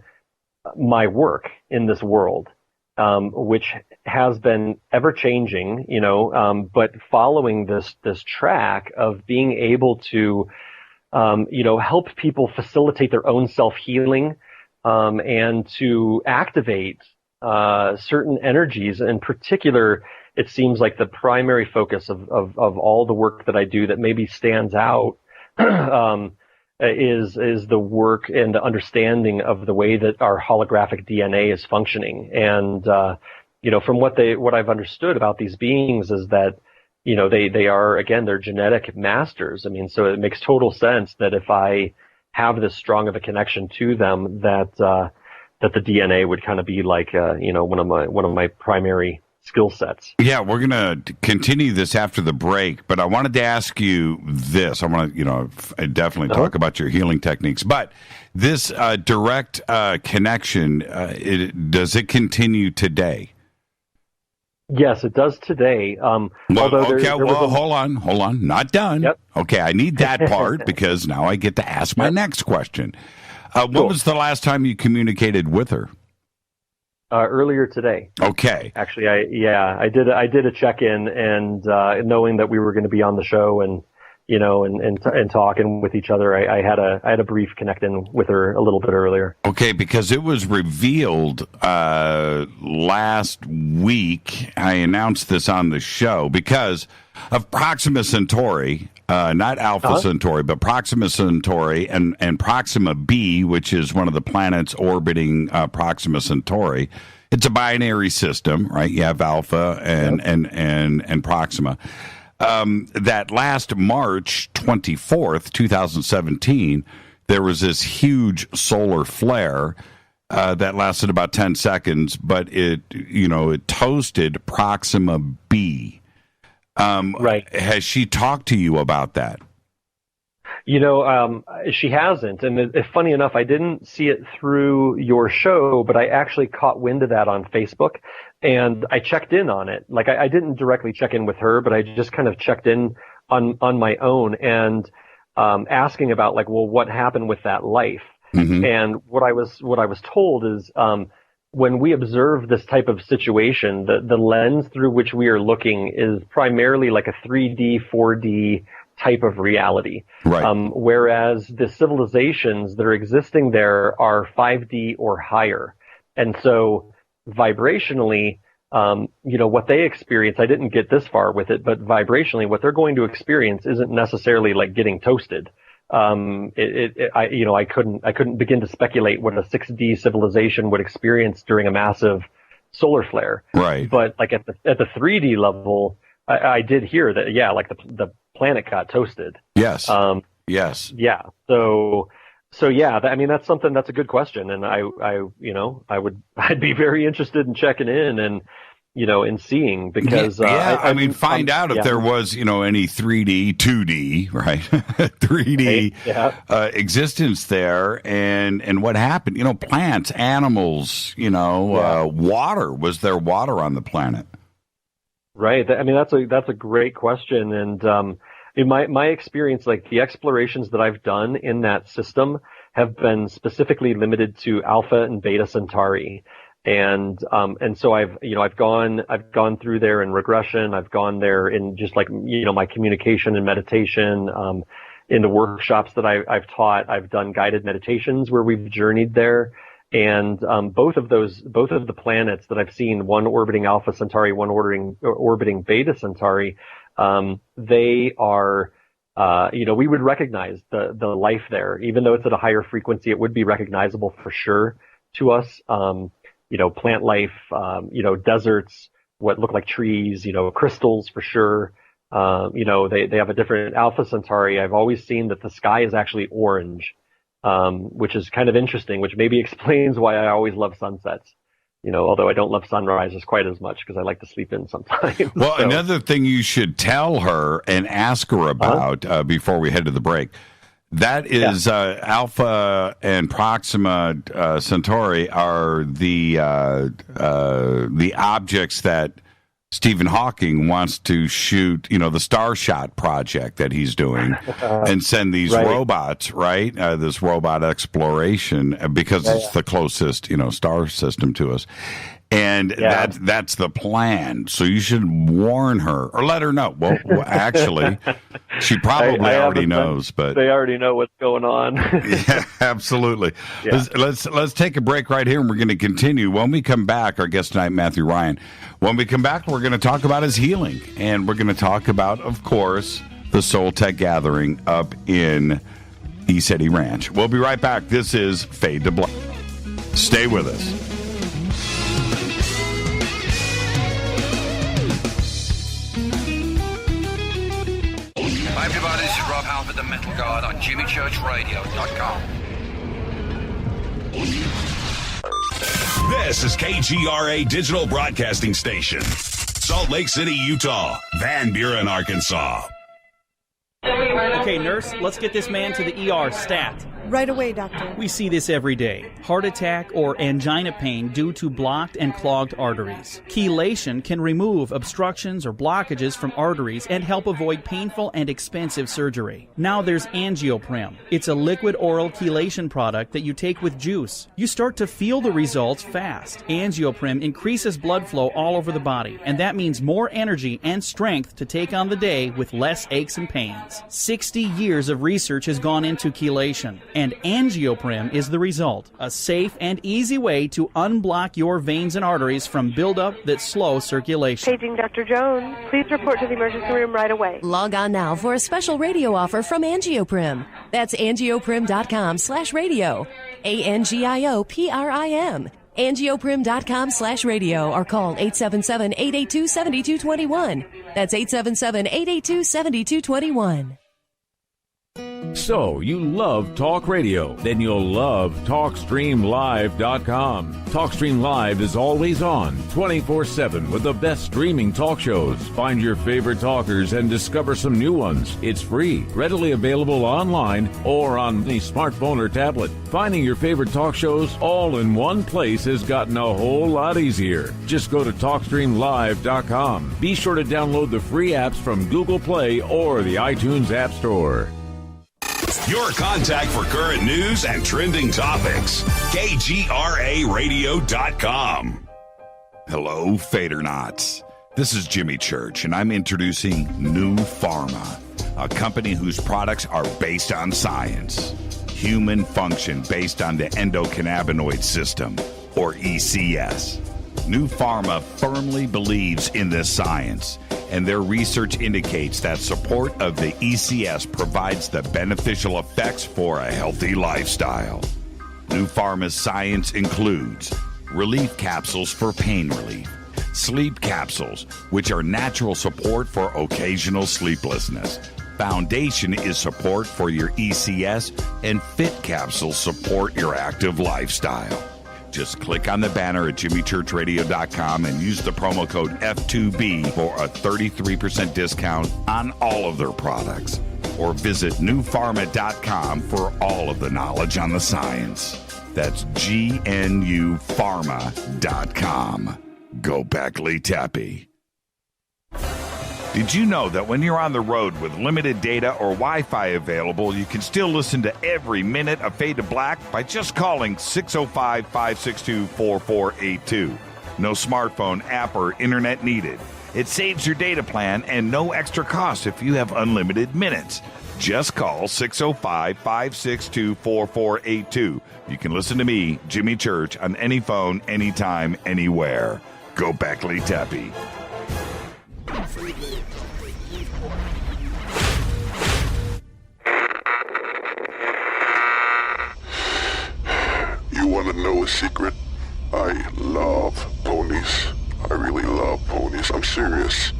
my work in this world. Which has been ever changing, but following this track of being able to, help people facilitate their own self-healing, and to activate, certain energies. In particular, it seems like the primary focus of all the work that I do that maybe stands out, is the work and the understanding of the way that our holographic DNA is functioning. And, from what I've understood about these beings is that, they are, again, they're genetic masters. I mean, so it makes total sense that if I have this strong of a connection to them, that the DNA would kind of be like, one of my primary skill sets. Yeah, we're going to continue this after the break, but I wanted to ask you this. I want to, definitely talk about your healing techniques, but this direct connection, does it continue today? Yes, it does today. Hold on. Not done. Yep. Okay, I need that part because now I get to ask my next question. When was the last time you communicated with her? Earlier today. Okay. Actually, I did a check-in, and knowing that we were going to be on the show and and talking with each other, I had a brief connect-in with her a little bit earlier. Okay, because it was revealed last week. I announced this on the show because of Proxima Centauri, not Alpha Centauri, but Proxima Centauri and Proxima B, which is one of the planets orbiting Proxima Centauri. It's a binary system, right? You have Alpha and Proxima. That last March 24th, 2017, there was this huge solar flare that lasted about 10 seconds, but it toasted Proxima B. Right. Has she talked to you about that? She hasn't. And funny enough, I didn't see it through your show, but I actually caught wind of that on Facebook, and I checked in on it. Like, I didn't directly check in with her, but I just kind of checked in on my own and asking about, like, well, what happened with that life? Mm-hmm. And what I was told is when we observe this type of situation, the lens through which we are looking is primarily like a 3D, 4D type of reality. Right. Whereas the civilizations that are existing there are 5D or higher. And so vibrationally, what they experience, I didn't get this far with it, but vibrationally, what they're going to experience isn't necessarily like getting toasted. I couldn't begin to speculate what a 6D civilization would experience during a massive solar flare. Right. But like at the 3D level, I did hear that, like the planet got toasted. Yes. Yes. Yeah. So yeah, that's a good question. And I'd be very interested in checking in and, in seeing, because find out if there was, any 3D, 2D, right? 3D existence there, and what happened, plants, animals, water. Was there water on the planet? Right. That's a great question. And, in my experience, like the explorations that I've done in that system have been specifically limited to Alpha and Beta Centauri. And so I've gone through there in regression. I've gone there in just like, my communication and meditation. In the workshops that I've taught, I've done guided meditations where we've journeyed there. And, both of the planets that I've seen, one orbiting Alpha Centauri, one orbiting Beta Centauri, they are, we would recognize the life there, even though it's at a higher frequency, it would be recognizable for sure to us. Plant life, deserts, what look like trees, crystals for sure. They have a different Alpha Centauri. I've always seen that the sky is actually orange, which is kind of interesting, which maybe explains why I always love sunsets. Although I don't love sunrises quite as much because I like to sleep in sometimes. Well, another thing you should tell her and ask her about before we head to the break, that is Alpha and Proxima Centauri are the objects that Stephen Hawking wants to shoot, the Starshot project that he's doing and send these robots, right? This robot exploration, because it's the closest, star system to us. And that's the plan. So you should warn her or let her know. Well, actually, she probably already knows, but they already know what's going on. Yeah, absolutely. Yeah. Let's take a break right here, and we're going to continue. When we come back, our guest tonight, Matthew Ryan. When we come back, we're going to talk about his healing, and we're going to talk about, of course, the Soul Tech Gathering up in East City Ranch. We'll be right back. This is Fade to Black. Stay with us. Hi everybody, this is Rob Halford, the Metal Guard on JimmyChurchRadio.com. This is KGRA Digital Broadcasting Station, Salt Lake City, Utah, Van Buren, Arkansas. Okay, nurse, let's get this man to the ER stat. Right away, doctor. We see this every day. Heart attack or angina pain due to blocked and clogged arteries. Chelation can remove obstructions or blockages from arteries and help avoid painful and expensive surgery. Now there's Angioprim. It's a liquid oral chelation product that you take with juice. You start to feel the results fast. Angioprim increases blood flow all over the body, and that means more energy and strength to take on the day with less aches and pains. 60 years of research has gone into chelation, and Angioprim is the result. A safe and easy way to unblock your veins and arteries from buildup that slow circulation. Paging Dr. Jones. Please report to the emergency room right away. Log on now for a special radio offer from Angioprim. That's angioprim.com/radio. ANGIOPRIM. Angioprim.com/radio or call 877-882-7221. That's 877-882-7221. So, you love talk radio? Then you'll love TalkStreamLive.com. TalkStream Live is always on, 24/7 with the best streaming talk shows. Find your favorite talkers and discover some new ones. It's free, readily available online or on the smartphone or tablet. Finding your favorite talk shows all in one place has gotten a whole lot easier. Just go to TalkStreamLive.com. Be sure to download the free apps from Google Play or the iTunes App Store. Your contact for current news and trending topics. KGRARadio.com. Hello, Fadernauts. This is Jimmy Church, and I'm introducing New Pharma, a company whose products are based on science. Human function based on the endocannabinoid system, or ECS. New Pharma firmly believes in this science, and their research indicates that support of the ECS provides the beneficial effects for a healthy lifestyle. New Pharma's science includes relief capsules for pain relief, sleep capsules, which are natural support for occasional sleeplessness. Foundation is support for your ECS, and Fit capsules support your active lifestyle. Just click on the banner at jimmychurchradio.com and use the promo code F2B for a 33% discount on all of their products. Or visit newpharma.com for all of the knowledge on the science. That's GNUpharma.com. Go Beckley Tappy. Did you know that when you're on the road with limited data or Wi-Fi available, you can still listen to every minute of Fade to Black by just calling 605-562-4482. No smartphone, app, or internet needed. It saves your data plan and no extra cost if you have unlimited minutes. Just call 605-562-4482. You can listen to me, Jimmy Church, on any phone, anytime, anywhere. Go Beckley Tappy. You want to know a secret? I love ponies. I really love ponies. I'm serious.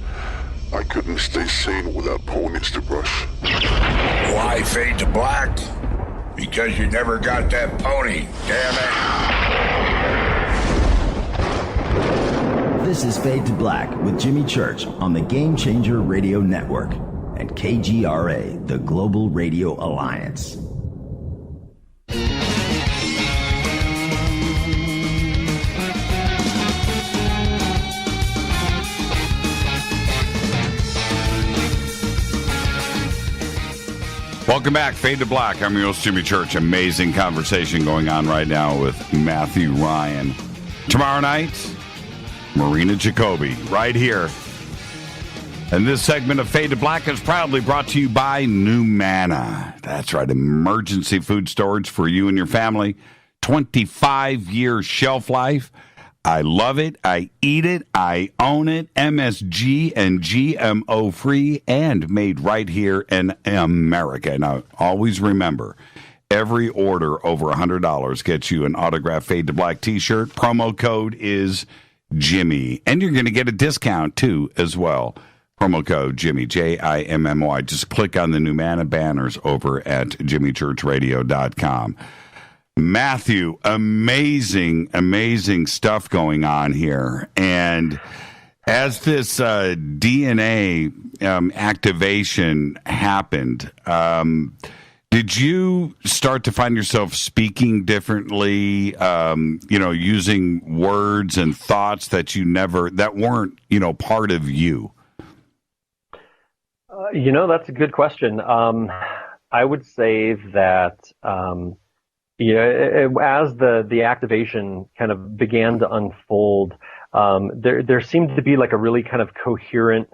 I couldn't stay sane without ponies to brush. Why fade to black? Because you never got that pony, damn it. This is Fade to Black with Jimmy Church on the Game Changer Radio Network and KGRA, the Global Radio Alliance. Welcome back, Fade to Black. I'm your host, Jimmy Church. Amazing conversation going on right now with Matthew Ryan. Tomorrow night, Marina Jacoby, right here. And this segment of Fade to Black is proudly brought to you by Numana. That's right, emergency food storage for you and your family. 25-year shelf life. I love it. I eat it. I own it. MSG and GMO free and made right here in America. Now, always remember, every order over $100 gets you an autographed Fade to Black t-shirt. Promo code is Jimmy. And you're going to get a discount, too, as well. Promo code Jimmy, Jimmy. Just click on the Numana banners over at jimmychurchradio.com. Matthew, amazing stuff going on here. And as this DNA activation happened, did you start to find yourself speaking differently, using words and thoughts that weren't, part of you? That's a good question. I would say that, as the activation kind of began to unfold, there seemed to be like a really kind of coherent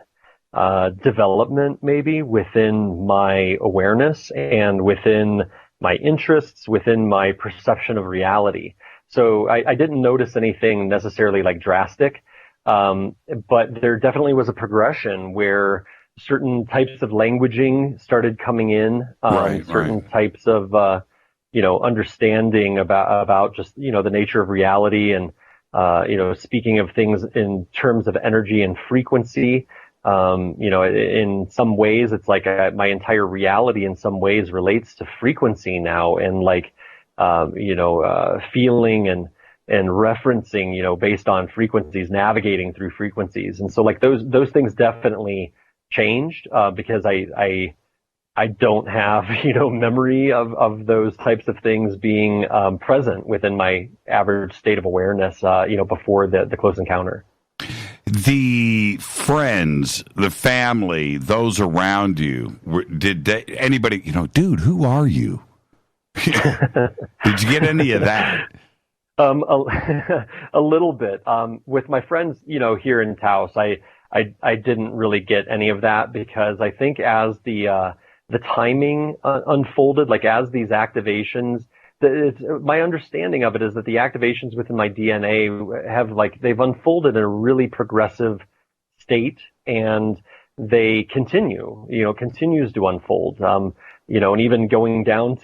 development maybe within my awareness and within my interests, within my perception of reality. So I didn't notice anything necessarily like drastic, but there definitely was a progression where certain types of languaging started coming in, certain types of understanding about just, the nature of reality and, speaking of things in terms of energy and frequency. In some ways, it's like my entire reality in some ways relates to frequency now and feeling and referencing, based on frequencies, navigating through frequencies. And so like those things definitely changed, because I don't have, memory of those types of things being present within my average state of awareness, before the close encounter. The friends, the family, those around you, anybody, dude, who are you? Did you get any of that? A little bit. With my friends, here in Taos, I didn't really get any of that because I think as the timing unfolded, like as these activations, my understanding of it is that the activations within my DNA have they've unfolded in a really progressive state, and they continues to unfold. And even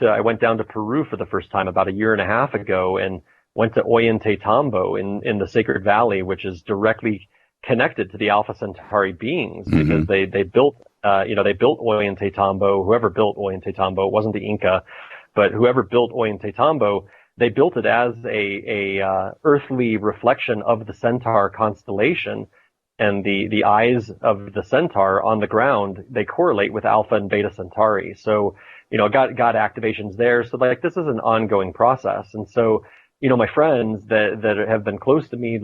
I went down to Peru for the first time about a year and a half ago, and went to Ollantaytambo in the Sacred Valley, which is directly connected to the Alpha Centauri beings, because they built Ollantaytambo. Whoever built Ollantaytambo, it wasn't the Inca, but whoever built Ollantaytambo, they built it as a earthly reflection of the Centaur constellation. And the eyes of the Centaur on the ground, they correlate with Alpha and Beta Centauri. So, got activations there. So this is an ongoing process. And so, my friends that have been close to me,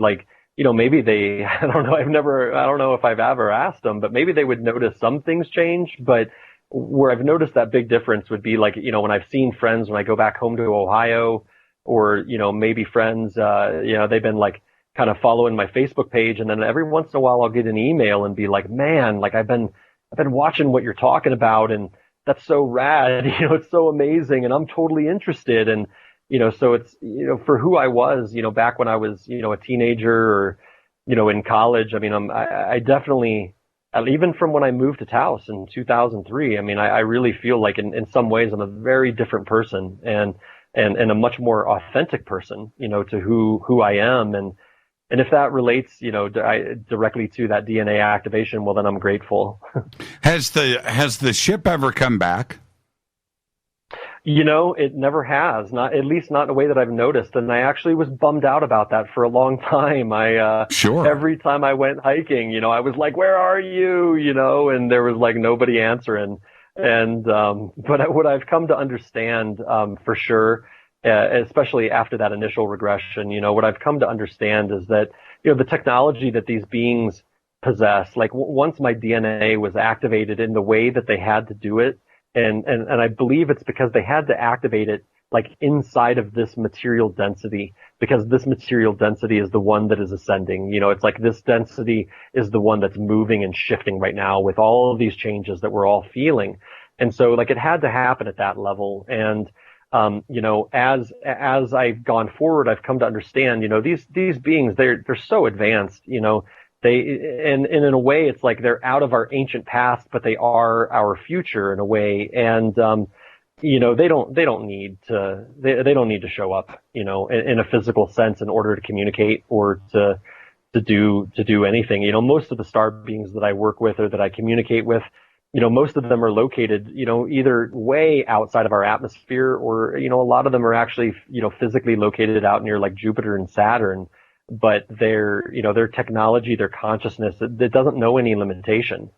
maybe they, I don't know if I've ever asked them, but maybe they would notice some things change. But where I've noticed that big difference would be when I've seen friends when I go back home to Ohio, or, maybe friends, they've been kind of following my Facebook page, and then every once in a while I'll get an email and be like, man, I've been watching what you're talking about, and that's so rad, it's so amazing, and I'm totally interested. And, so it's, for who I was, back when I was, a teenager, or, in college, I definitely, even from when I moved to Taos in 2003, I really feel like in some ways I'm a very different person, and a much more authentic person, to who I am. And if that relates, directly to that DNA activation, well, then I'm grateful. Has the ship ever come back? It never has. At least not in a way that I've noticed. And I actually was bummed out about that for a long time. Sure. Every time I went hiking, I was like, where are you? And there was nobody answering. And, but what I've come to understand, for sure, especially after that initial regression, what I've come to understand is that, the technology that these beings possess, once my DNA was activated in the way that they had to do it, and I believe it's because they had to activate it inside of this material density, because this material density is the one that is ascending. It's this density is the one that's moving and shifting right now with all of these changes that we're all feeling. And so it had to happen at that level. And as I've gone forward, I've come to understand, these beings, they're so advanced, and in a way, it's they're out of our ancient past, but they are our future in a way. And, they don't need to show up, in a physical sense in order to communicate or to do anything. Most of the star beings that I work with or that I communicate with, most of them are located, either way outside of our atmosphere, or, a lot of them are actually, physically located out near Jupiter and Saturn, but their technology, their consciousness, it doesn't know any limitation,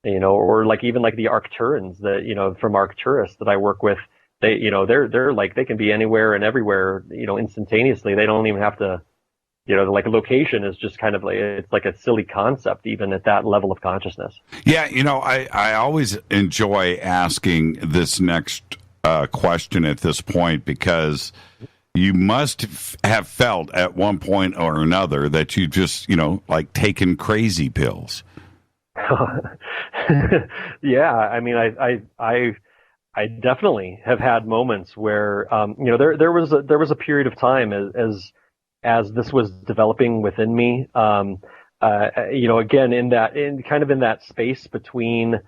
or even the Arcturans that, from Arcturus that I work with, they, they're they can be anywhere and everywhere, instantaneously. They don't even have to, location is just kind of it's a silly concept, even at that level of consciousness. Yeah, I always enjoy asking this next question at this point, because you must have felt at one point or another that you just, taken crazy pills. Yeah, I definitely have had moments where, there was a period of time as this was developing within me, again, in that space between,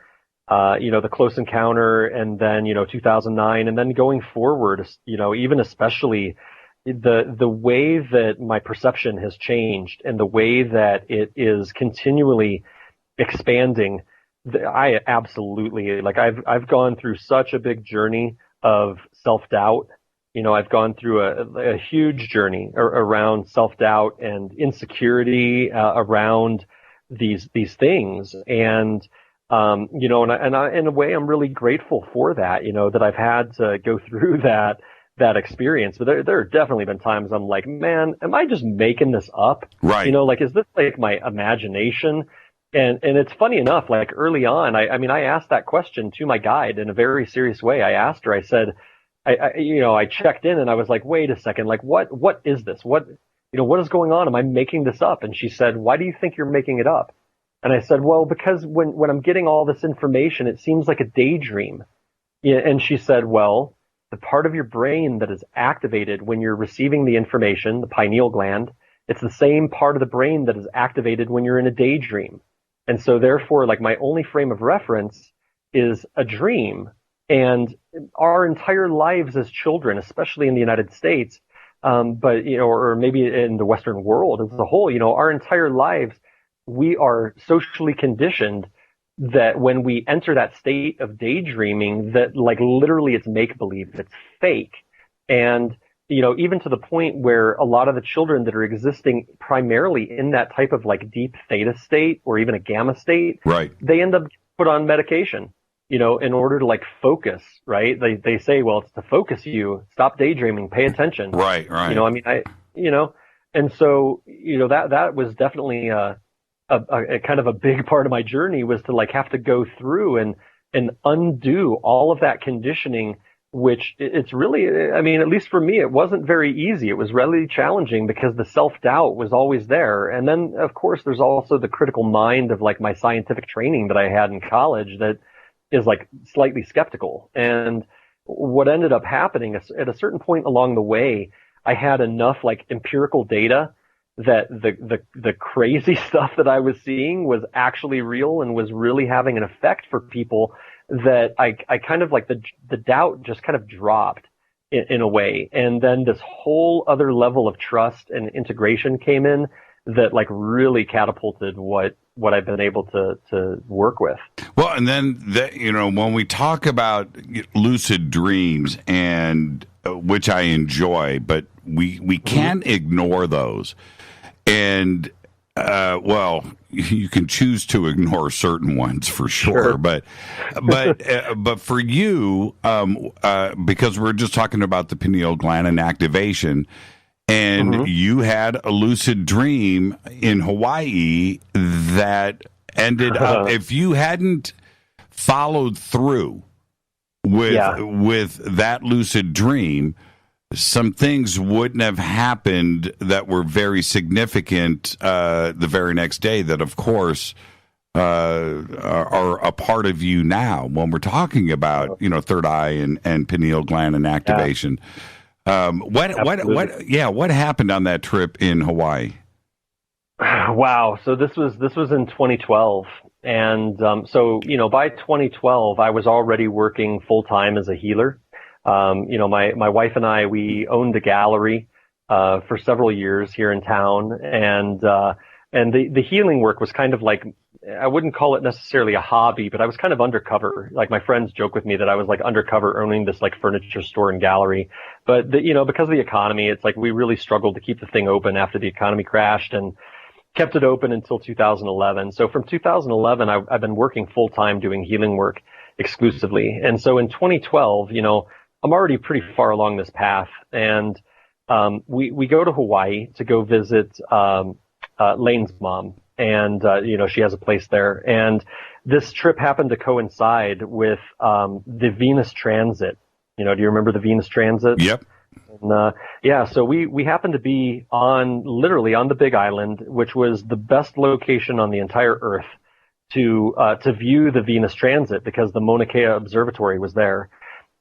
the Close Encounter and then, 2009, and then going forward, even especially the way that my perception has changed and the way that it is continually expanding. I absolutely, I've gone through such a big journey of self-doubt. I've gone through a huge journey around self-doubt and insecurity around these things. And, and I, in a way, I'm really grateful for that, that I've had to go through that experience. But there have definitely been times I'm like, man, am I just making this up? Right. Is this my imagination? And it's funny enough, early on, I asked that question to my guide in a very serious way. I asked her, I said, I checked in and I was like, wait a second, what is this? What is going on? Am I making this up? And she said, why do you think you're making it up? And I said, well, because when I'm getting all this information, it seems like a daydream. Yeah, and she said, well, the part of your brain that is activated when you're receiving the information, the pineal gland, it's the same part of the brain that is activated when you're in a daydream. And so therefore, like, my only frame of reference is a dream. And our entire lives as children, especially in the United States, but, you know, or maybe in the Western world as a whole, you know, our entire lives, we are socially conditioned that when we enter that state of daydreaming, that, like, literally it's make-believe, it's fake. And, you know, even to the point where a lot of the children that are existing primarily in that type of, like, deep theta state or even a gamma state, right, they end up put on medication, you know, in order to, like, focus, right? They say, well, it's to focus you, stop daydreaming, pay attention. Right. You know, I mean, and so, you know, that was definitely a kind of a big part of my journey, was to, like, have to go through and undo all of that conditioning, which it's really, I mean, at least for me, it wasn't very easy. It was really challenging because the self-doubt was always there. And then, of course, there's also the critical mind of, like, my scientific training that I had in college that is, like, slightly skeptical. And what ended up happening is, at a certain point along the way, I had enough, like, empirical data that the crazy stuff that I was seeing was actually real and was really having an effect for people, that I kind of, like, the doubt just kind of dropped in a way. And then this whole other level of trust and integration came in that, like, really catapulted what I've been able to work with. Well, and then, you know, when we talk about lucid dreams, and which I enjoy, but we can't ignore those. And, well, you can choose to ignore certain ones for sure. But for you, because we're just talking about the pineal gland and activation, and you had a lucid dream in Hawaii that ended up, if you hadn't followed through with that lucid dream, some things wouldn't have happened that were very significant the very next day, that, of course, are a part of you now when we're talking about, you know, third eye and pineal gland and activation. What happened on that trip in Hawaii? Wow. So this was in 2012. And so, you know, by 2012, I was already working full time as a healer. You know, my wife and I, we owned a gallery for several years here in town, and the healing work was kind of like, I wouldn't call it necessarily a hobby, but I was kind of undercover. Like, my friends joke with me that I was, like, undercover owning this, like, furniture store and gallery. But you know, because of the economy, it's like we really struggled to keep the thing open after the economy crashed, and kept it open until 2011. So from 2011, I've been working full time doing healing work exclusively. And so in 2012, you know, I'm already pretty far along this path, and we go to Hawaii to go visit Lane's mom, and you know, she has a place there. And this trip happened to coincide with the Venus transit. You know, do you remember the Venus transit? Yep. And, yeah, so we happened to be literally on the Big Island, which was the best location on the entire Earth to view the Venus transit, because the Mauna Kea Observatory was there.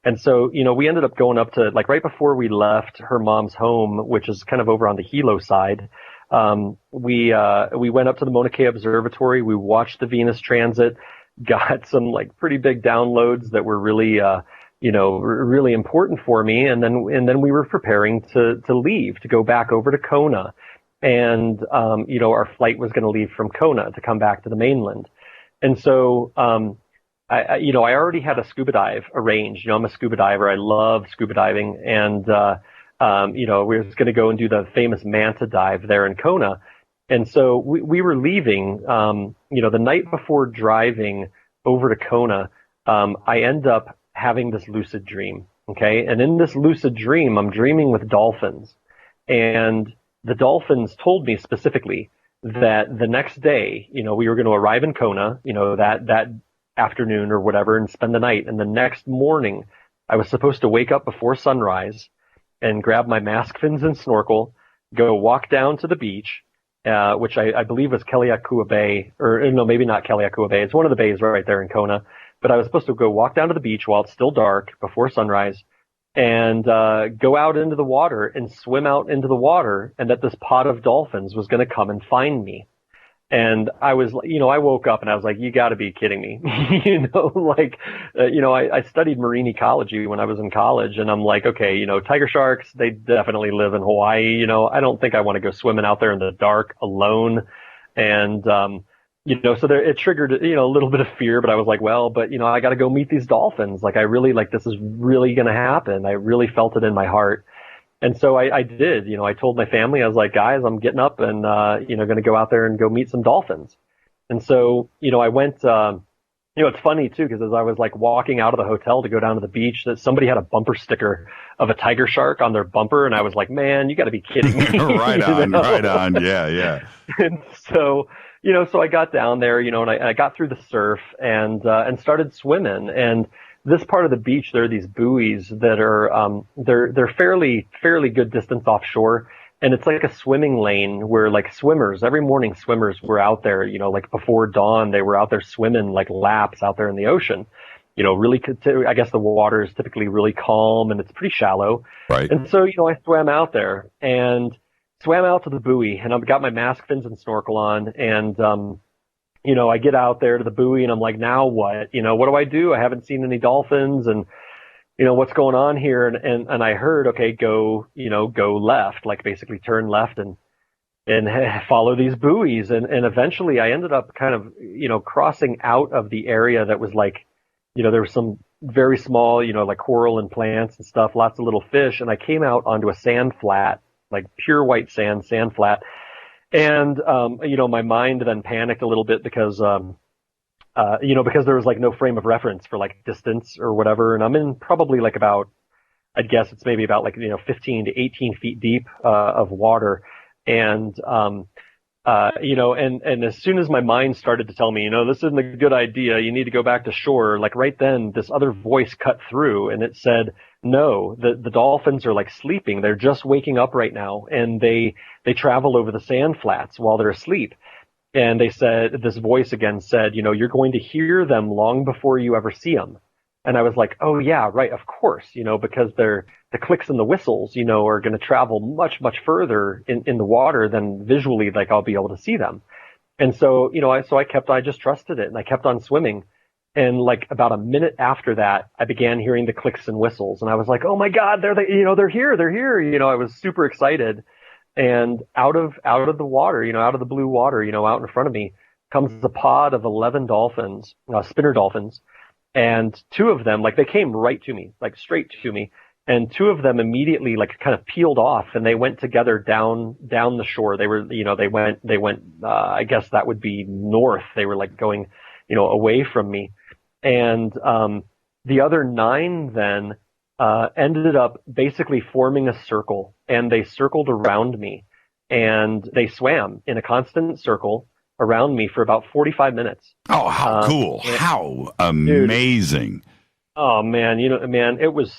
And so, you know, we ended up going up to, like, right before we left her mom's home, which is kind of over on the Hilo side. We went up to the Mauna Kea Observatory. We watched the Venus transit, got some, like, pretty big downloads that were really, you know, really important for me. And then we were preparing to leave, to go back over to Kona. And, you know, our flight was going to leave from Kona to come back to the mainland. And so, I already had a scuba dive arranged. You know, I'm a scuba diver. I love scuba diving. And, you know, we were just going to go and do the famous manta dive there in Kona. And so we were leaving, you know, the night before driving over to Kona, I end up having this lucid dream. Okay. And in this lucid dream, I'm dreaming with dolphins, and the dolphins told me specifically that the next day, you know, we were going to arrive in Kona, you know, that afternoon or whatever, and spend the night. And the next morning, I was supposed to wake up before sunrise and grab my mask fins and snorkel, go walk down to the beach, which I believe was Keliakua Bay, or no, maybe not Keliakua Bay. It's one of the bays right there in Kona. But I was supposed to go walk down to the beach while it's still dark before sunrise, and go out into the water and swim out into the water, and that this pod of dolphins was going to come and find me. And I was, I woke up and I was like, you got to be kidding me. I studied marine ecology when I was in college, and I'm like, okay, tiger sharks, they definitely live in Hawaii. I don't think I want to go swimming out there in the dark alone. And, so it triggered, a little bit of fear, but I was like, well, but, I got to go meet these dolphins. Like, I really, this is really going to happen. I really felt it in my heart. And so I did, I told my family, I was like, guys, I'm getting up and, going to go out there and go meet some dolphins. And so, I went, it's funny too, because as I was like walking out of the hotel to go down to the beach, that somebody had a bumper sticker of a tiger shark on their bumper. And I was like, man, you got to be kidding me. Right on. Yeah. And so, so I got down there, and I got through the surf and started swimming. And this part of the beach, there are these buoys that are, they're fairly good distance offshore. And it's like a swimming lane where every morning swimmers were out there, before dawn, they were out there swimming laps out there in the ocean. I guess the water is typically really calm and it's pretty shallow. Right. And so, I swam out there and swam out to the buoy, and I've got my mask, fins, and snorkel on. And, I get out there to the buoy and I'm like, now what? What do? I haven't seen any dolphins, and, what's going on here? And I heard, okay, go left, basically turn left and follow these buoys. And eventually I ended up kind of, crossing out of the area that was there was some very small, coral and plants and stuff, lots of little fish. And I came out onto a sand flat, pure white sand flat. And, my mind then panicked a little bit because there was no frame of reference for distance or whatever. And I'm in probably about, I'd guess it's maybe about 15 to 18 feet deep, of water. And, and as soon as my mind started to tell me, this isn't a good idea, you need to go back to shore, right then this other voice cut through and it said, no, the dolphins are sleeping. They're just waking up right now, and they travel over the sand flats while they're asleep. And this voice again said, you're going to hear them long before you ever see them. And I was like, oh yeah, right, of course, because the clicks and the whistles, are going to travel much, much further in the water than visually, I'll be able to see them. And so, I just trusted it, and I kept on swimming. And about a minute after that, I began hearing the clicks and whistles, and I was like, oh my God, they're here. I was super excited. And out of the water, out of the blue water, out in front of me comes a pod of 11 dolphins, spinner dolphins. And two of them, they came right to me, straight to me. And two of them immediately, kind of peeled off, and they went together down the shore. They were, they went, I guess that would be north. They were going, away from me. And, the other 9 then, ended up basically forming a circle, and they circled around me, and they swam in a constant circle around me for about 45 minutes. Oh, how cool. How amazing. Dude, oh man, it was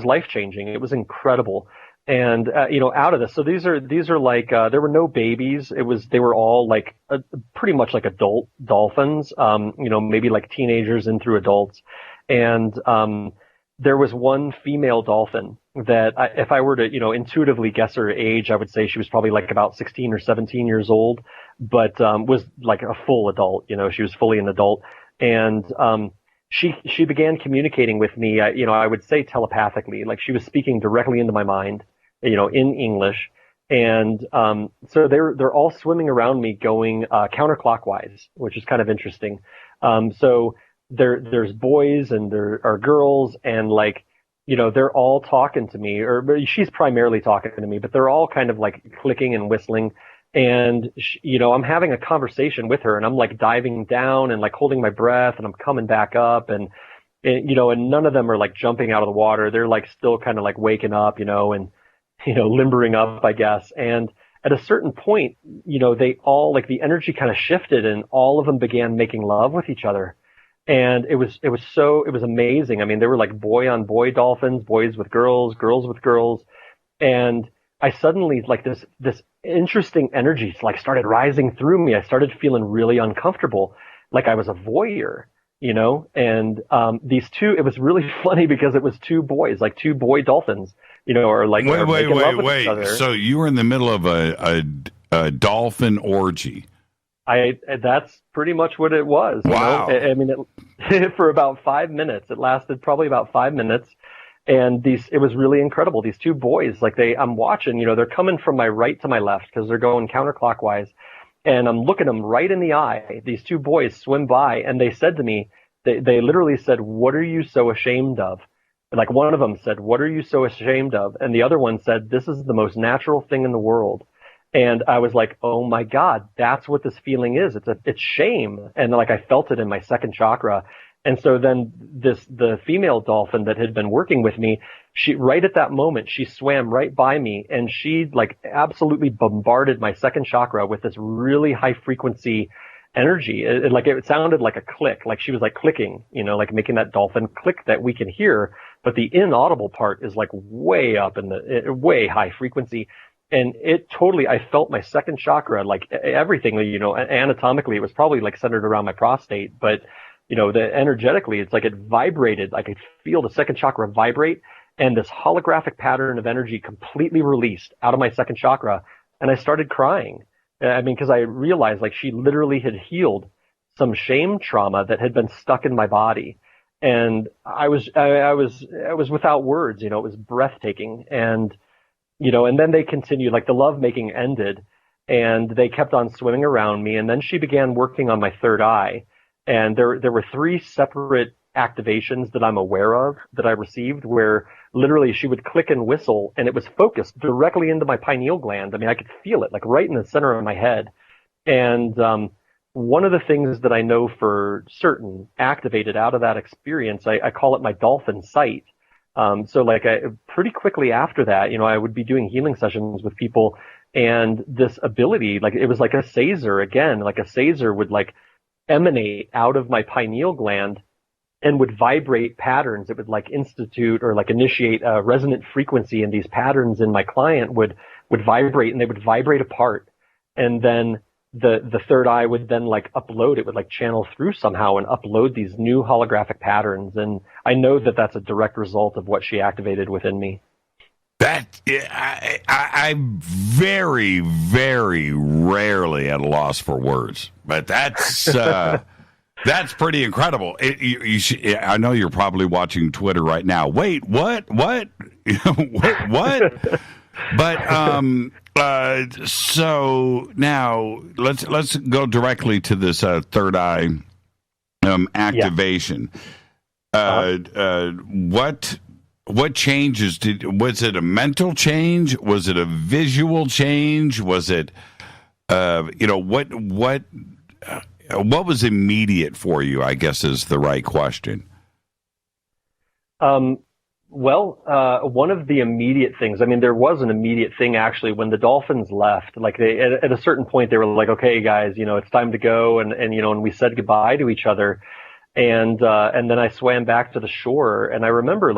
life-changing. It was incredible. And, out of this, so these are there were no babies. They were all pretty much adult dolphins, maybe teenagers in through adults. And, there was one female dolphin that if I were to, intuitively guess her age, I would say she was probably about 16 or 17 years old, but, was a full adult, she was fully an adult. And, she began communicating with me, I would say telepathically, she was speaking directly into my mind, in English. And, so they're all swimming around me going, counterclockwise, which is kind of interesting. So there's boys and there are girls, and they're all talking to me, or she's primarily talking to me, but they're all kind of clicking and whistling. And, I'm having a conversation with her, and I'm diving down and holding my breath, and I'm coming back up, and none of them are jumping out of the water. They're still kind of waking up, and, limbering up, I guess. And at a certain point, they all the energy kind of shifted, and all of them began making love with each other. And it was amazing. I mean, they were boy on boy dolphins, boys with girls, girls with girls. And I suddenly, this interesting energy started rising through me. I started feeling really uncomfortable, I was a voyeur, and these two, it was really funny because it was two boys, like two boy dolphins, or like wait. So you were in the middle of a dolphin orgy. That's pretty much what it was. Wow. I mean, for about 5 minutes, it lasted probably about 5 minutes. And it was really incredible. These two boys, I'm watching, they're coming from my right to my left because they're going counterclockwise. And I'm looking them right in the eye. These two boys swim by and they said to me, they literally said, "What are you so ashamed of?" Like one of them said, "What are you so ashamed of?" And the other one said, "This is the most natural thing in the world." And I was like, oh my God, that's what this feeling is. It's shame. And I felt it in my second chakra. And so then the female dolphin that had been working with me, she, right at that moment, she swam right by me and she absolutely bombarded my second chakra with this really high frequency energy. It sounded like a click, like she was clicking, making that dolphin click that we can hear. But the inaudible part is way up in the way high frequency. And it totally, I felt my second chakra, everything, anatomically, it was probably centered around my prostate, but energetically, it's it vibrated. I could feel the second chakra vibrate and this holographic pattern of energy completely released out of my second chakra. And I started crying. I mean, because I realized she literally had healed some shame trauma that had been stuck in my body. And I was without words, it was breathtaking. And, and then they continued, the lovemaking ended and they kept on swimming around me. And then she began working on my third eye. And there were 3 separate activations that I'm aware of that I received where literally she would click and whistle and it was focused directly into my pineal gland. I mean, I could feel it right in the center of my head. And one of the things that I know for certain activated out of that experience, I call it my dolphin sight. Pretty quickly after that, I would be doing healing sessions with people and this ability, it was like a Caesar again, a Caesar would emanate out of my pineal gland and would vibrate patterns. It would institute or initiate a resonant frequency, and these patterns in my client would vibrate and they would vibrate apart. And then the third eye would then upload, it would channel through somehow and upload these new holographic patterns. And I know that that's a direct result of what she activated within me. I'm very, very rarely at a loss for words, but that's pretty incredible. I know you're probably watching Twitter right now. Wait, what? What? But so now let's go directly to this third eye activation. Yeah. What changes was it a mental change? Was it a visual change? Was it, what was immediate for you, I guess is the right question. One of the immediate things, I mean, there was an immediate thing actually when the dolphins left, at a certain point they were okay, guys, it's time to go. And we said goodbye to each other. And then I swam back to the shore, and I remember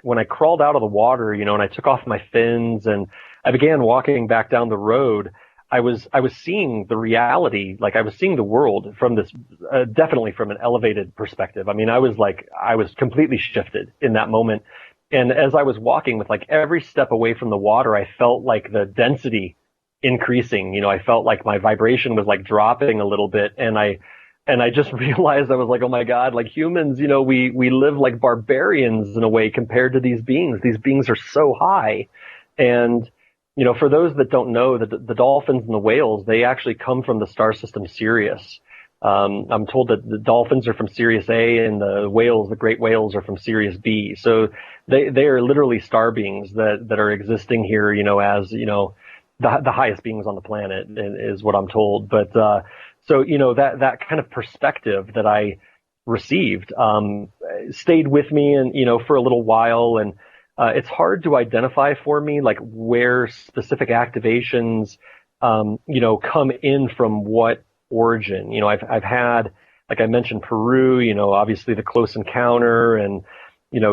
when I crawled out of the water, and I took off my fins and I began walking back down the road. I was seeing the reality, I was seeing the world from this, definitely from an elevated perspective. I mean, I was completely shifted in that moment. And as I was walking with every step away from the water, I felt the density increasing. I felt my vibration was dropping a little bit, and I just realized I was oh my God, humans, we live like barbarians in a way compared to these beings. These beings are so high. And, for those that don't know, the dolphins and the whales, they actually come from the star system Sirius. I'm told that the dolphins are from Sirius A and the whales, the great whales, are from Sirius B. So they are literally star beings that are existing here, as, the highest beings on the planet is what I'm told. But, so, that kind of perspective that I received, stayed with me and, for a little while. And, it's hard to identify for me, where specific activations, come in from what origin. I've had, I mentioned Peru, obviously the close encounter and,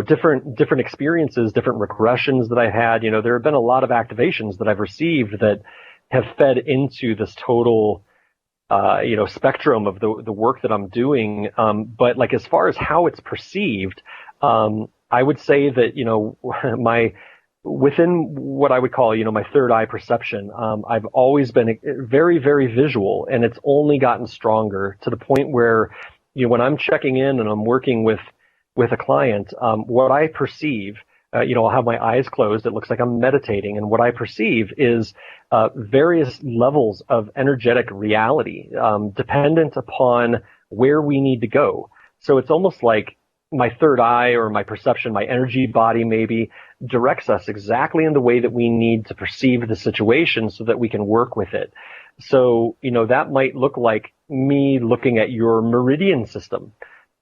different experiences, different regressions that I had. There have been a lot of activations that I've received that have fed into this total, spectrum of the work that I'm doing. But like as far as how it's perceived, I would say that, within what I would call, my third eye perception, I've always been very, very visual, and it's only gotten stronger to the point where, when I'm checking in and I'm working with a client, what I perceive, I'll have my eyes closed. It looks like I'm meditating, and what I perceive is various levels of energetic reality, dependent upon where we need to go. So it's almost like my third eye or my perception, my energy body maybe, directs us exactly in the way that we need to perceive the situation so that we can work with it. So, that might look like me looking at your meridian system,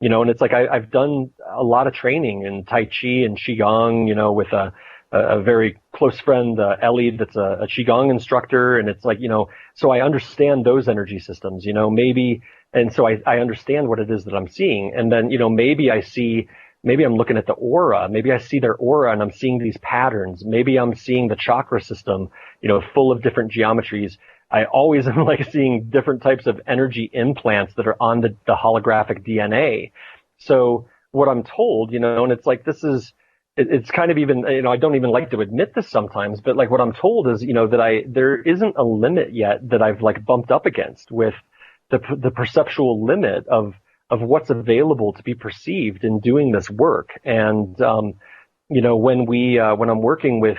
and it's like I've done a lot of training in Tai Chi and Qigong, with a very close friend, Ellie, that's a Qigong instructor. And it's like, so I understand those energy systems, maybe. And so I understand what it is that I'm seeing. And then, maybe I'm looking at the aura. Maybe I see their aura and I'm seeing these patterns. Maybe I'm seeing the chakra system, full of different geometries. I always am like seeing different types of energy implants that are on the holographic DNA. So what I'm told, and it's like, it's kind of even, I don't even like to admit this sometimes, but like what I'm told is, that there isn't a limit yet that I've like bumped up against with the perceptual limit of what's available to be perceived in doing this work. And, when I'm working with,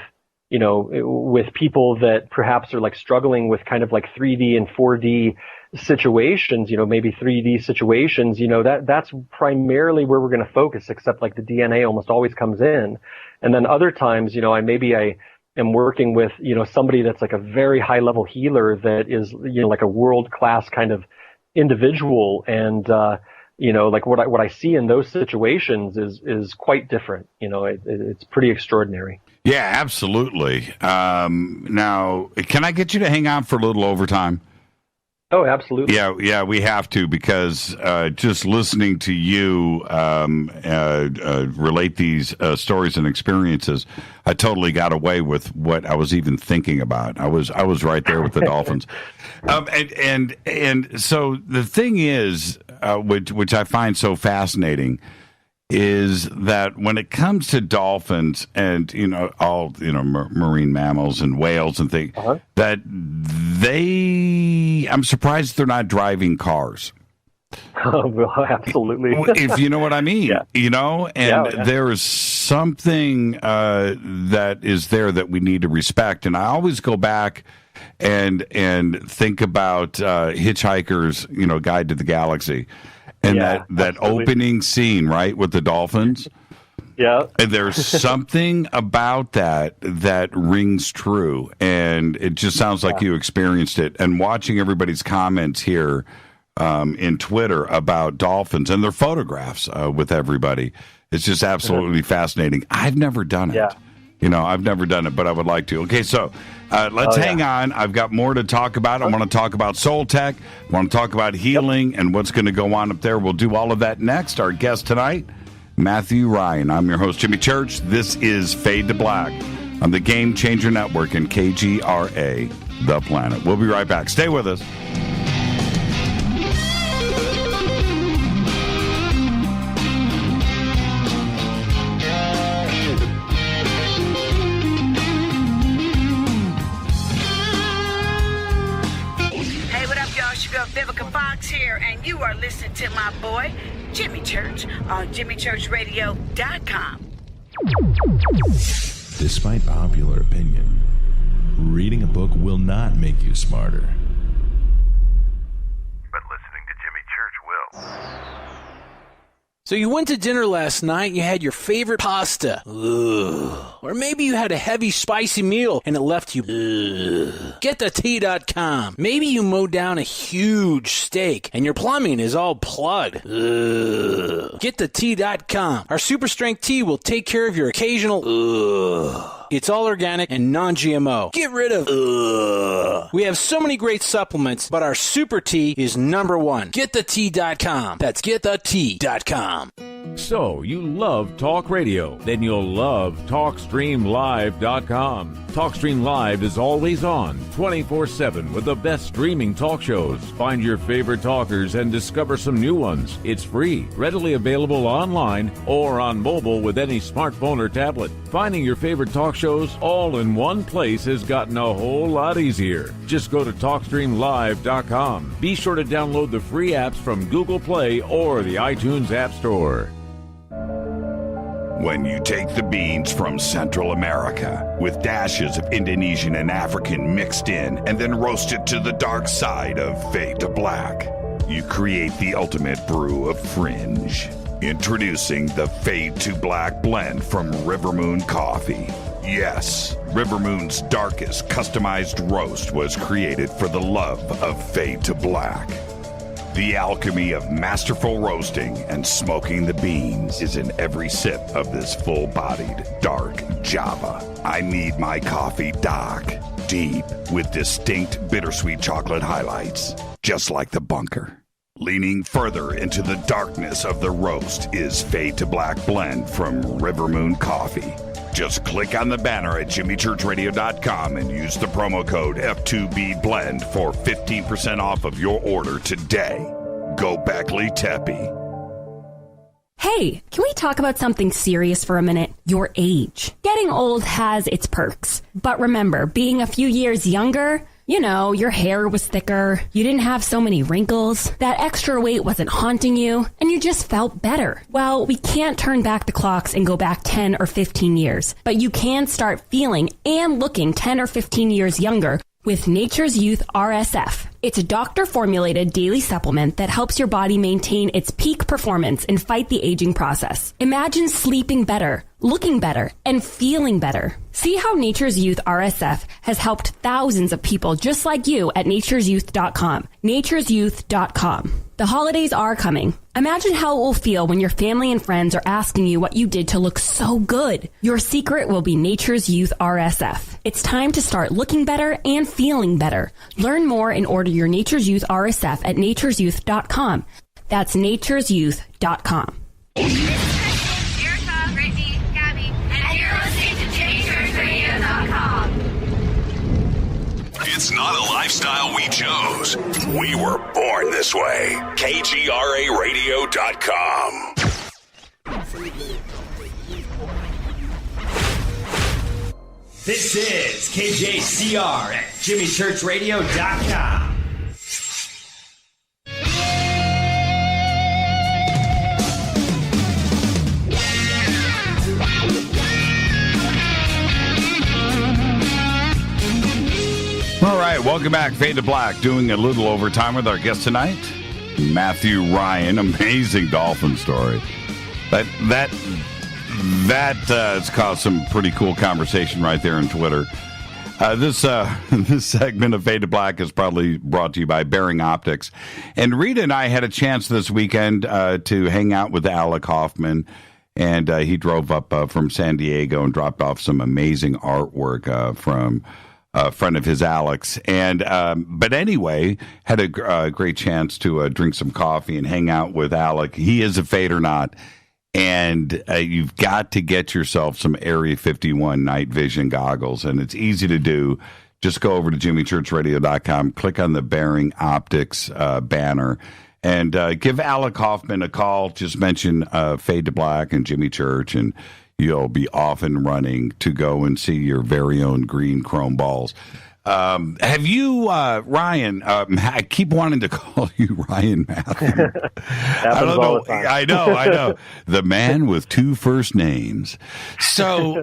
with people that perhaps are like struggling with kind of like 3D and 4D situations, maybe 3D situations, that's primarily where we're going to focus, except like the DNA almost always comes in. And then other times, I am working with, somebody that's like a very high level healer that is, like a world class kind of individual. And, like what I see in those situations is quite different. It's pretty extraordinary. Yeah, absolutely. Now, can I get you to hang on for a little overtime? Oh, absolutely. Yeah, we have to, because just listening to you relate these stories and experiences, I totally got away with what I was even thinking about. I was right there with the dolphins. And so the thing is, which I find so fascinating, is that when it comes to dolphins and all marine mammals and whales and things, that I'm surprised they're not driving cars. Well, absolutely. If you know what I mean, Yeah. There is something that is there that we need to respect. And I always go back and think about Hitchhiker's, Guide to the Galaxy. And that opening scene, right, with the dolphins. Yeah. And there's something about that rings true. And it just sounds like you experienced it. And watching everybody's comments here in Twitter about dolphins and their photographs with everybody, it's just absolutely fascinating. I've never done it. Yeah. I've never done it, but I would like to. Okay, so let's hang on. I've got more to talk about. I want to talk about soul tech. I want to talk about healing and what's going to go on up there. We'll do all of that next. Our guest tonight, Matthew Ryan. I'm your host, Jimmy Church. This is Fade to Black on the Game Changer Network and KGRA, The Planet. We'll be right back. Stay with us. Here, and you are listening to my boy Jimmy Church on JimmyChurchRadio.com. Despite popular opinion, reading a book will not make you smarter. But listening to Jimmy Church will. So you went to dinner last night, you had your favorite pasta. Ugh. Or maybe you had a heavy, spicy meal and it left you. Ugh. GetTheT.com. Maybe you mowed down a huge steak and your plumbing is all plugged. Ugh. GetTheT.com. Our super strength tea will take care of your occasional. Ugh. It's all organic and non-GMO. Get rid of ugh. We have so many great supplements, but our super tea is number one. GetTheT.com. That's GetTheT.com. So, you love talk radio? Then you'll love TalkStreamLive.com. TalkStream Live is always on, 24/7 with the best streaming talk shows. Find your favorite talkers and discover some new ones. It's free, readily available online or on mobile with any smartphone or tablet. Finding your favorite talk shows all in one place has gotten a whole lot easier. Just go to TalkStreamLive.com. Be sure to download the free apps from Google Play or the iTunes App Store. When you take the beans from Central America with dashes of Indonesian and African mixed in and then roasted to the dark side of fade to black, you create the ultimate brew of fringe. Introducing the Fade to Black blend from River Moon Coffee. Yes, River Moon's darkest customized roast was created for the love of Fade to Black. The alchemy of masterful roasting and smoking the beans is in every sip of this full-bodied, dark Java. I need my coffee dark, deep, with distinct bittersweet chocolate highlights, just like the bunker. Leaning further into the darkness of the roast is Fade to Black blend from River Moon Coffee. Just click on the banner at jimmychurchradio.com and use the promo code F2BBLEND for 15% off of your order today. Go Beckley Teppy. Hey, can we talk about something serious for a minute? Your age. Getting old has its perks. But remember, being a few years younger, you know, your hair was thicker, you didn't have so many wrinkles, that extra weight wasn't haunting you, and you just felt better. Well, we can't turn back the clocks and go back 10 or 15 years, but you can start feeling and looking 10 or 15 years younger with Nature's Youth RSF. It's a doctor-formulated daily supplement that helps your body maintain its peak performance and fight the aging process. Imagine sleeping better, looking better, and feeling better. See how Nature's Youth RSF has helped thousands of people just like you at nature'syouth.com. nature'syouth.com. The holidays are coming. Imagine how it will feel when your family and friends are asking you what you did to look so good. Your secret will be Nature's Youth RSF. It's time to start looking better and feeling better. Learn more and order your Nature's Youth RSF at nature'syouth.com. That's nature'syouth.com. It's not a lifestyle we chose. We were born this way. KGRARadio.com. This is KJCR at JimmyChurchRadio.com. All right, welcome back. Fade to Black, doing a little overtime with our guest tonight, Matthew Ryan. Amazing dolphin story. That has caused some pretty cool conversation right there on Twitter. This segment of Fade to Black is probably brought to you by Bearing Optics. And Rita and I had a chance this weekend to hang out with Alec Hoffman, and he drove up from San Diego and dropped off some amazing artwork from a friend of his, Alex. And but anyway, had a great chance to drink some coffee and hang out with Alec. He is a Fadernaut. And you've got to get yourself some Area 51 night vision goggles, and it's easy to do. Just go over to jimmychurchradio.com, click on the Bearing Optics banner, and give Alec Hoffman a call. Just mention Fade to Black and Jimmy Church, and you'll be off and running to go and see your very own green chrome balls. Have you, Ryan, I keep wanting to call you Ryan Matthew. I don't know. I know. The man with two first names. So,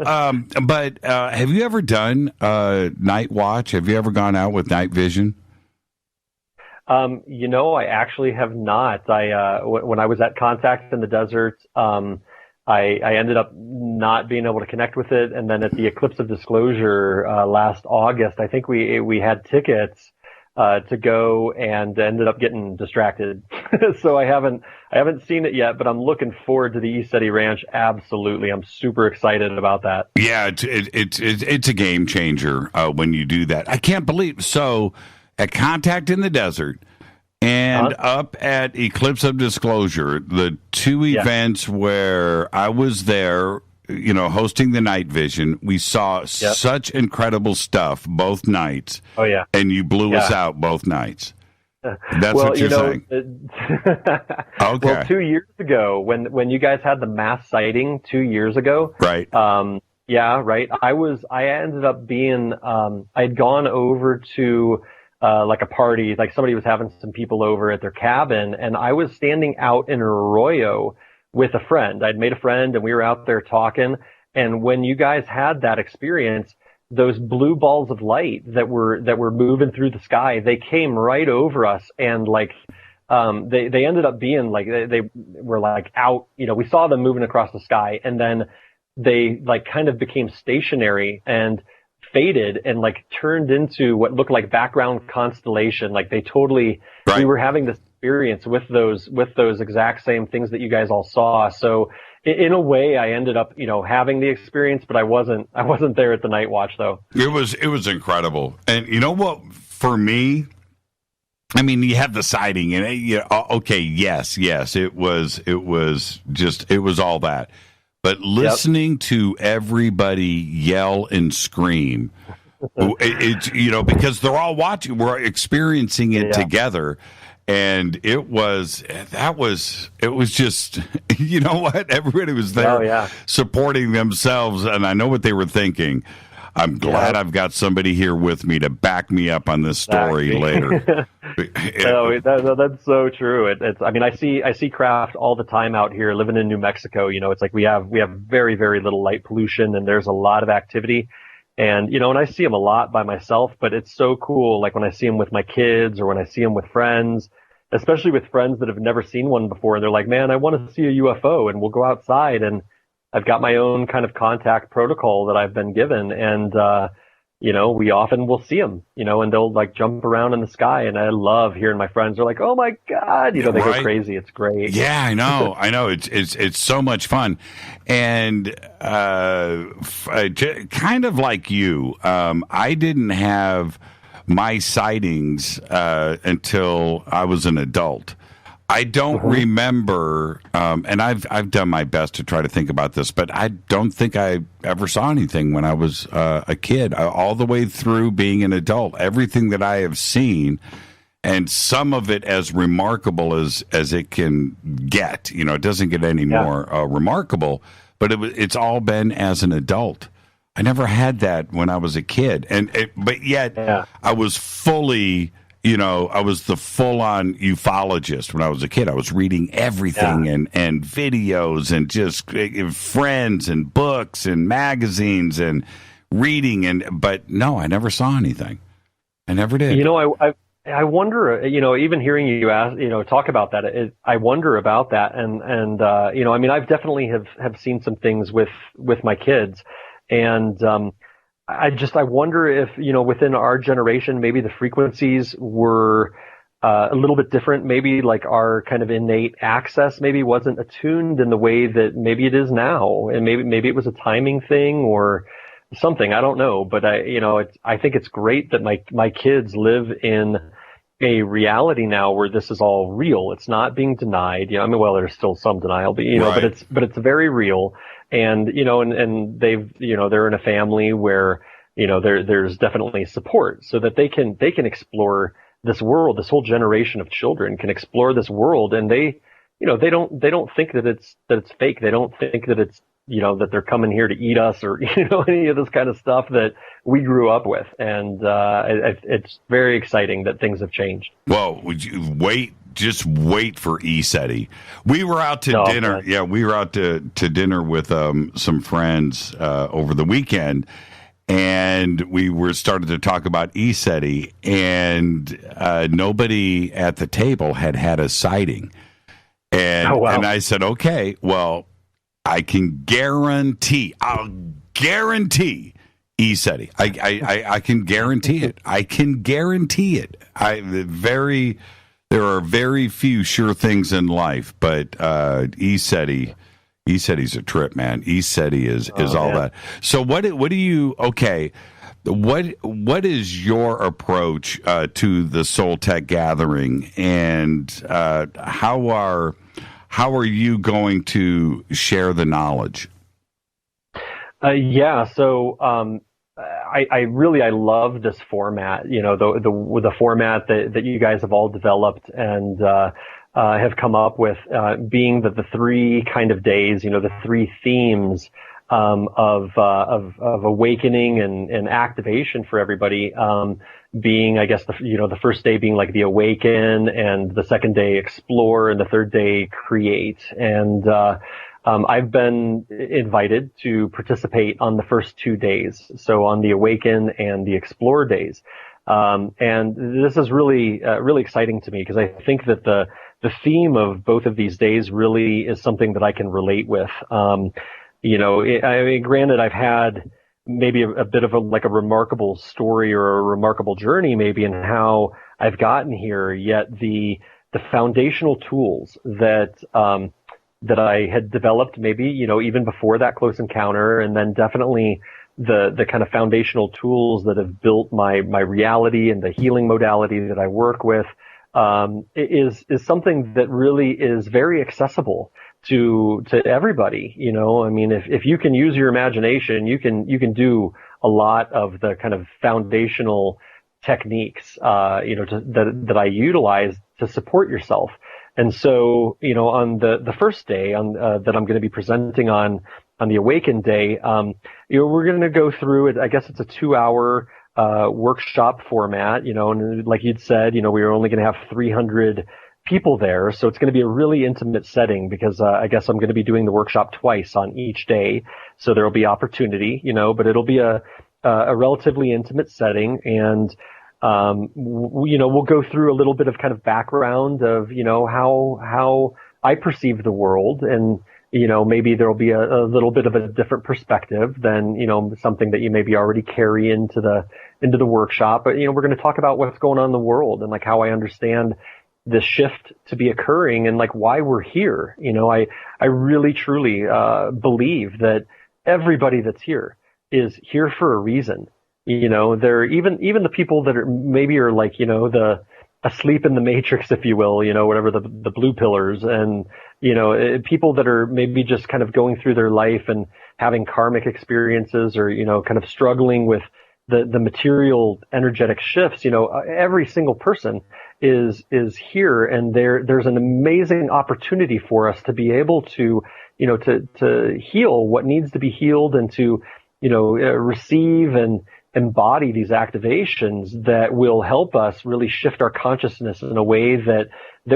but have you ever done night watch? Have you ever gone out with night vision? I actually have not. When I was at Contact in the desert, I ended up not being able to connect with it, and then at the Eclipse of Disclosure last August, I think we had tickets to go and ended up getting distracted. So I haven't seen it yet, but I'm looking forward to the ECETI Ranch. Absolutely, I'm super excited about that. Yeah, it's a game changer when you do that. I can't believe so. At Contact in the Desert, And up at Eclipse of Disclosure, the two events where I was there, hosting the night vision, we saw such incredible stuff both nights. Oh, yeah. And you blew us out both nights. That's what you're saying. Okay. Well, 2 years ago, when you guys had the mass sighting 2 years ago. Right. Yeah, right. I ended up being, I'd gone over to, like a party, like somebody was having some people over at their cabin, and I was standing out in Arroyo with a friend. I'd made a friend and we were out there talking. And when you guys had that experience, those blue balls of light that were moving through the sky, they came right over us, and like, they ended up being like, they were like out, we saw them moving across the sky, and then they like kind of became stationary and faded and like turned into what looked like background constellation. Like they totally, we were having this experience with those exact same things that you guys all saw. So in a way, I ended up, having the experience, but I wasn't there at the night watch though. It was incredible. And you know what, for me, I mean, you have the sighting and okay. Yes. It was all that. But listening to everybody yell and scream, it's because they're all watching, we're experiencing it together, and it was just, you know what? Everybody was there supporting themselves, and I know what they were thinking. I'm glad I've got somebody here with me to back me up on this story later. That's so true. It's. I mean, I see craft all the time out here. Living in New Mexico, it's like we have very, very little light pollution, and there's a lot of activity. And and I see them a lot by myself, but it's so cool. Like when I see them with my kids, or when I see them with friends, especially with friends that have never seen one before, and they're like, "Man, I want to see a UFO," and we'll go outside and I've got my own kind of contact protocol that I've been given, and we often will see them, and they'll like jump around in the sky, and I love hearing my friends are like, "Oh my God," they go crazy. It's great. Yeah, I know. It's so much fun, and kind of like you, I didn't have my sightings until I was an adult. I don't remember, and I've done my best to try to think about this, but I don't think I ever saw anything when I was a kid. All the way through being an adult, everything that I have seen, and some of it as remarkable as it can get. It doesn't get any more remarkable, but it's all been as an adult. I never had that when I was a kid, but yet I was fully. I was the full-on ufologist when I was a kid. I was reading everything and videos and just friends and books and magazines and reading. But no, I never saw anything. I never did. I wonder, even hearing you ask, talk about that, I wonder about that. And I mean, I've definitely have seen some things with my kids, and, I wonder if, within our generation, maybe the frequencies were a little bit different. Maybe like our kind of innate access maybe wasn't attuned in the way that maybe it is now. And maybe it was a timing thing or something. I don't know. But I think it's great that my kids live in a reality now where this is all real. It's not being denied. There's still some denial, but it's very real. And, and they've, they're in a family where, there's definitely support so that they can explore this world. This whole generation of children can explore this world, and they don't think that it's fake. They don't think that it's, that they're coming here to eat us or, any of this kind of stuff that we grew up with. And, it's very exciting that things have changed. Well, would you just wait for ESETI. We were out to dinner. Man. Yeah, we were out to dinner with some friends over the weekend, and we were started to talk about ESETI, and nobody at the table had a sighting. And and I said, okay, well, I'll guarantee ESETI. I can guarantee it. I can guarantee it. There are very few sure things in life, but ESETI's a trip, man. ESETI is all that. So what do you? Okay, What is your approach to the Soul Tech Gathering, and how are you going to share the knowledge? So I love this format. You know, the format that you guys have all developed and have come up with, being that the three kind of days, you know, the three themes of awakening and activation for everybody, being, I guess, the first day being like the awaken, and the second day explore, and the third day create. And I've been invited to participate on the first 2 days, so on the awaken and the explore days. And this is really exciting to me, because I think that the theme of both of these days really is something that I can relate with. You know, I mean, granted, I've had maybe a bit of a remarkable story or a remarkable journey maybe in how I've gotten here, yet the foundational tools that I had developed maybe, you know, even before that close encounter, and then definitely the kind of foundational tools that have built my reality and the healing modality that I work with, is something that really is very accessible to everybody. You know, I mean, if you can use your imagination, you can do a lot of the kind of foundational techniques, you know, that I utilize to support yourself. And so, you know, on the first day that I'm going to be presenting on the Awakened Day, you know, we're going to go through it. I guess it's a 2-hour workshop format, you know, and like you'd said, you know, we were only going to have 300 people there. So it's going to be a really intimate setting, because I guess I'm going to be doing the workshop twice on each day. So there'll be opportunity, you know, but it'll be a relatively intimate setting. And you know, we'll go through a little bit of kind of background of, you know, how I perceive the world, and, you know, maybe there'll be a little bit of a different perspective than, you know, something that you maybe already carry into the workshop. But, you know, we're going to talk about what's going on in the world, and like how I understand this shift to be occurring, and like why we're here. You know, I really truly believe that everybody that's here is here for a reason. You know, they're even the people that are maybe are like, you know, the asleep in the matrix, if you will, you know, whatever, the blue pillars, and, you know, people that are maybe just kind of going through their life and having karmic experiences, or, you know, kind of struggling with the material energetic shifts. You know, every single person is here, and there's an amazing opportunity for us to be able to, you know, to heal what needs to be healed, and to, you know, receive and embody these activations that will help us really shift our consciousness in a way that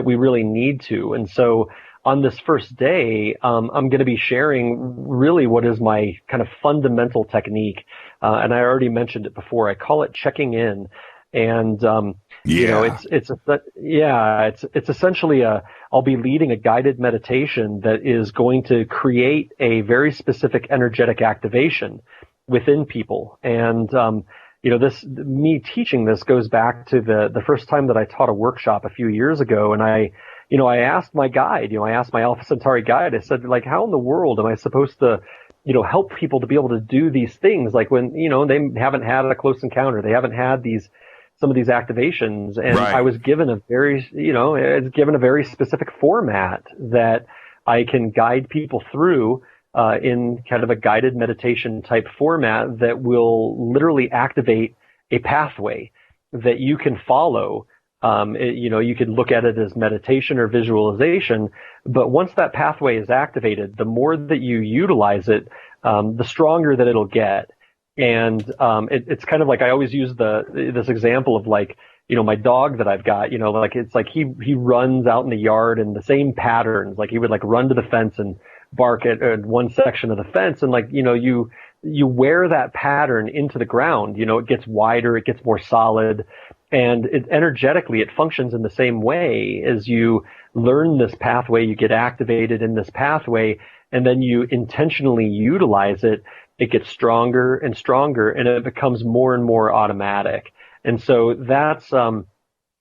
we really need to. And so on this first day, I'm going to be sharing really what is my kind of fundamental technique. And I already mentioned it before. I call it checking in. And, you know, it's essentially I'll be leading a guided meditation that is going to create a very specific energetic activation within people. And, you know, me teaching this goes back to the first time that I taught a workshop a few years ago. And I asked my guide, you know, I asked my Alpha Centauri guide, I said, like, how in the world am I supposed to, you know, help people to be able to do these things? Like, when, you know, they haven't had a close encounter, they haven't had some of these activations. And right. I was given a very specific format that I can guide people through, in kind of a guided meditation type format that will literally activate a pathway that you can follow. You know, you could look at it as meditation or visualization, but once that pathway is activated, the more that you utilize it, the stronger that it'll get. And it's kind of like, I always use this example of, like, you know, my dog that I've got, you know, like, it's like he runs out in the yard in the same patterns. Like, he would like run to the fence and bark at one section of the fence, and, like, you know, you wear that pattern into the ground. You know, it gets wider, it gets more solid, and energetically it functions in the same way. As you learn this pathway, you get activated in this pathway, and then you intentionally utilize it, it gets stronger and stronger, and it becomes more and more automatic. And so that's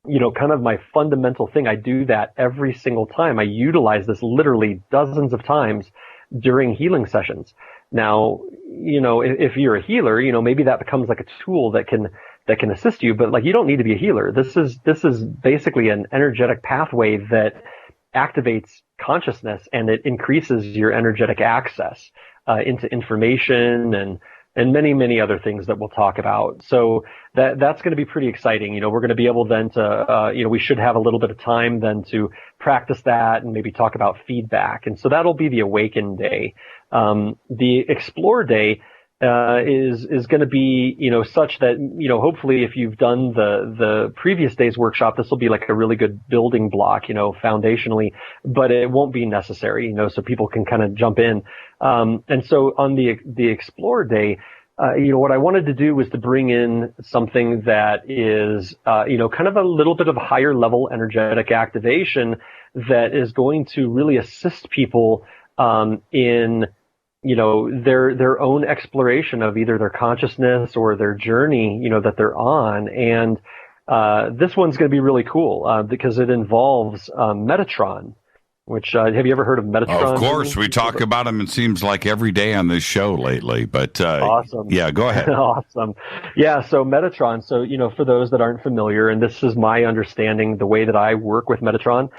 you know, kind of my fundamental thing. I do that every single time. I utilize this literally dozens of times during healing sessions. Now, if you're a healer, maybe that becomes like a tool that can assist you, but like you don't need to be a healer. This is basically an energetic pathway that activates consciousness, and it increases your energetic access into information and many, many other things that we'll talk about. So that's going to be pretty exciting. We're going to be able then to, we should have a little bit of time then to practice that and maybe talk about feedback. And so that'll be the Awaken Day. The Explore Day is going to be, such that, hopefully if you've done the previous day's workshop, this will be like a really good building block, foundationally, but it won't be necessary, so people can kind of jump in. And so on the Explore Day, what I wanted to do was to bring in something that is, kind of a little bit of higher level energetic activation that is going to really assist people, in their own exploration of either their consciousness or their journey, that they're on. And this one's going to be really cool because it involves Metatron, which have you ever heard of Metatron? Of course, we talk about him, it seems like every day on this show lately. But awesome. Yeah, go ahead. Awesome. Yeah, so Metatron, so for those that aren't familiar, and this is my understanding, the way that I work with Metatron,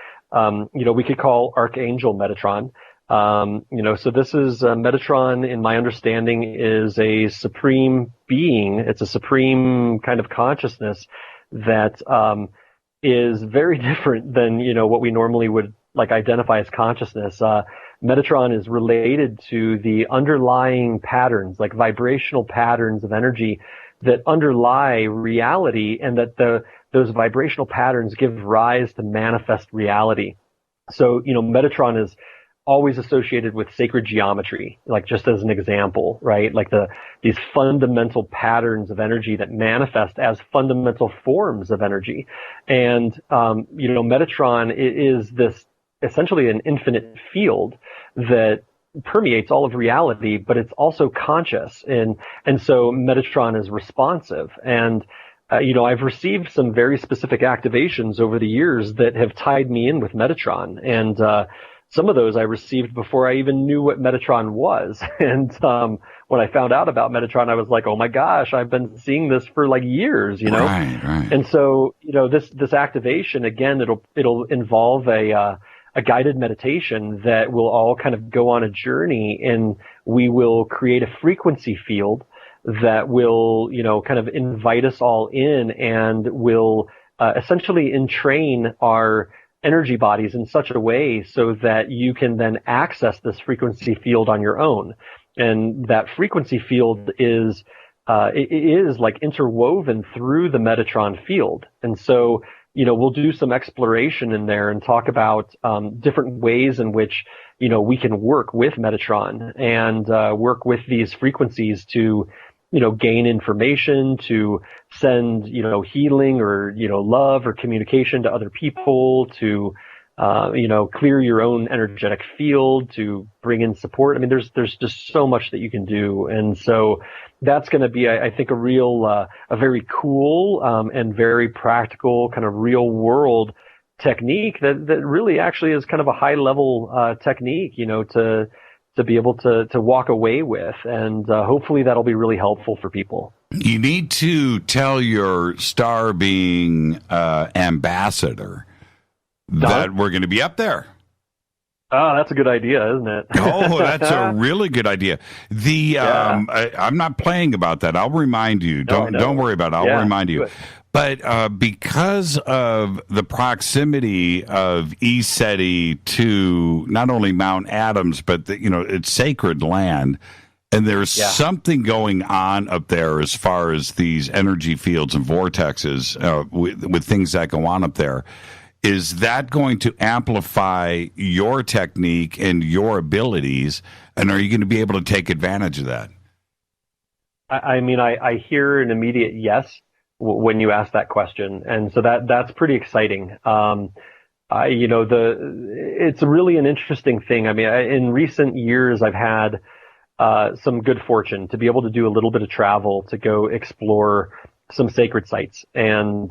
we could call Archangel Metatron. So this is Metatron, in my understanding, is a supreme being. It's a supreme kind of consciousness that is very different than what we normally would like identify as consciousness. Metatron is related to the underlying patterns, like vibrational patterns of energy that underlie reality, and that those vibrational patterns give rise to manifest reality. So Metatron is always associated with sacred geometry, like just as an example, right? Like these fundamental patterns of energy that manifest as fundamental forms of energy. And, Metatron is this essentially an infinite field that permeates all of reality, but it's also conscious. And so Metatron is responsive. And, I've received some very specific activations over the years that have tied me in with Metatron. And, some of those I received before I even knew what Metatron was. And when I found out about Metatron, I was like, oh my gosh, I've been seeing this for like years, Right. And so, this activation, again, it'll involve a guided meditation that will all kind of go on a journey, and we will create a frequency field that will, kind of invite us all in, and will essentially entrain our energy bodies in such a way so that you can then access this frequency field on your own. And that frequency field is like interwoven through the Metatron field. And so, we'll do some exploration in there and talk about different ways in which, we can work with Metatron and work with these frequencies to, gain information, to send, healing or, love or communication to other people, to, clear your own energetic field, to bring in support. I mean, there's just so much that you can do. And so that's going to be, I think, a very cool, and very practical kind of real world technique that really actually is kind of a high level, technique, to be able to walk away with. And hopefully that'll be really helpful for people. You need to tell your star being ambassador that we're going to be up there. Oh, that's a good idea, isn't it? Oh, that's a really good idea. I'm not playing about that. I'll remind you. Don't worry about it. I'll remind you. Good. But because of the proximity of ECETI to not only Mount Adams, but it's sacred land, and there's something going on up there as far as these energy fields and vortexes with things that go on up there. Is that going to amplify your technique and your abilities, and are you going to be able to take advantage of that? I mean, I hear an immediate yes when you ask that question, and so that's pretty exciting. It's really an interesting thing. I mean, in recent years, I've had some good fortune to be able to do a little bit of travel to go explore some sacred sites, and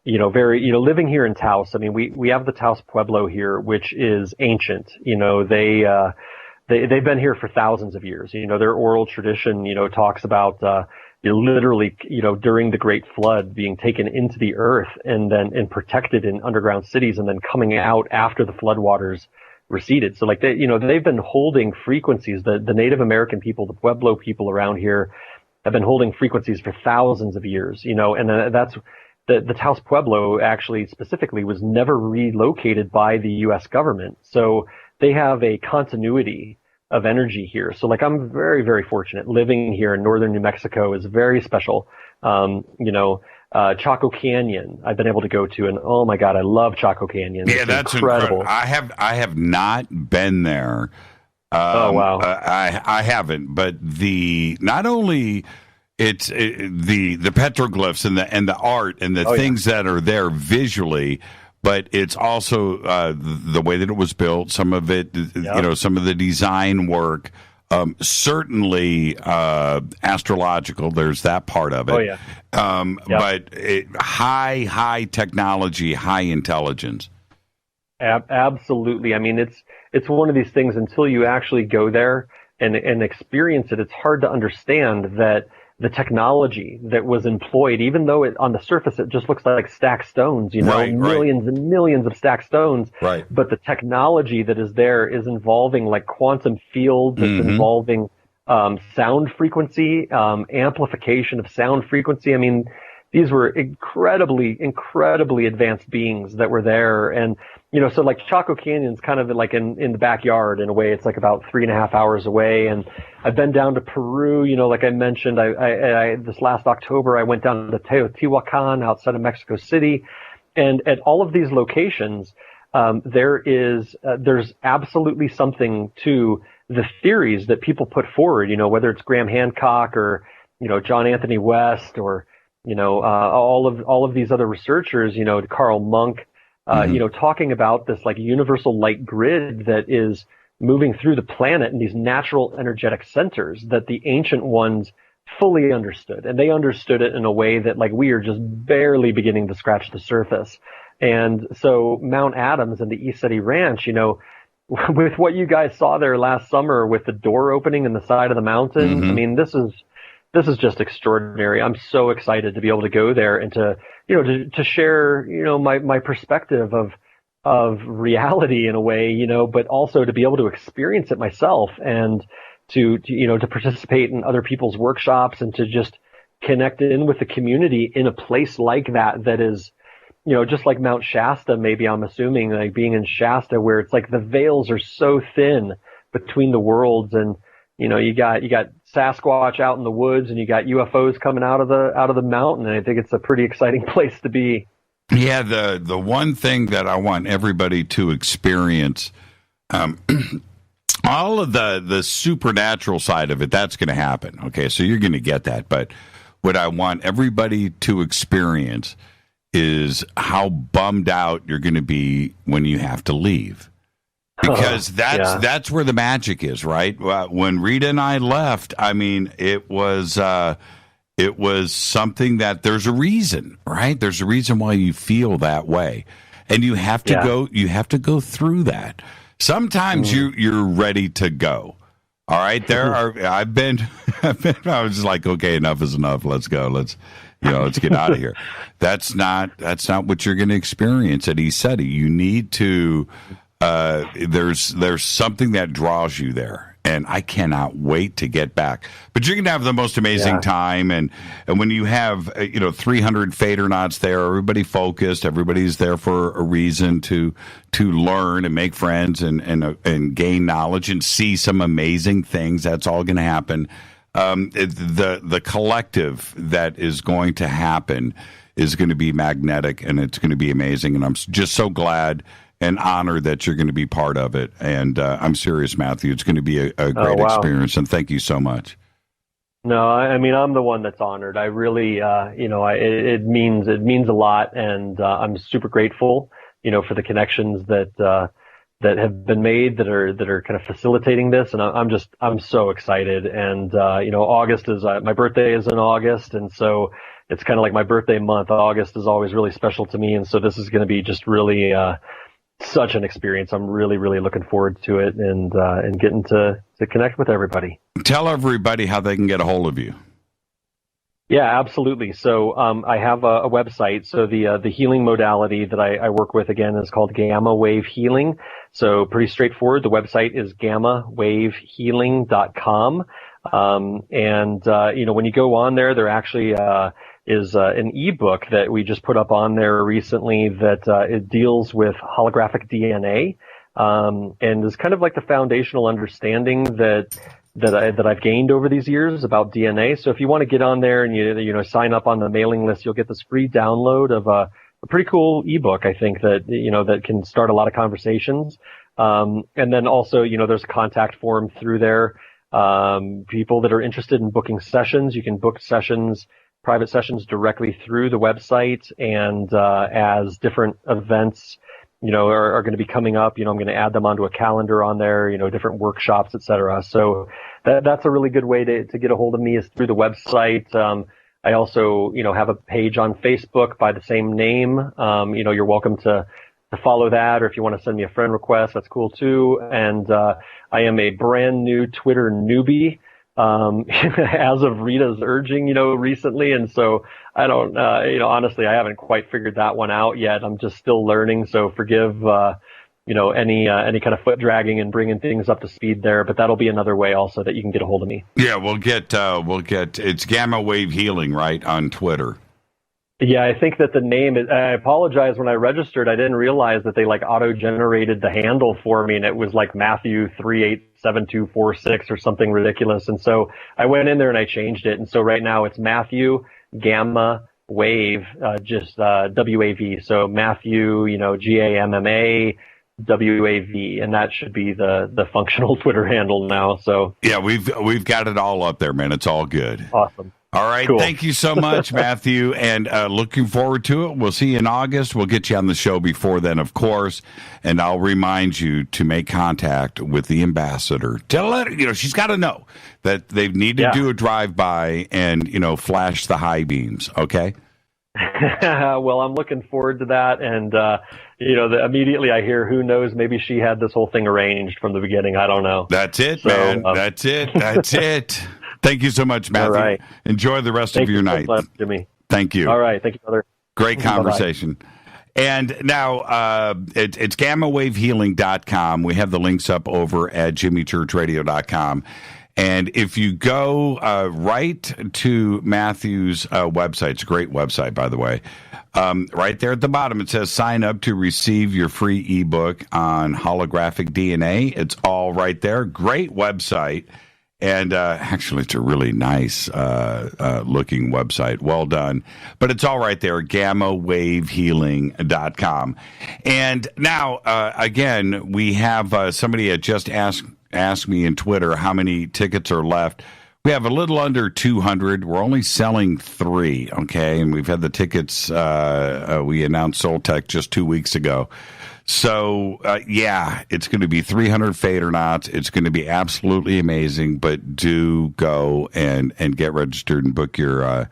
living here in Taos. I mean, we have the Taos Pueblo here, which is ancient. they've been here for thousands of years. Their oral tradition, talks about literally, during the Great Flood, being taken into the earth and protected in underground cities, and then coming out after the floodwaters receded. So they've been holding frequencies. The Native American people, the Pueblo people around here, have been holding frequencies for thousands of years. And that's the Taos Pueblo actually specifically was never relocated by the U.S. government. So they have a continuity of energy here. So I'm very, very fortunate. Living here in northern New Mexico is very special. Chaco Canyon I've been able to go to, and oh my God, I love Chaco Canyon. Yeah, that's incredible. I have not been there. Oh wow. I haven't, but not only it's the petroglyphs and the art and the things that are there visually, but it's also the way that it was built. Some of it, some of the design work. Certainly astrological. There's that part of it. Oh yeah. But high technology, high intelligence. Absolutely. I mean, it's one of these things, until you actually go there and experience it, it's hard to understand that the technology that was employed, even though on the surface it just looks like stacked stones, millions and millions of stacked stones. Right. But the technology that is there is involving quantum fields. It's involving sound frequency, amplification of sound frequency. I mean, these were incredibly, incredibly advanced beings that were there. And, so Chaco Canyon's kind of in the backyard in a way. It's about 3.5 hours away. And I've been down to Peru, like I mentioned, I this last October, I went down to Teotihuacan outside of Mexico City. And at all of these locations, there's absolutely something to the theories that people put forward, whether it's Graham Hancock or, John Anthony West or, all of these other researchers, Carl Monk, talking about this universal light grid that is moving through the planet in these natural energetic centers that the ancient ones fully understood. And they understood it in a way that we are just barely beginning to scratch the surface. And so Mount Adams and the East City Ranch, with what you guys saw there last summer with the door opening in the side of the mountain, I mean, this is just extraordinary. I'm so excited to be able to go there and to share, my perspective of reality in a way, but also to be able to experience it myself and to participate in other people's workshops and to just connect in with the community in a place like that is, just like Mount Shasta, maybe I'm assuming, being in Shasta, where it's the veils are so thin between the worlds, and you got Sasquatch out in the woods, and you got UFOs coming out of the mountain, and I think it's a pretty exciting place to be. Yeah, the one thing that I want everybody to experience, all of the supernatural side of it, that's going to happen. Okay, so you're going to get that, but what I want everybody to experience is how bummed out you're going to be when you have to leave. Because that's where the magic is, right? When Rita and I left, I mean, it was something that there's a reason, right? There's a reason why you feel that way, and you have to go. You have to go through that. Sometimes you're ready to go. All right, I've been. I was just like, okay, enough is enough. Let's go. Let's get out of here. That's not what you're going to experience at ECETI. You need to. There's something that draws you there, and I cannot wait to get back. But you're going to have the most amazing time, and when you have 300 Fadernauts there, everybody focused, everybody's there for a reason to learn and make friends and gain knowledge and see some amazing things. That's all going to happen. The collective that is going to happen is going to be magnetic, and it's going to be amazing. And I'm just so glad and honored that you're going to be part of it. And I'm serious, Matthew. It's going to be a great experience, and thank you so much. No, I mean, I'm the one that's honored. I really, it means a lot, and I'm super grateful, for the connections that have been made that are kind of facilitating this, and I'm so excited. And August is my birthday is in August, and so it's kind of like my birthday month. August is always really special to me, and so this is going to be just really such an experience. I'm really, really looking forward to it and getting to connect with everybody. Tell everybody how they can get a hold of you. Yeah, absolutely. So I have a website. So the healing modality that I work with, again, is called Gamma Wave Healing. So pretty straightforward. The website is gammawavehealing.com. When you go on there actually is an ebook that we just put up on there recently that it deals with holographic DNA and is kind of like the foundational understanding that I've gained over these years about DNA. So if you want to get on there and you sign up on the mailing list, you'll get this free download of a pretty cool ebook, I think, that can start a lot of conversations. And then also, there's a contact form through there. People that are interested in booking sessions, you can book sessions, private sessions directly through the website. And as different events are going to be coming up, I'm going to add them onto a calendar on there, different workshops, et cetera. So that's a really good way to get a hold of me is through the website. I also, have a page on Facebook by the same name. You're welcome to follow that, or if you want to send me a friend request, that's cool too. And I am a brand new Twitter newbie. As of Rita's urging, recently. And so I don't, honestly, I haven't quite figured that one out yet. I'm just still learning. So forgive, any kind of foot dragging and bringing things up to speed there, but that'll be another way also that you can get a hold of me. Yeah, we'll get, it's Gamma Wave Healing, right, on Twitter. Yeah, I think that the name is, I apologize, when I registered, I didn't realize that they auto-generated the handle for me, and it was Matthew 387246 or something ridiculous. And so I went in there and I changed it. And so right now it's Matthew Gamma Wave, just WAV. So Matthew, GAMMA WAV, and that should be the functional Twitter handle now. So yeah, we've got it all up there, man. It's all good. Awesome. All right. Cool. Thank you so much, Matthew, and looking forward to it. We'll see you in August. We'll get you on the show before then, of course, and I'll remind you to make contact with the ambassador. Tell her, she's got to know that they need to do a drive-by and, flash the high beams, okay? Well, I'm looking forward to that, and, immediately I hear, who knows, maybe she had this whole thing arranged from the beginning. I don't know. That's it, man. That's it. That's it. Thank you so much, Matthew. All right. Enjoy the rest of your night. So much, Jimmy. Thank you. All right. Thank you, brother. Great conversation. Bye-bye. And now it's gammawavehealing.com. We have the links up over at jimmychurchradio.com. And if you go right to Matthew's website, it's a great website, by the way. Right there at the bottom, it says sign up to receive your free ebook on holographic DNA. It's all right there. Great website. And actually, it's a really nice looking website. Well done. But it's all right there, gammawavehealing.com. And now, again, we have somebody had just asked me in Twitter how many tickets are left. We have a little under 200. We're only selling 3, okay? And we've had the tickets. We announced Soul Tech just 2 weeks ago. So, it's going to be 300 Fadernauts. It's going to be absolutely amazing, but do go and get registered and book your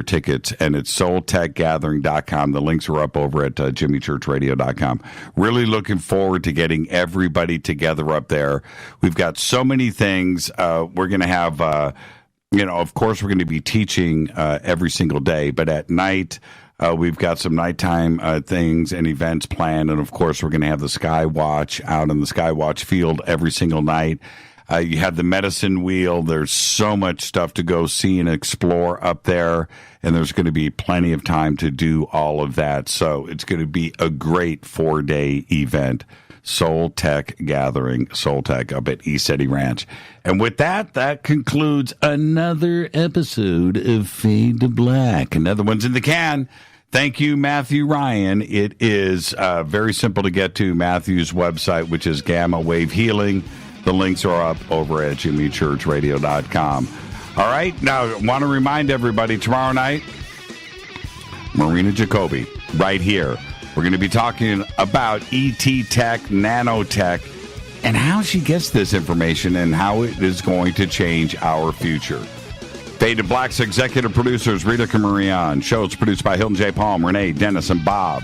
tickets. And it's soultechgathering.com. The links are up over at jimmychurchradio.com. Really looking forward to getting everybody together up there. We've got so many things. We're going to have, of course, we're going to be teaching every single day, but at night, we've got some nighttime things and events planned. And, of course, we're going to have the Skywatch out in the Skywatch field every single night. You have the medicine wheel. There's so much stuff to go see and explore up there. And there's going to be plenty of time to do all of that. So it's going to be a great 4-day event. Soul Tech Gathering, Soul Tech up at East City Ranch. And with that concludes another episode of Fade to Black. Another one's in the can. Thank you, Matthew Ryan. It is very simple to get to Matthew's website, which is Gamma Wave Healing. The links are up over at jimmychurchradio.com. All right. Now, I want to remind everybody, tomorrow night, Marina Jacoby, right here. We're going to be talking about ET tech, nanotech, and how she gets this information and how it is going to change our future. Fade to Black's executive producers, Rita Camarion. Show is produced by Hilton J. Palm, Renee, Dennis, and Bob.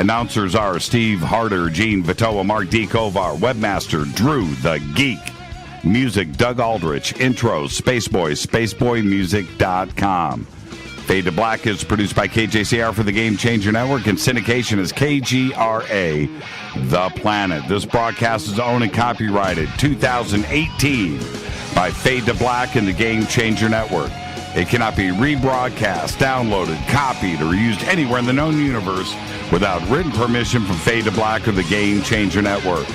Announcers are Steve Harder, Gene Vitoa, Mark D. Kovar, Webmaster Drew the Geek. Music, Doug Aldrich. Intros, Spaceboy, spaceboymusic.com. Fade to Black is produced by KJCR for the Game Changer Network, and syndication is KGRA, The Planet. This broadcast is owned and copyrighted 2018 by Fade to Black and the Game Changer Network. It cannot be rebroadcast, downloaded, copied, or used anywhere in the known universe without written permission from Fade to Black or the Game Changer Network.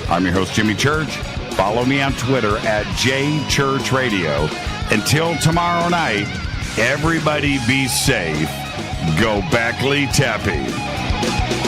I'm your host, Jimmy Church. Follow me on Twitter at JChurchRadio. Until tomorrow night, everybody be safe. Go Beckley Tepe.